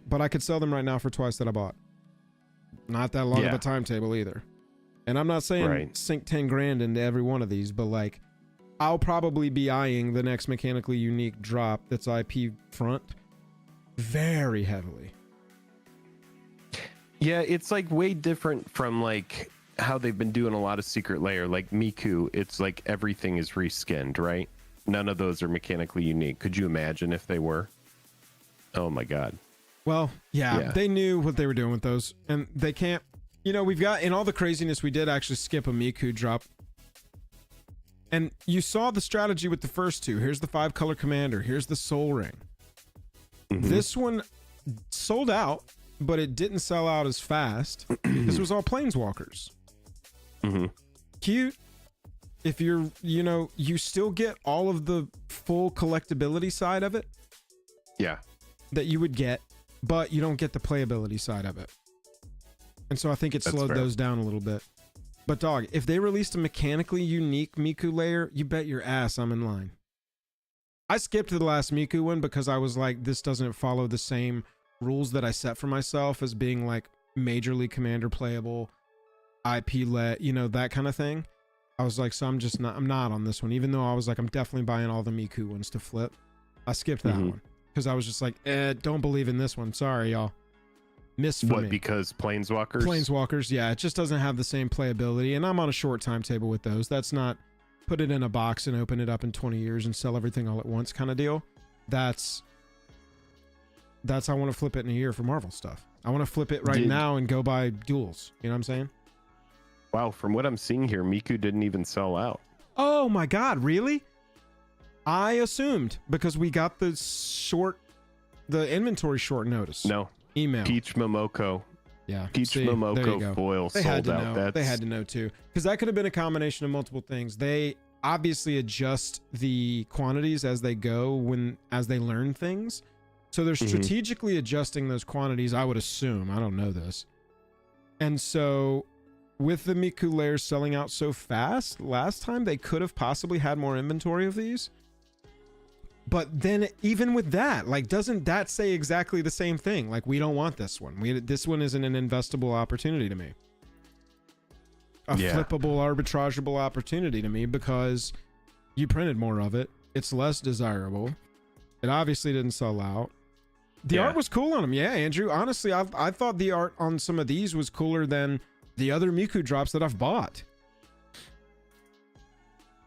but I could sell them right now for twice that I bought. Not that long of a timetable either. And I'm not saying sink 10 grand into every one of these, but like I'll probably be eyeing the next mechanically unique drop that's IP front very heavily. Yeah, it's like way different from like how they've been doing a lot of Secret Lair, like Miku. It's like everything is reskinned, right? None of those are mechanically unique. Could you imagine if they were? Oh my God. Well, yeah, they knew what they were doing with those, and they can't. You know, we've got in all the craziness, we did actually skip a Miku drop. And you saw the strategy with the first two. Here's the 5-color commander. Here's the Soul Ring. This one sold out, but it didn't sell out as fast because it was all planeswalkers. Cute. If you're, you know, you still get all of the full collectability side of it. Yeah. That you would get, but you don't get the playability side of it. And so I think it slowed those down a little bit. But dog, if they released a mechanically unique Miku layer, you bet your ass I'm in line. I skipped the last Miku one because I was like, this doesn't follow the same rules that I set for myself as being like majorly commander playable, IP let, you know, that kind of thing. I was like, so I'm not on this one, even though I was like, I'm definitely buying all the Miku ones to flip. I skipped that one because I was just like, don't believe in this one. Sorry, y'all. Missed for me. Because Planeswalkers? Planeswalkers, yeah. It just doesn't have the same playability, and I'm on a short timetable with those. That's not put it in a box and open it up in 20 years and sell everything all at once kind of deal. That's I want to flip it in a year for Marvel stuff. I want to flip it right now and go buy duels. You know what I'm saying? Wow, from what I'm seeing here, Miku didn't even sell out. Oh my God, really? I assumed because we got the inventory short notice. No. Email. Peach Momoko. Yeah. Peach Momoko foil sold out. They had to know too. Because that could have been a combination of multiple things. They obviously adjust the quantities as they go as they learn things. So they're strategically adjusting those quantities, I would assume. I don't know this. And so with the Miku layers selling out so fast last time, they could have possibly had more inventory of these. But then even with that, like, doesn't that say exactly the same thing? Like, we don't want this one. This one isn't an investable opportunity to me. A flippable, arbitrageable opportunity to me because you printed more of it. It's less desirable. It obviously didn't sell out. The art was cool on them. Yeah, Andrew. Honestly, I thought the art on some of these was cooler than the other Miku drops that I've bought.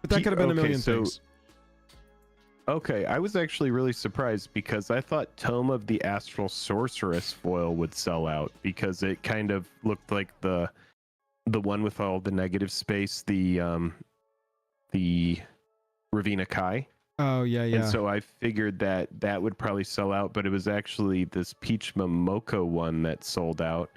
But that could have been a million things. Okay, I was actually really surprised because I thought Tome of the Astral Sorceress foil would sell out because it kind of looked like the one with all the negative space, the Ravina Kai. Oh, yeah. And so I figured that would probably sell out, but it was actually this Peach Momoko one that sold out.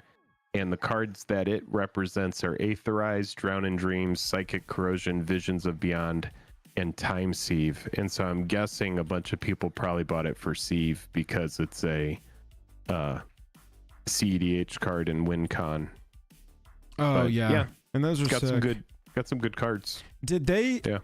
And the cards that it represents are Aetherized, Drown in Dreams, Psychic Corrosion, Visions of Beyond, and Time Sieve. And so I'm guessing a bunch of people probably bought it for Sieve because it's a CEDH card in WinCon. Oh But, yeah. And those are got sick. some good cards. Did they? Yeah.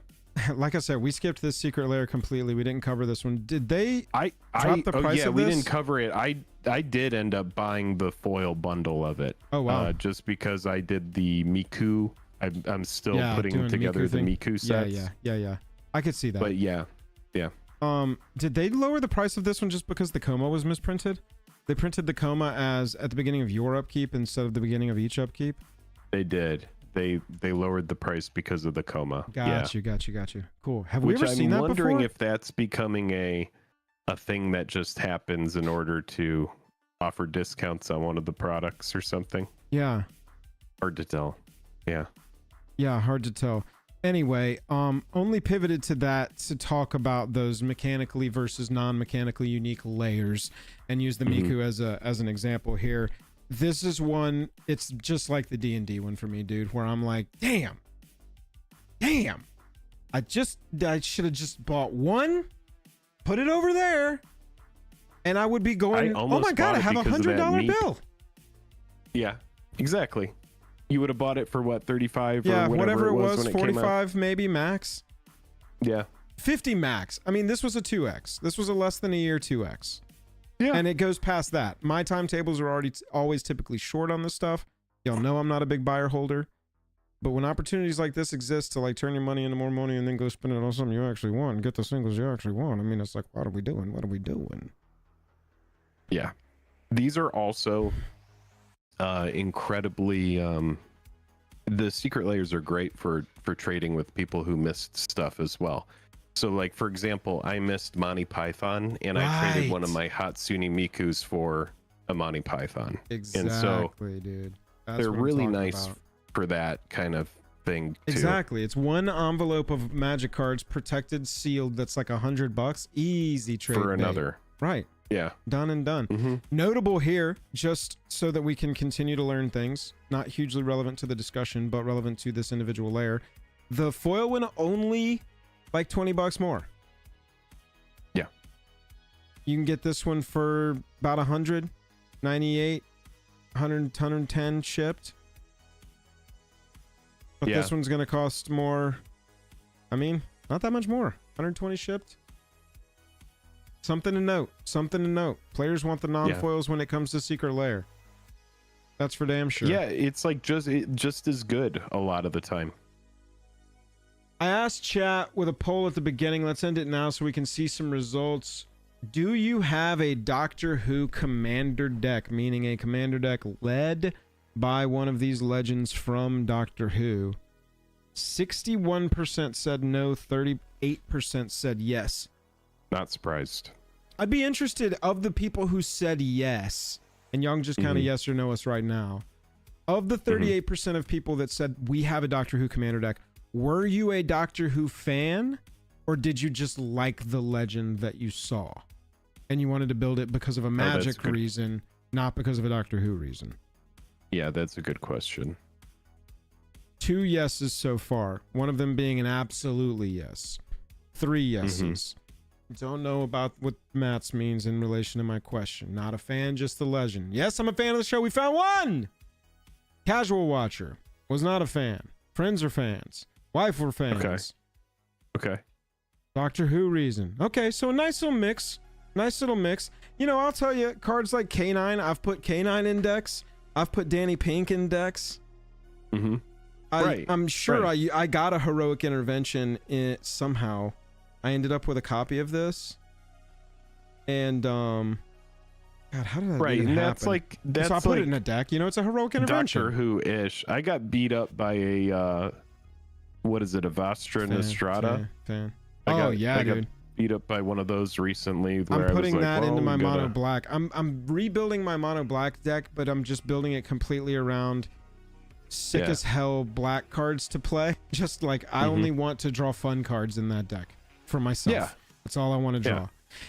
Like I said, we skipped this secret layer completely. We didn't cover this one. Did they drop the price of we this? didn't cover it. I did end up buying the foil bundle of it. Oh wow. Just because I did the Miku. I'm still putting doing together Miku the thing. Miku sets. Yeah. I could see that. But yeah. Did they lower the price of this one just because the coma was misprinted? They printed the coma as at the beginning of your upkeep instead of the beginning of each upkeep? They did. They lowered the price because of the coma. Got you. Cool. Have we ever seen that before? I'm wondering if that's becoming a thing that just happens in order to offer discounts on one of the products or something. Yeah. Hard to tell. Yeah. Yeah, hard to tell. Anyway, only pivoted to that to talk about those mechanically versus non-mechanically unique layers and use the Miku as an example here. This is one, it's just like the D&D one for me, dude, where I'm like, damn, I should have just bought one, put it over there, and I would be going, oh my God, I have $100 bill. Yeah, exactly. You would have bought it for what, 35 or whatever it was, when it 45 maybe max. Yeah. 50 max. I mean, this was a 2x. This was a less than a year 2x. Yeah. And it goes past that. My timetables are always typically short on this stuff. Y'all know I'm not a big buyer holder. But when opportunities like this exist to like turn your money into more money and then go spend it on something you actually want and get the singles you actually want, I mean, it's like, what are we doing? Yeah. These are also incredibly the secret layers are great for trading with people who missed stuff as well. So like, for example, I missed Monty Python and I traded one of my Hatsune Mikus for a Monty Python. Exactly, and so dude. They're really nice for that kind of thing too. Exactly. It's one envelope of magic cards, protected, sealed, that's like $100. Easy trade for another. Right. Yeah. Done and done. Notable here, just so that we can continue to learn things, not hugely relevant to the discussion, but relevant to this individual layer. The foil went only like $20 more. Yeah. You can get this one for about 198, 110 shipped. But this one's going to cost more. I mean, not that much more. 120 shipped. Something to note. Players want the non-foils when it comes to secret layer. That's for damn sure. Yeah, it's like just as good a lot of the time. I asked chat with a poll at the beginning. Let's end it now so we can see some results. Do you have a Doctor Who commander deck, meaning a commander deck led by one of these legends from Doctor Who? 61% said no, 38% said yes. Not surprised. I'd be interested of the people who said yes, and y'all can just kind of yes or no us right now. Of the 38% of people that said we have a Doctor Who commander deck, were you a Doctor Who fan, or did you just like the legend that you saw and you wanted to build it because of a magic reason, not because of a Doctor Who reason? Yeah, that's a good question. 2 yeses so far, one of them being an absolutely yes. 3 yeses. Don't know about what Matt's means in relation to my question. Not a fan, just the legend. Yes, I'm a fan of the show. We found one! Casual watcher. Was not a fan. Friends are fans. Wife were fans. Okay. Doctor Who reason. Okay, so a nice little mix. You know, I'll tell you, cards like K9, I've put K9 in decks. I've put Danny Pink in decks. I'm sure I got a heroic intervention in somehow. I ended up with a copy of this, and God, how did that even happen? So I put it in a deck. You know, it's a heroic intervention. Doctor Who-ish. I got beat up by a what is it, a Vostra Nostrada? Fan. I dude. got beat up by one of those recently. I'm putting that into my mono black. I'm rebuilding my mono black deck, but I'm just building it completely around sick as hell black cards to play. Just like I only want to draw fun cards in that deck. For myself. That's all I want to draw.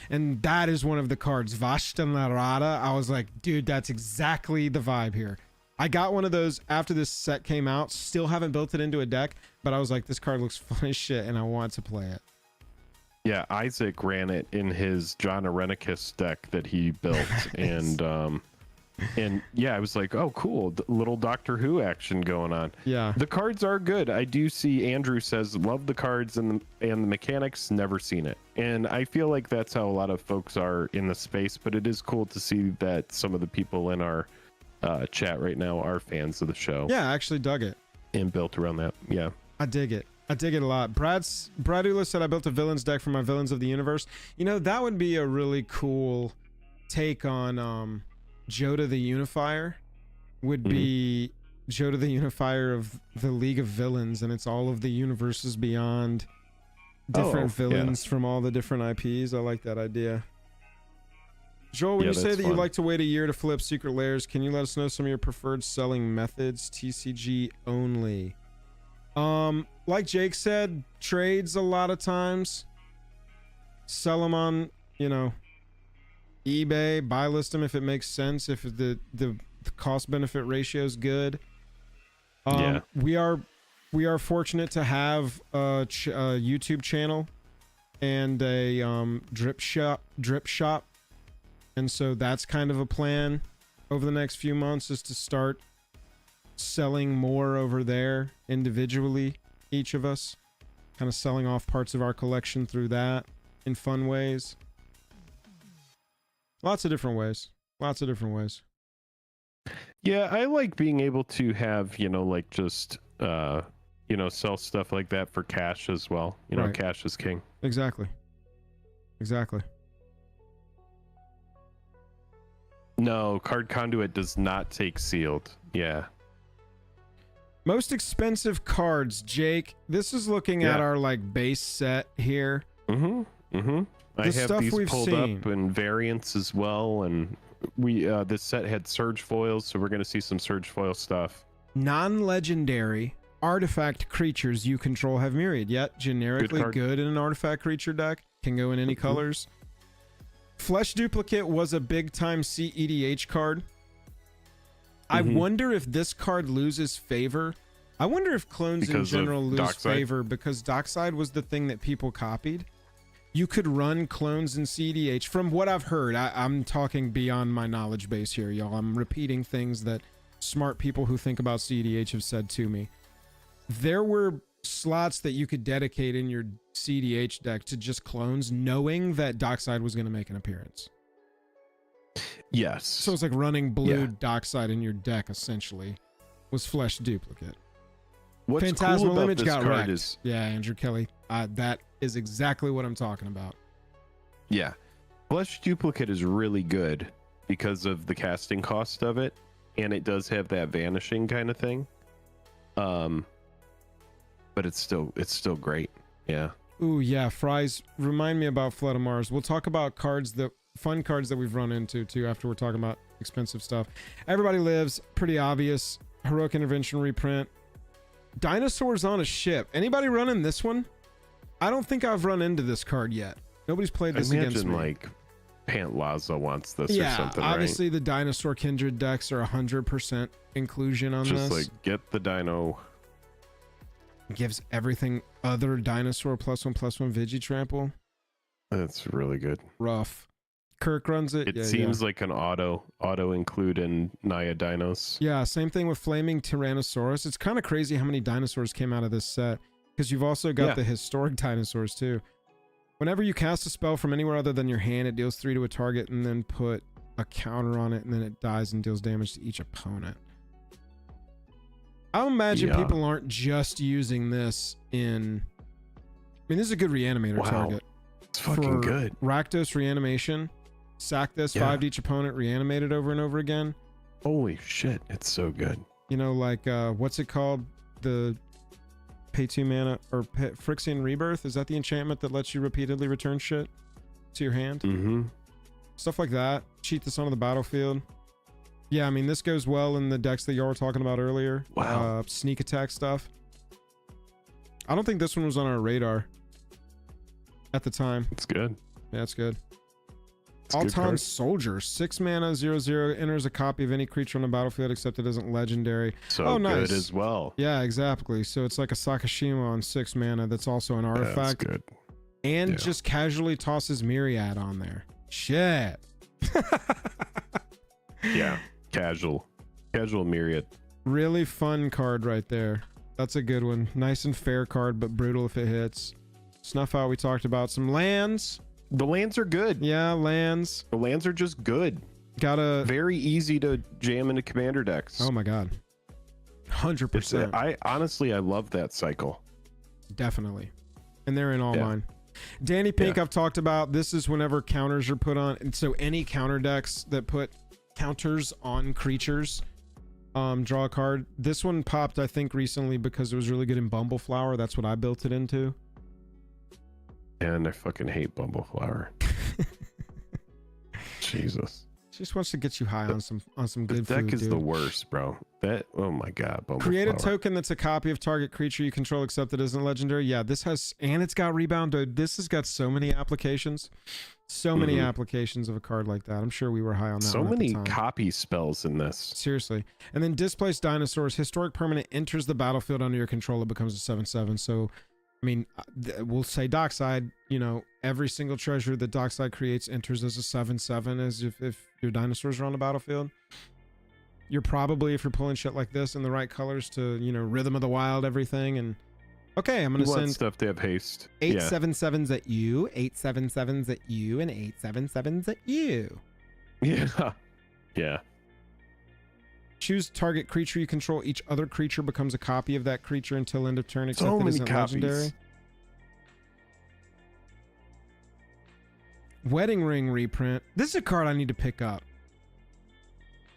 And that is one of the cards. Vashta Narada. I was like, dude, that's exactly the vibe here. I got one of those after this set came out. Still haven't built it into a deck, but I was like, this card looks fun as shit and I want to play it. Yeah, Isaac ran it in his Johnicles deck that he built, and yeah, I was like, oh, cool, little Doctor Who action going on. Yeah, the cards are good. I do see Andrew says love the cards and the mechanics, never seen it, and I feel like that's how a lot of folks are in the space. But it is cool to see that some of the people in our chat right now are fans of the show. Yeah, I actually dug it and built around that. Yeah, I dig it. I dig it a lot. Brad Ula said I built a villains deck for my Villains of the Universe. You know, that would be a really cool take on Joda the Unifier. Would be Joda the Unifier of the League of Villains, and it's all of the universes beyond different villains from all the different IPs. I like that idea. Joel, when you say that you like to wait a year to flip Secret Lairs, can you let us know some of your preferred selling methods? TCG only. Like Jake said, trades a lot of times. Sell them on, you know, eBay, buy list them if it makes sense, if the cost benefit ratio is good. We are fortunate to have a YouTube channel and a drip shop, and so that's kind of a plan over the next few months, is to start selling more over there individually, each of us kind of selling off parts of our collection through that in fun ways. Lots of different ways. Yeah, I like being able to have, you know, like just you know, sell stuff like that for cash as well. You know, cash is king. Exactly. No, Card Conduit does not take sealed. Yeah. Most expensive cards, Jake. This is looking at our like base set here. I have these pulled up and variants as well, and we this set had surge foils, so we're gonna see some surge foil stuff. Non-legendary artifact creatures you control have myriad, yet generically good in an artifact creature deck. Can go in any colors. Flesh Duplicate was a big time CEDH card. I wonder if this card loses favor. I wonder if clones in general lose favor because Dockside was the thing that people copied. You could run clones in CEDH. From what I've heard, I'm talking beyond my knowledge base here, y'all. I'm repeating things that smart people who think about CEDH have said to me. There were slots that you could dedicate in your CEDH deck to just clones, knowing that Dockside was going to make an appearance. Yes. So it's like running blue Dockside in your deck, essentially, was Flesh Duplicate. What's Phantasmal cool about Image this got card wrecked. is... Yeah, Andrew Kelly. That is exactly what I'm talking about. Yeah. Flesh Duplicate is really good because of the casting cost of it, and it does have that vanishing kind of thing. But it's still great. Yeah. Ooh, yeah. Fries, remind me about Flood of Mars. We'll talk about fun cards that we've run into too after we're talking about expensive stuff. Everybody Lives, pretty obvious. Heroic Intervention reprint. Dinosaurs on a Ship. Anybody running this one? I don't think I've run into this card yet. Nobody's played this against me. Like Pant Laza wants this or something, obviously the Dinosaur Kindred decks are 100% inclusion on this. Just like get the dino. Gives everything other dinosaur +1/+1 Vigitrample. That's really good. Rough. Kirk runs it. It seems like an auto include in Naya Dinos. Yeah, same thing with Flaming Tyrannosaurus. It's kind of crazy how many dinosaurs came out of this set, because you've also got the historic dinosaurs too. Whenever you cast a spell from anywhere other than your hand, it deals 3 to a target and then put a counter on it, and then it dies and deals damage to each opponent. I imagine people aren't just using this in... I mean, this is a good reanimator target. It's fucking good. Rakdos reanimation. Sack this, 5 to each opponent, reanimate it over and over again. Holy shit, it's so good. You know, like, what's it called? The pay 2 mana, or Phyrexian Rebirth? Is that the enchantment that lets you repeatedly return shit to your hand? Stuff like that. Cheat this onto the battlefield. Yeah, I mean, this goes well in the decks that y'all were talking about earlier. Wow. Sneak attack stuff. I don't think this one was on our radar at the time. It's good. Yeah, it's good. Altan Soldier, 6 mana, 0/0, enters a copy of any creature on the battlefield except it isn't legendary. So nice. Good as well. Yeah, exactly. So it's like a Sakashima on 6 mana that's also an artifact. That's good. and just casually tosses Myriad on there. Shit. Yeah, casual Myriad. Really fun card right there. That's a good one. Nice and fair card, but brutal if it hits. Snuff Out, we talked about. Some lands. The lands are good. Yeah, lands. The lands are just good. Very easy to jam into commander decks. Oh my god. 100%. I love that cycle. Definitely. And they're in all mine. Danny Pink, I've talked about. This is whenever counters are put on. And so any counter decks that put counters on creatures, draw a card. This one popped, I think, recently because it was really good in Bumbleflower. That's what I built it into. And I fucking hate Bumbleflower. Jesus. She just wants to get you high on some good deck food, is dude. the worst, bro. Oh my god. Create a token that's a copy of target creature you control, except it isn't legendary. Yeah, this has, and it's got rebound, dude. This has got so many applications. So many applications of a card like that. I'm sure we were high on that. So many copy spells in this. Seriously. And then Displaced Dinosaurs. Historic permanent enters the battlefield under your control. It becomes a 7/7. So, I mean, we'll say Dockside, you know, every single treasure that Dockside creates enters as a 7/7, as if your dinosaurs are on the battlefield. You're probably, if you're pulling shit like this in the right colors to, you know, Rhythm of the Wild, everything. And okay, I'm going to send stuff to have haste. 8 7/7s at you, 8 7/7s at you, and 8 7/7s at you. Yeah. Yeah. Choose target creature you control. Each other creature becomes a copy of that creature until end of turn, except it isn't legendary. Wedding Ring reprint. This is a card I need to pick up.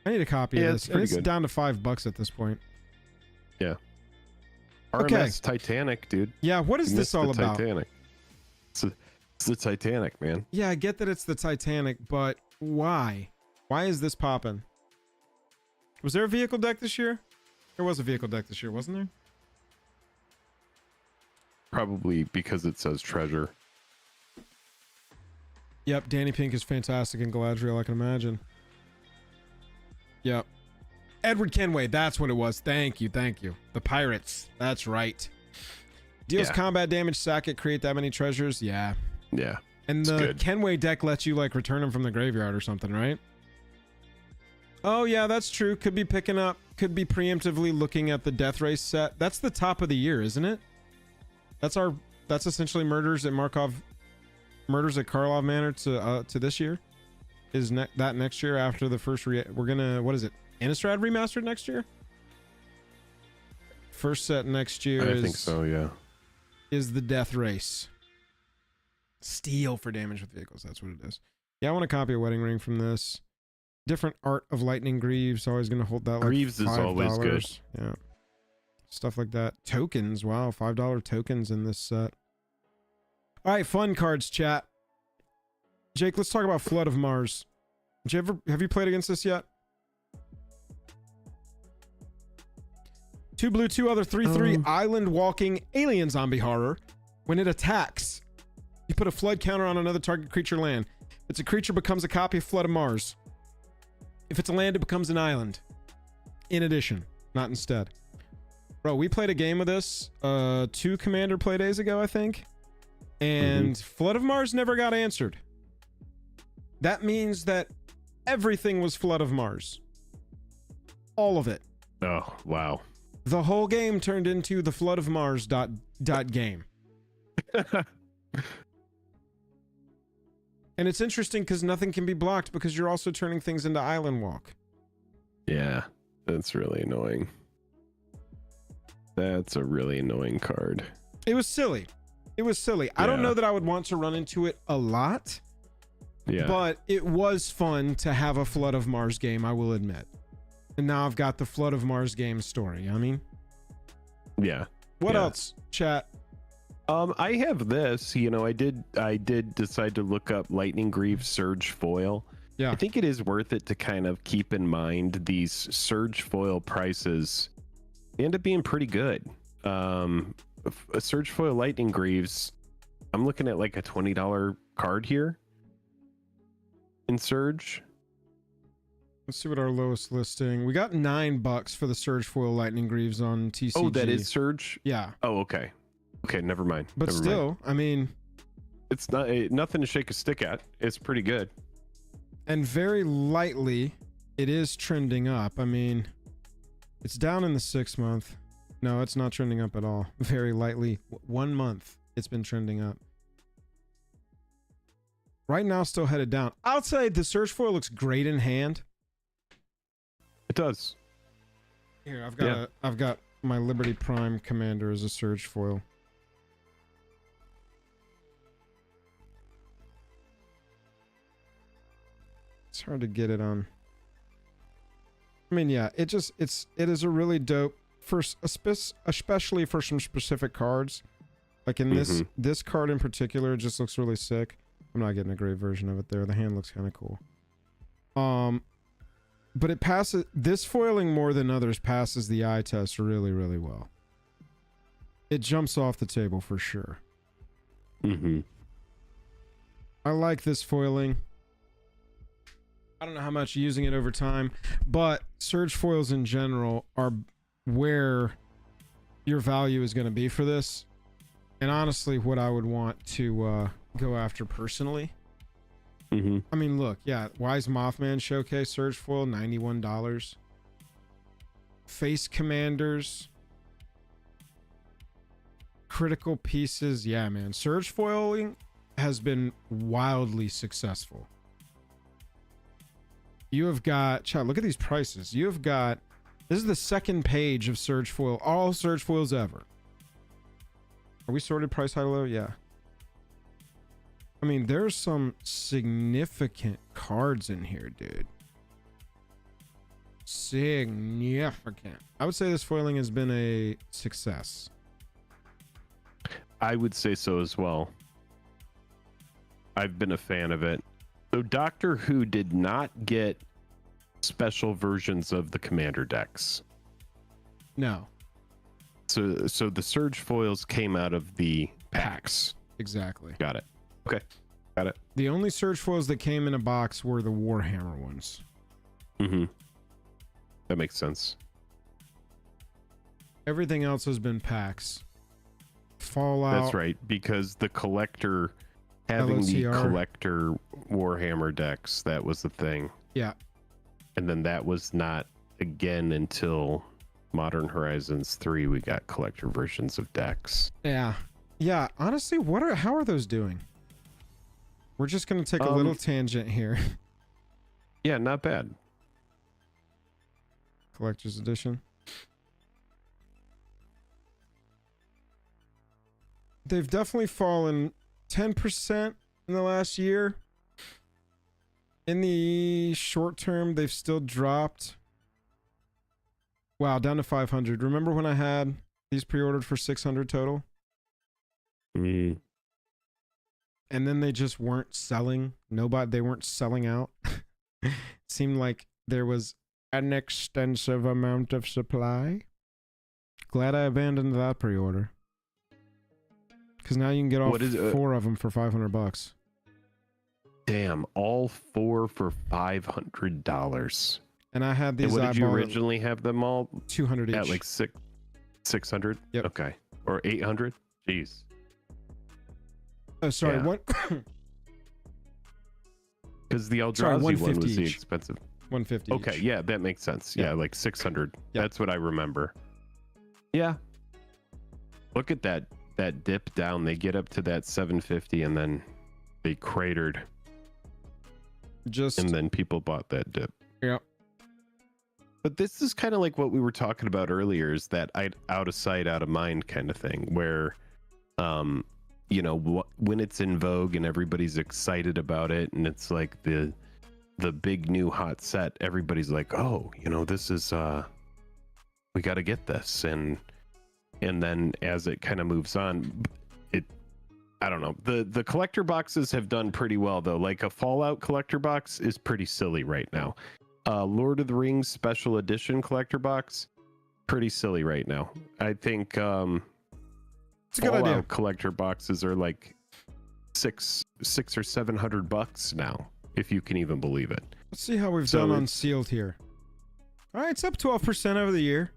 I need a copy of this. And it's down to $5 at this point. Yeah. RMS Titanic, dude. Yeah, what is this all about? Titanic. It's the Titanic, man. Yeah, I get that it's the Titanic, but why? Why is this popping? Was there a vehicle deck this year? There was a vehicle deck this year, wasn't there? Probably because it says treasure. Yep, Danny Pink is fantastic in Galadriel, I can imagine. Yep. Edward Kenway, that's what it was. Thank you, thank you. The Pirates, that's right. Deals combat damage, sack it, create that many treasures. Yeah. Yeah. And the Kenway deck lets you like return them from the graveyard or something, right? Oh yeah, that's true. Could be picking up, could be preemptively looking at the Death Race set. That's the top of the year, isn't it? That's essentially Murders at Karlov Manor to this year. Is that next year after the first we're gonna, what is it? Innistrad remastered next year? First set next year I think so, yeah. Is the Death Race. Steal for damage with vehicles, that's what it is. Yeah, I want a copy of Wedding Ring from this. Different art of Lightning Greaves, always gonna hold that like Greaves is always good. Yeah. Stuff like that. Tokens, wow, $5 tokens in this set. All right, fun cards, chat. Jake, let's talk about Flood of Mars. Have you played against this yet? 2 blue, 2 other, 3/3 island walking alien zombie horror. When it attacks, you put a flood counter on another target creature land. If it's a creature, becomes a copy of Flood of Mars. If it's a land, it becomes an island. In addition, not instead. Bro, we played a game of this 2 Commander play days ago, I think. And Flood of Mars never got answered. That means that everything was Flood of Mars. All of it. Oh, wow. The whole game turned into the Flood of Mars game. And it's interesting because nothing can be blocked because you're also turning things into Island Walk. Yeah, that's really annoying. That's a really annoying card. It was silly. It was silly. Yeah. I don't know that I would want to run into it a lot. Yeah. But it was fun to have a Flood of Mars game, I will admit. And now I've got the Flood of Mars game story. I mean, yeah. What else, chat? I have this. You know, I did decide to look up Lightning Greaves Surge Foil. Yeah. I think it is worth it to kind of keep in mind these Surge Foil prices. They end up being pretty good. A Surge Foil Lightning Greaves, I'm looking at like a $20 card here in Surge. Let's see what our lowest listing. We got $9 for the Surge Foil Lightning Greaves on TCG. Oh, that is Surge? Yeah. Oh, okay. Okay, never mind. But still, I mean, It's not nothing to shake a stick at. It's pretty good. And very lightly, it is trending up. I mean, it's down in the 6 month. No, it's not trending up at all. Very lightly. 1 month, it's been trending up. Right now, still headed down. I'll say the Surge Foil looks great in hand. It does. Here, I've got my Liberty Prime Commander as a Surge Foil. It's hard to get it on. I mean, yeah, it is a really dope especially for some specific cards. Like in this card in particular, it just looks really sick. I'm not getting a great version of it there. The hand looks kind of cool. But it passes, this foiling more than others passes the eye test really, really well. It jumps off the table for sure. I like this foiling. I don't know how much using it over time, but Surge foils in general are where your value is going to be for this. And honestly, what I would want to go after personally. I mean, look, yeah, Wise Mothman Showcase Surge Foil, $91. Face Commanders. Critical Pieces. Yeah, man. Surge foiling has been wildly successful. You have got, chat, look at these prices. You have got, this is the second page of Surge Foil, all Surge Foils ever. Are we sorted price high low? Yeah. I mean, there's some significant cards in here, dude. Significant. I would say this foiling has been a success. I would say so as well. I've been a fan of it. So Doctor Who did not get special versions of the Commander decks. No. So the Surge foils came out of the packs. Exactly. Got it. Okay. Got it. The only Surge foils that came in a box were the Warhammer ones. That makes sense. Everything else has been packs. Fallout. That's right, because the collector, having LOCR. the collector Warhammer decks, that was the thing. Yeah. And then that was not again until Modern Horizons 3 we got collector versions of decks. Yeah. Yeah, honestly, how are those doing? We're just going to take a little tangent here. Yeah, not bad. Collector's edition. They've definitely fallen 10% in the last year. In the short term, they've still dropped. Wow, down to 500. Remember when I had these pre-ordered for 600 total? And then they just weren't selling. They weren't selling out. It seemed like there was an extensive amount of supply. Glad I abandoned that pre-order. Because now you can get all 4 of them for $500. Damn, all 4 for $500. And I had these. And what did you originally have them all? 200 each. At like 600? Yep. Okay. Or 800? Jeez. Oh, sorry. Yeah. What? Because the Eldrazi one was the each. expensive. 150. Okay, each. yeah, that makes sense. Yeah, like 600. Yep. That's what I remember. Yeah. Look at that dip down. They get up to that 750 and then they cratered. And then people bought that dip. Yeah. But this is kind of like what we were talking about earlier, is that out of sight, out of mind kind of thing, where, you know, when it's in vogue and everybody's excited about it, and it's like the big new hot set, everybody's like, oh, you know, this is, we got to get this. And then as it kind of moves on, I don't know. The collector boxes have done pretty well though. Like a Fallout collector box is pretty silly right now. Lord of the Rings special edition collector box, pretty silly right now. I think it's a good Fallout idea. collector boxes are like $600 or $700 now, if you can even believe it. Let's see how we've done on sealed here. All right, it's up 12% over the year.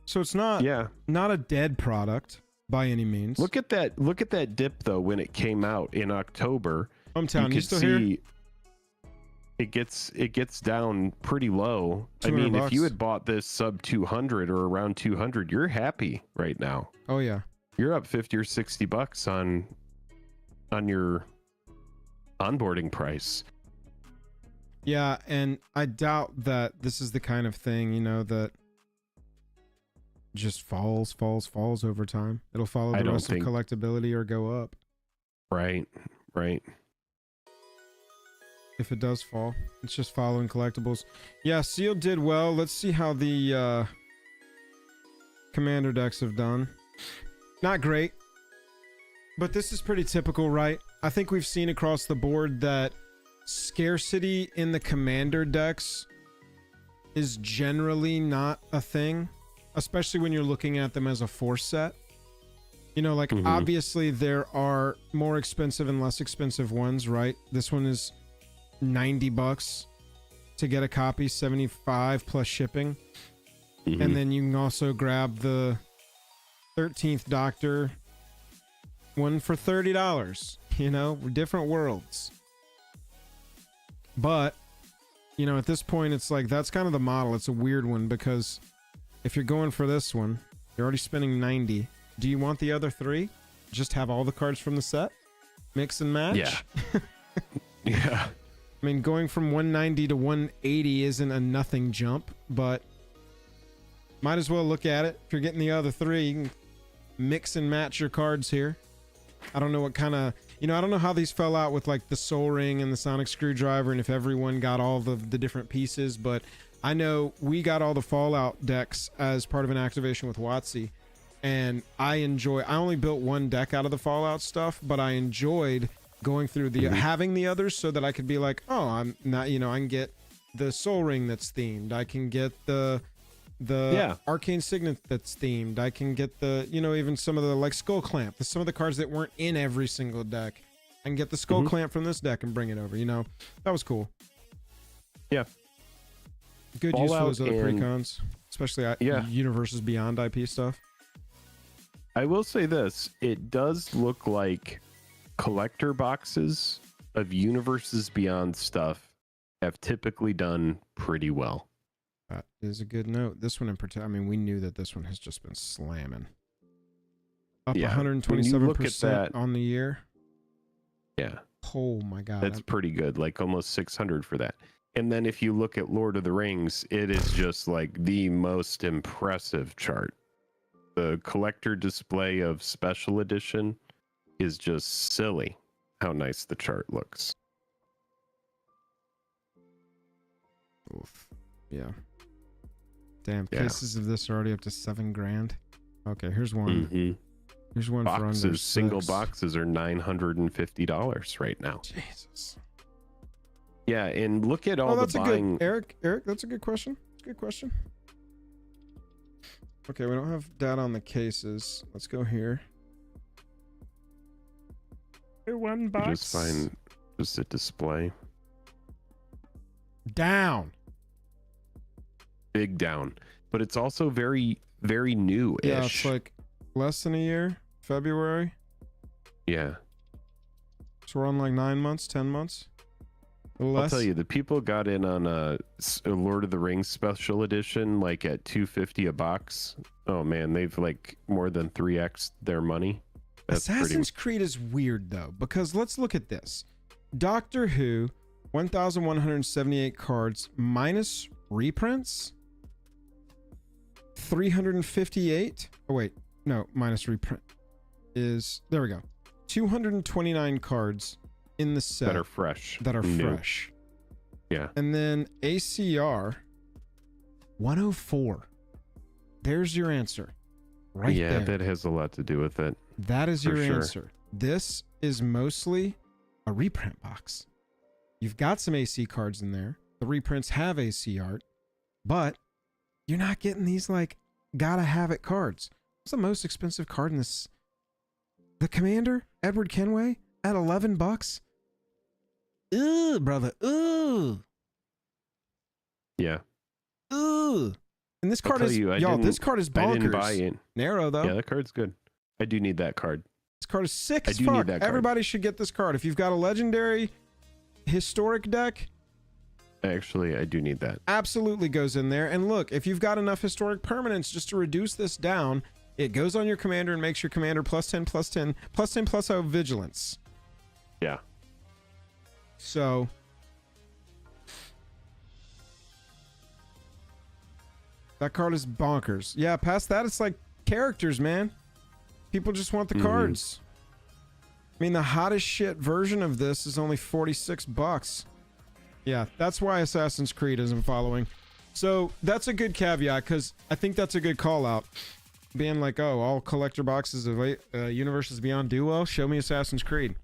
So it's not a dead product. by any means. Look at that dip though when it came out in October. Hometown, you still here? It gets down pretty low. I mean, if you had bought this sub 200 or around 200, you're happy right now. Oh yeah. You're up 50 or 60 bucks on your onboarding price. Yeah, and I doubt that this is the kind of thing, you know, that just falls over time. It'll follow the rest of collectability or go up. Right. If it does fall, it's just following collectibles. Yeah, Sealed did well. Let's see how the commander decks have done. Not great, but this is pretty typical, right? I think we've seen across the board that scarcity in the commander decks is generally not a thing, especially when you're looking at them as a force set. You know, like obviously there are more expensive and less expensive ones, right? This one is $90 to get a copy, 75 plus shipping. And then you can also grab the 13th Doctor one for $30. You know, different worlds. But, you know, at this point, it's like that's kind of the model. It's a weird one because if you're going for this one, you're already spending 90. Do you want the other 3? Just have all the cards from the set? Mix and match? Yeah. Yeah. I mean, going from 190 to 180 isn't a nothing jump, but might as well look at it. If you're getting the other 3, you can mix and match your cards here. I don't know what kind of, you know, I don't know how these fell out with like the Soul Ring and the Sonic Screwdriver and if everyone got all the different pieces, but I know we got all the Fallout decks as part of an activation with WOTC, and I only built one deck out of the Fallout stuff, but I enjoyed going through the having the others so that I could be like, oh, I'm not, you know, I can get the Soul Ring that's themed, I can get the Arcane Signet that's themed, I can get the, you know, even some of the like Skull Clamp, some of the cards that weren't in every single deck. I can get the Skull Clamp from this deck and bring it over, you know. That was cool. Yeah, good Fallout use for those other precons, especially Universes Beyond IP stuff. I will say this, it does look like collector boxes of Universes Beyond stuff have typically done pretty well. That is a good note. This one in particular, I mean, we knew that this one has just been slamming. Up 127% on the year. Yeah. Oh my God. That's pretty good. Like almost 600 for that. And then if you look at Lord of the Rings, it is just like the most impressive chart. The collector display of special edition is just silly how nice the chart looks. Oof. Yeah. Damn, cases of this are already up to $7,000. Okay, here's one. Here's one for under $6. Single boxes are $950 right now. Jesus. Yeah, and look at all the buying. Eric, that's a good question. It's a good question. Okay, we don't have data on the cases. Let's go here. One box. Just find just a display. Down. Big down. But it's also very, very new-ish. Yeah, it's like less than a year. February. Yeah. So we're on like 9 months, 10 months. I'll tell you, the people got in on a Lord of the Rings special edition, like at $250 a box. Oh man, they've like more than 3x their money. Assassin's Creed is weird though, because let's look at this. Doctor Who, 1,178 cards minus reprints. 358. Oh wait, no, minus reprint is, there we go. 229 cards in the set that are fresh. Yeah. And then ACR 104. There's your answer. Right there. Yeah, that has a lot to do with it. That is your answer. This is mostly a reprint box. You've got some AC cards in there. The reprints have AC art, but you're not getting these like gotta have it cards. What's the most expensive card in this? The Commander, Edward Kenway, at $11. Ooh, brother. Ooh. Yeah. Ooh. And this card is, y'all, this card is bonkers. I didn't buy it. Narrow though. Yeah, that card's good. I do need that card. This card is sick as I do need fuck. that card. Everybody should get this card. If you've got a legendary historic deck, Actually, I do need that. absolutely goes in there. And look, if you've got enough historic permanents just to reduce this down, it goes on your commander and makes your commander +10, +10, +10, +0 vigilance. Yeah. So that card is bonkers. Yeah, past that, it's like characters, man. People just want the cards. I mean, the hottest shit version of this is only $46. Yeah, that's why Assassin's Creed isn't following. So that's a good caveat, because I think that's a good call out. Being like, oh, all collector boxes of Universes Beyond do well, show me Assassin's Creed.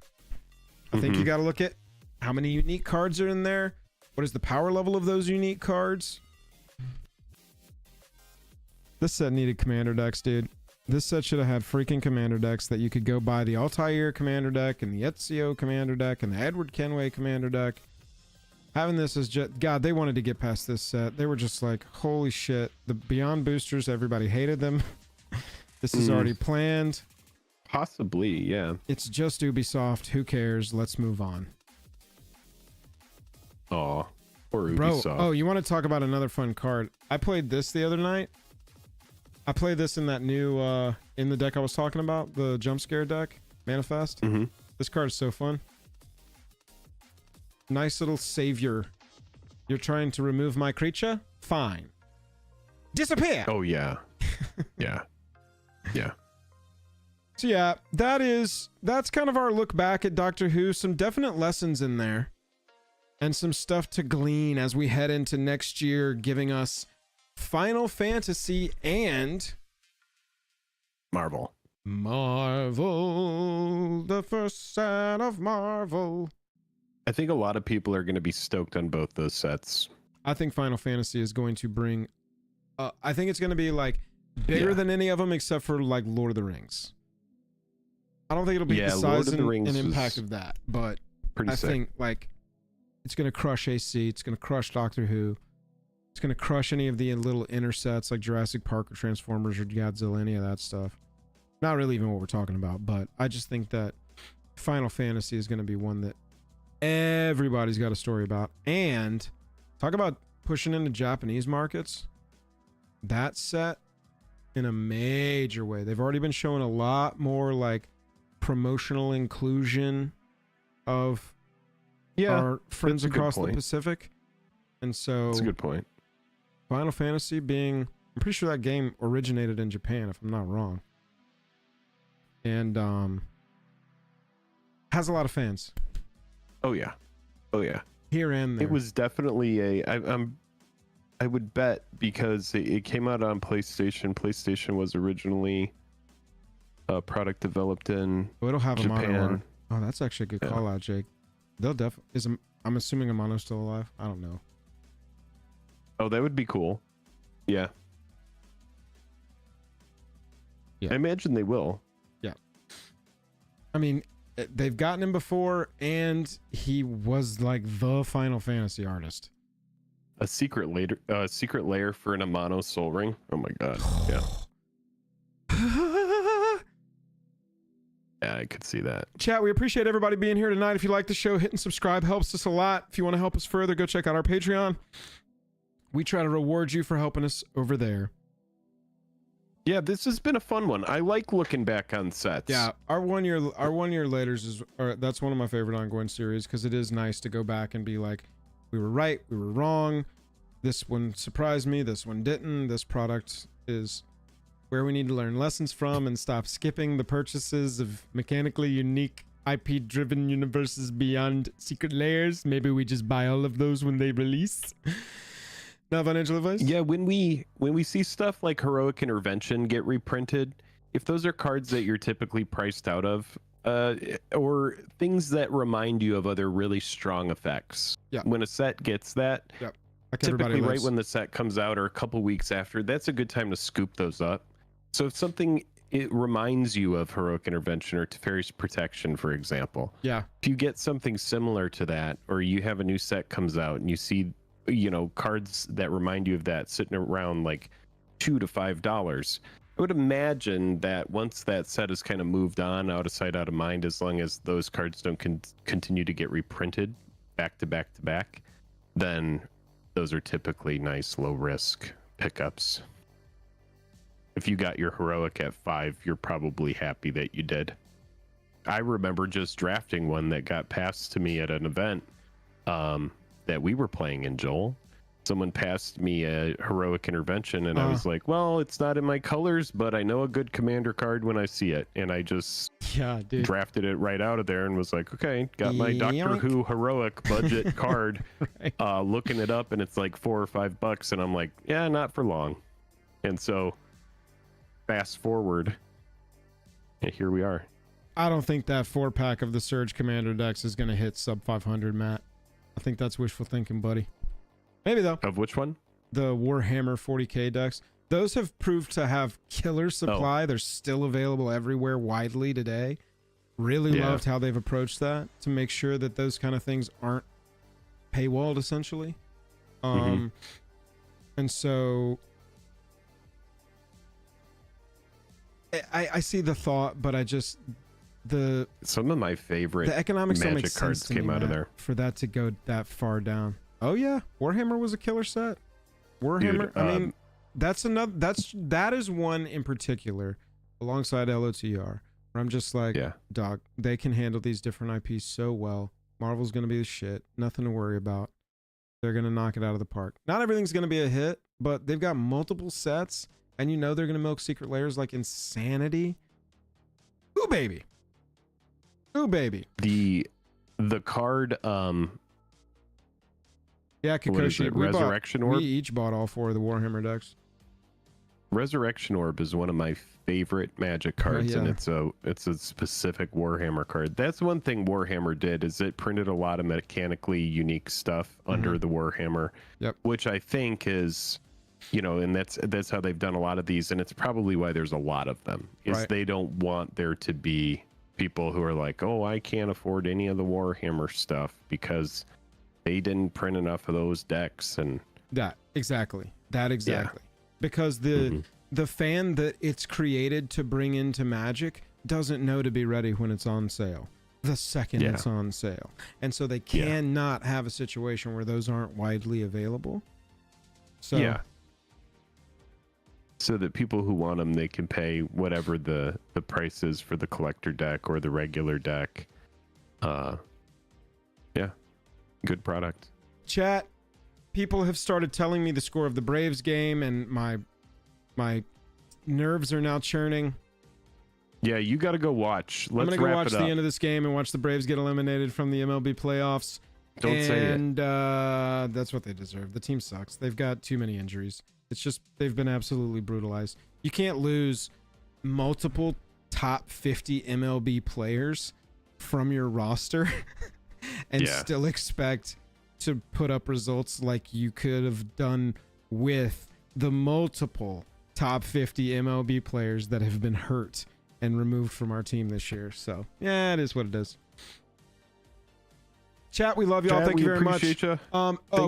I think you got to look at how many unique cards are in there. What is the power level of those unique cards? This set needed commander decks, dude. This set should have had freaking commander decks that you could go buy the Altair commander deck and the Ezio commander deck and the Edward Kenway commander deck. Having this is just, God, they wanted to get past this set. They were just like, holy shit. The Beyond boosters, everybody hated them. This is already planned. Possibly, yeah. It's just Ubisoft. Who cares? Let's move on. Aw, or Ubisoft. Bro, oh, you want to talk about another fun card? I played this the other night. I played this in that new, in the deck I was talking about, the jump scare deck, Manifest. This card is so fun. Nice little savior. You're trying to remove my creature? Fine. Disappear! Oh, yeah. Yeah. Yeah. So yeah, that's kind of our look back at Doctor Who. Some definite lessons in there. And some stuff to glean as we head into next year, giving us Final Fantasy and Marvel. Marvel, the first set of Marvel. I think a lot of people are going to be stoked on both those sets. I think Final Fantasy is going to bring, I think it's going to be like bigger than any of them except for like Lord of the Rings. I don't think it'll be the size and impact of that, but I think like it's going to crush AC. It's going to crush Doctor Who. It's going to crush any of the little inner sets like Jurassic Park or Transformers or Godzilla, any of that stuff. Not really even what we're talking about, but I just think that Final Fantasy is going to be one that everybody's got a story about. And talk about pushing into Japanese markets. That set in a major way. They've already been showing a lot more like promotional inclusion of our friends across the Pacific. And so that's a good point. Final Fantasy being, I'm pretty sure that game originated in Japan, if I'm not wrong. And has a lot of fans. Oh yeah. Oh yeah. Here and there. It was definitely I would bet, because it came out on PlayStation. PlayStation was originally a product developed in it'll have Japan. a mono art. Oh, that's actually a good call out, Jake. They'll I'm assuming Amano's still alive. I don't know. Oh, that would be cool. Yeah. Yeah. I imagine they will. Yeah. I mean, they've gotten him before, and he was like the Final Fantasy artist. A secret layer for an Amano Soul Ring. Oh my god. Yeah. Yeah, I could see that. Chat, we appreciate everybody being here tonight. If you like the show, hitting subscribe helps us a lot. If you want to help us further, go check out our Patreon. We try to reward you for helping us over there. Yeah, this has been a fun one. I like looking back on sets. Yeah, our one year laters that's one of my favorite ongoing series, because it is nice to go back and be like, we were right, we were wrong. This one surprised me, this one didn't. This product is where we need to learn lessons from and stop skipping the purchases of mechanically unique IP-driven universes beyond secret layers. Maybe we just buy all of those when they release. Not financial advice? Yeah, when we see stuff like Heroic Intervention get reprinted, if those are cards that you're typically priced out of, or things that remind you of other really strong effects. Yeah. When a set gets that, like typically right when the set comes out or a couple weeks after, that's a good time to scoop those up. So if something, it reminds you of Heroic Intervention or Teferi's Protection, for example. Yeah. If you get something similar to that, or you have a new set comes out and you see, cards that remind you of that sitting around like $2 to $5, I would imagine that once that set is kind of moved on, out of sight, out of mind, as long as those cards don't continue to get reprinted back to back to back, then those are typically nice low risk pickups. If you got your heroic at 5, you're probably happy that you did. I remember just drafting one that got passed to me at an event that we were playing in, Joel. Someone passed me a heroic intervention, and I was like, well, it's not in my colors, but I know a good commander card when I see it. And I just drafted it right out of there and was like, okay, got my Doctor Who heroic budget card. Right. Looking it up, and it's like $4 or $5, and I'm like, yeah, not for long. And so fast forward, and here we are. I don't think that 4-pack of the Surge Commander decks is going to hit sub 500, Matt. I think that's wishful thinking, buddy. Maybe though. Of which one? The Warhammer 40k decks. Those have proved to have killer supply. They're still available everywhere widely today. Really loved how they've approached that to make sure that those kind of things aren't paywalled, essentially. And so I see the thought, but I just some of my favorite the economics Magic don't make cards sense to came me, out Matt, of there for that to go that far down. Oh yeah, Warhammer was a killer set. Warhammer. Dude, I mean, that is one in particular, alongside LOTR, where I'm just like, dog, they can handle these different IPs so well. Marvel's gonna be the shit. Nothing to worry about. They're gonna knock it out of the park. Not everything's gonna be a hit, but they've got multiple sets, and you know they're gonna milk secret layers like insanity. Ooh baby. Ooh baby. The card yeah, Kikoshi. Resurrection Orb? We each bought all 4 of the Warhammer decks. Resurrection Orb is one of my favorite Magic cards, and it's a specific Warhammer card. That's one thing Warhammer did, is it printed a lot of mechanically unique stuff under the Warhammer, which I think is, you know, and that's how they've done a lot of these, and it's probably why there's a lot of them, is they don't want there to be people who are like, oh, I can't afford any of the Warhammer stuff because they didn't print enough of those decks. And that exactly because the fan that it's created to bring into Magic doesn't know to be ready when it's on sale the second it's on sale, and so they cannot have a situation where those aren't widely available. So so that people who want them, they can pay whatever the price is for the collector deck or the regular deck. Good product. Chat, people have started telling me the score of the Braves game, and my nerves are now churning. Yeah, you got to go watch. I'm gonna go watch the end of this game and watch the Braves get eliminated from the MLB playoffs. Don't say it. And that's what they deserve. The team sucks. They've got too many injuries. It's just they've been absolutely brutalized. You can't lose multiple top 50 MLB players from your roster and still expect to put up results like you could have done with the multiple top 50 MLB players that have been hurt and removed from our team this year. So yeah, it is what it is. Chat, we love y'all. Thank you very much. You.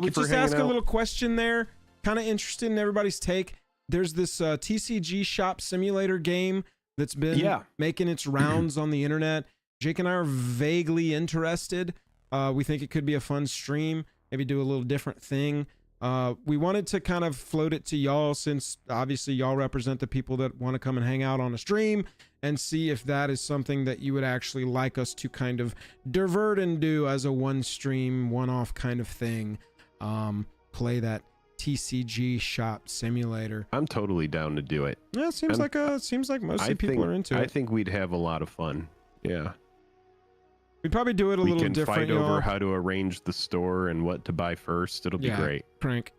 We just ask a little question there. Kind of interested in everybody's take. There's this TCG shop simulator game that's been making its rounds on the internet. Jake and I are vaguely interested. We think it could be a fun stream, maybe do a little different thing. We wanted to kind of float it to y'all, since obviously y'all represent the people that want to come and hang out on a stream, and see if that is something that you would actually like us to kind of divert and do as a one stream, one-off kind of thing. Play that TCG shop simulator. I'm totally down to do it. Yeah, it seems like mostly people are into it. I think we'd have a lot of fun. Yeah. We'd probably do it a little different. We can fight over how to arrange the store and what to buy first. It'll be great. Crank,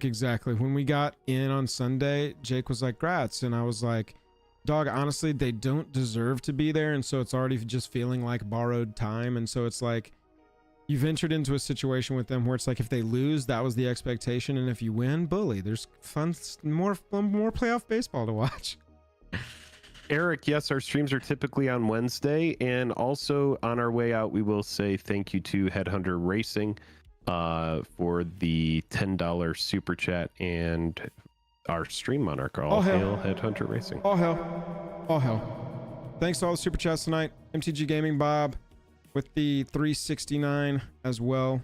exactly. When we got in on Sunday, Jake was like, "Grats," and I was like, "Dog, honestly, they don't deserve to be there," and so it's already just feeling like borrowed time. And so it's like you've entered into a situation with them where it's like, if they lose, that was the expectation, and if you win, bully. There's fun, more playoff baseball to watch. Eric, yes, our streams are typically on Wednesday, and also on our way out, we will say thank you to Headhunter Racing for the $10 super chat and our stream monarch. All All hail. hail Headhunter Racing. All hell. All hell. Thanks to all the super chats tonight. MTG Gaming Bob with the 369 as well.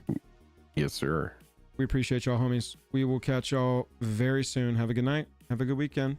Yes, sir. We appreciate y'all, homies. We will catch y'all very soon. Have a good night. Have a good weekend.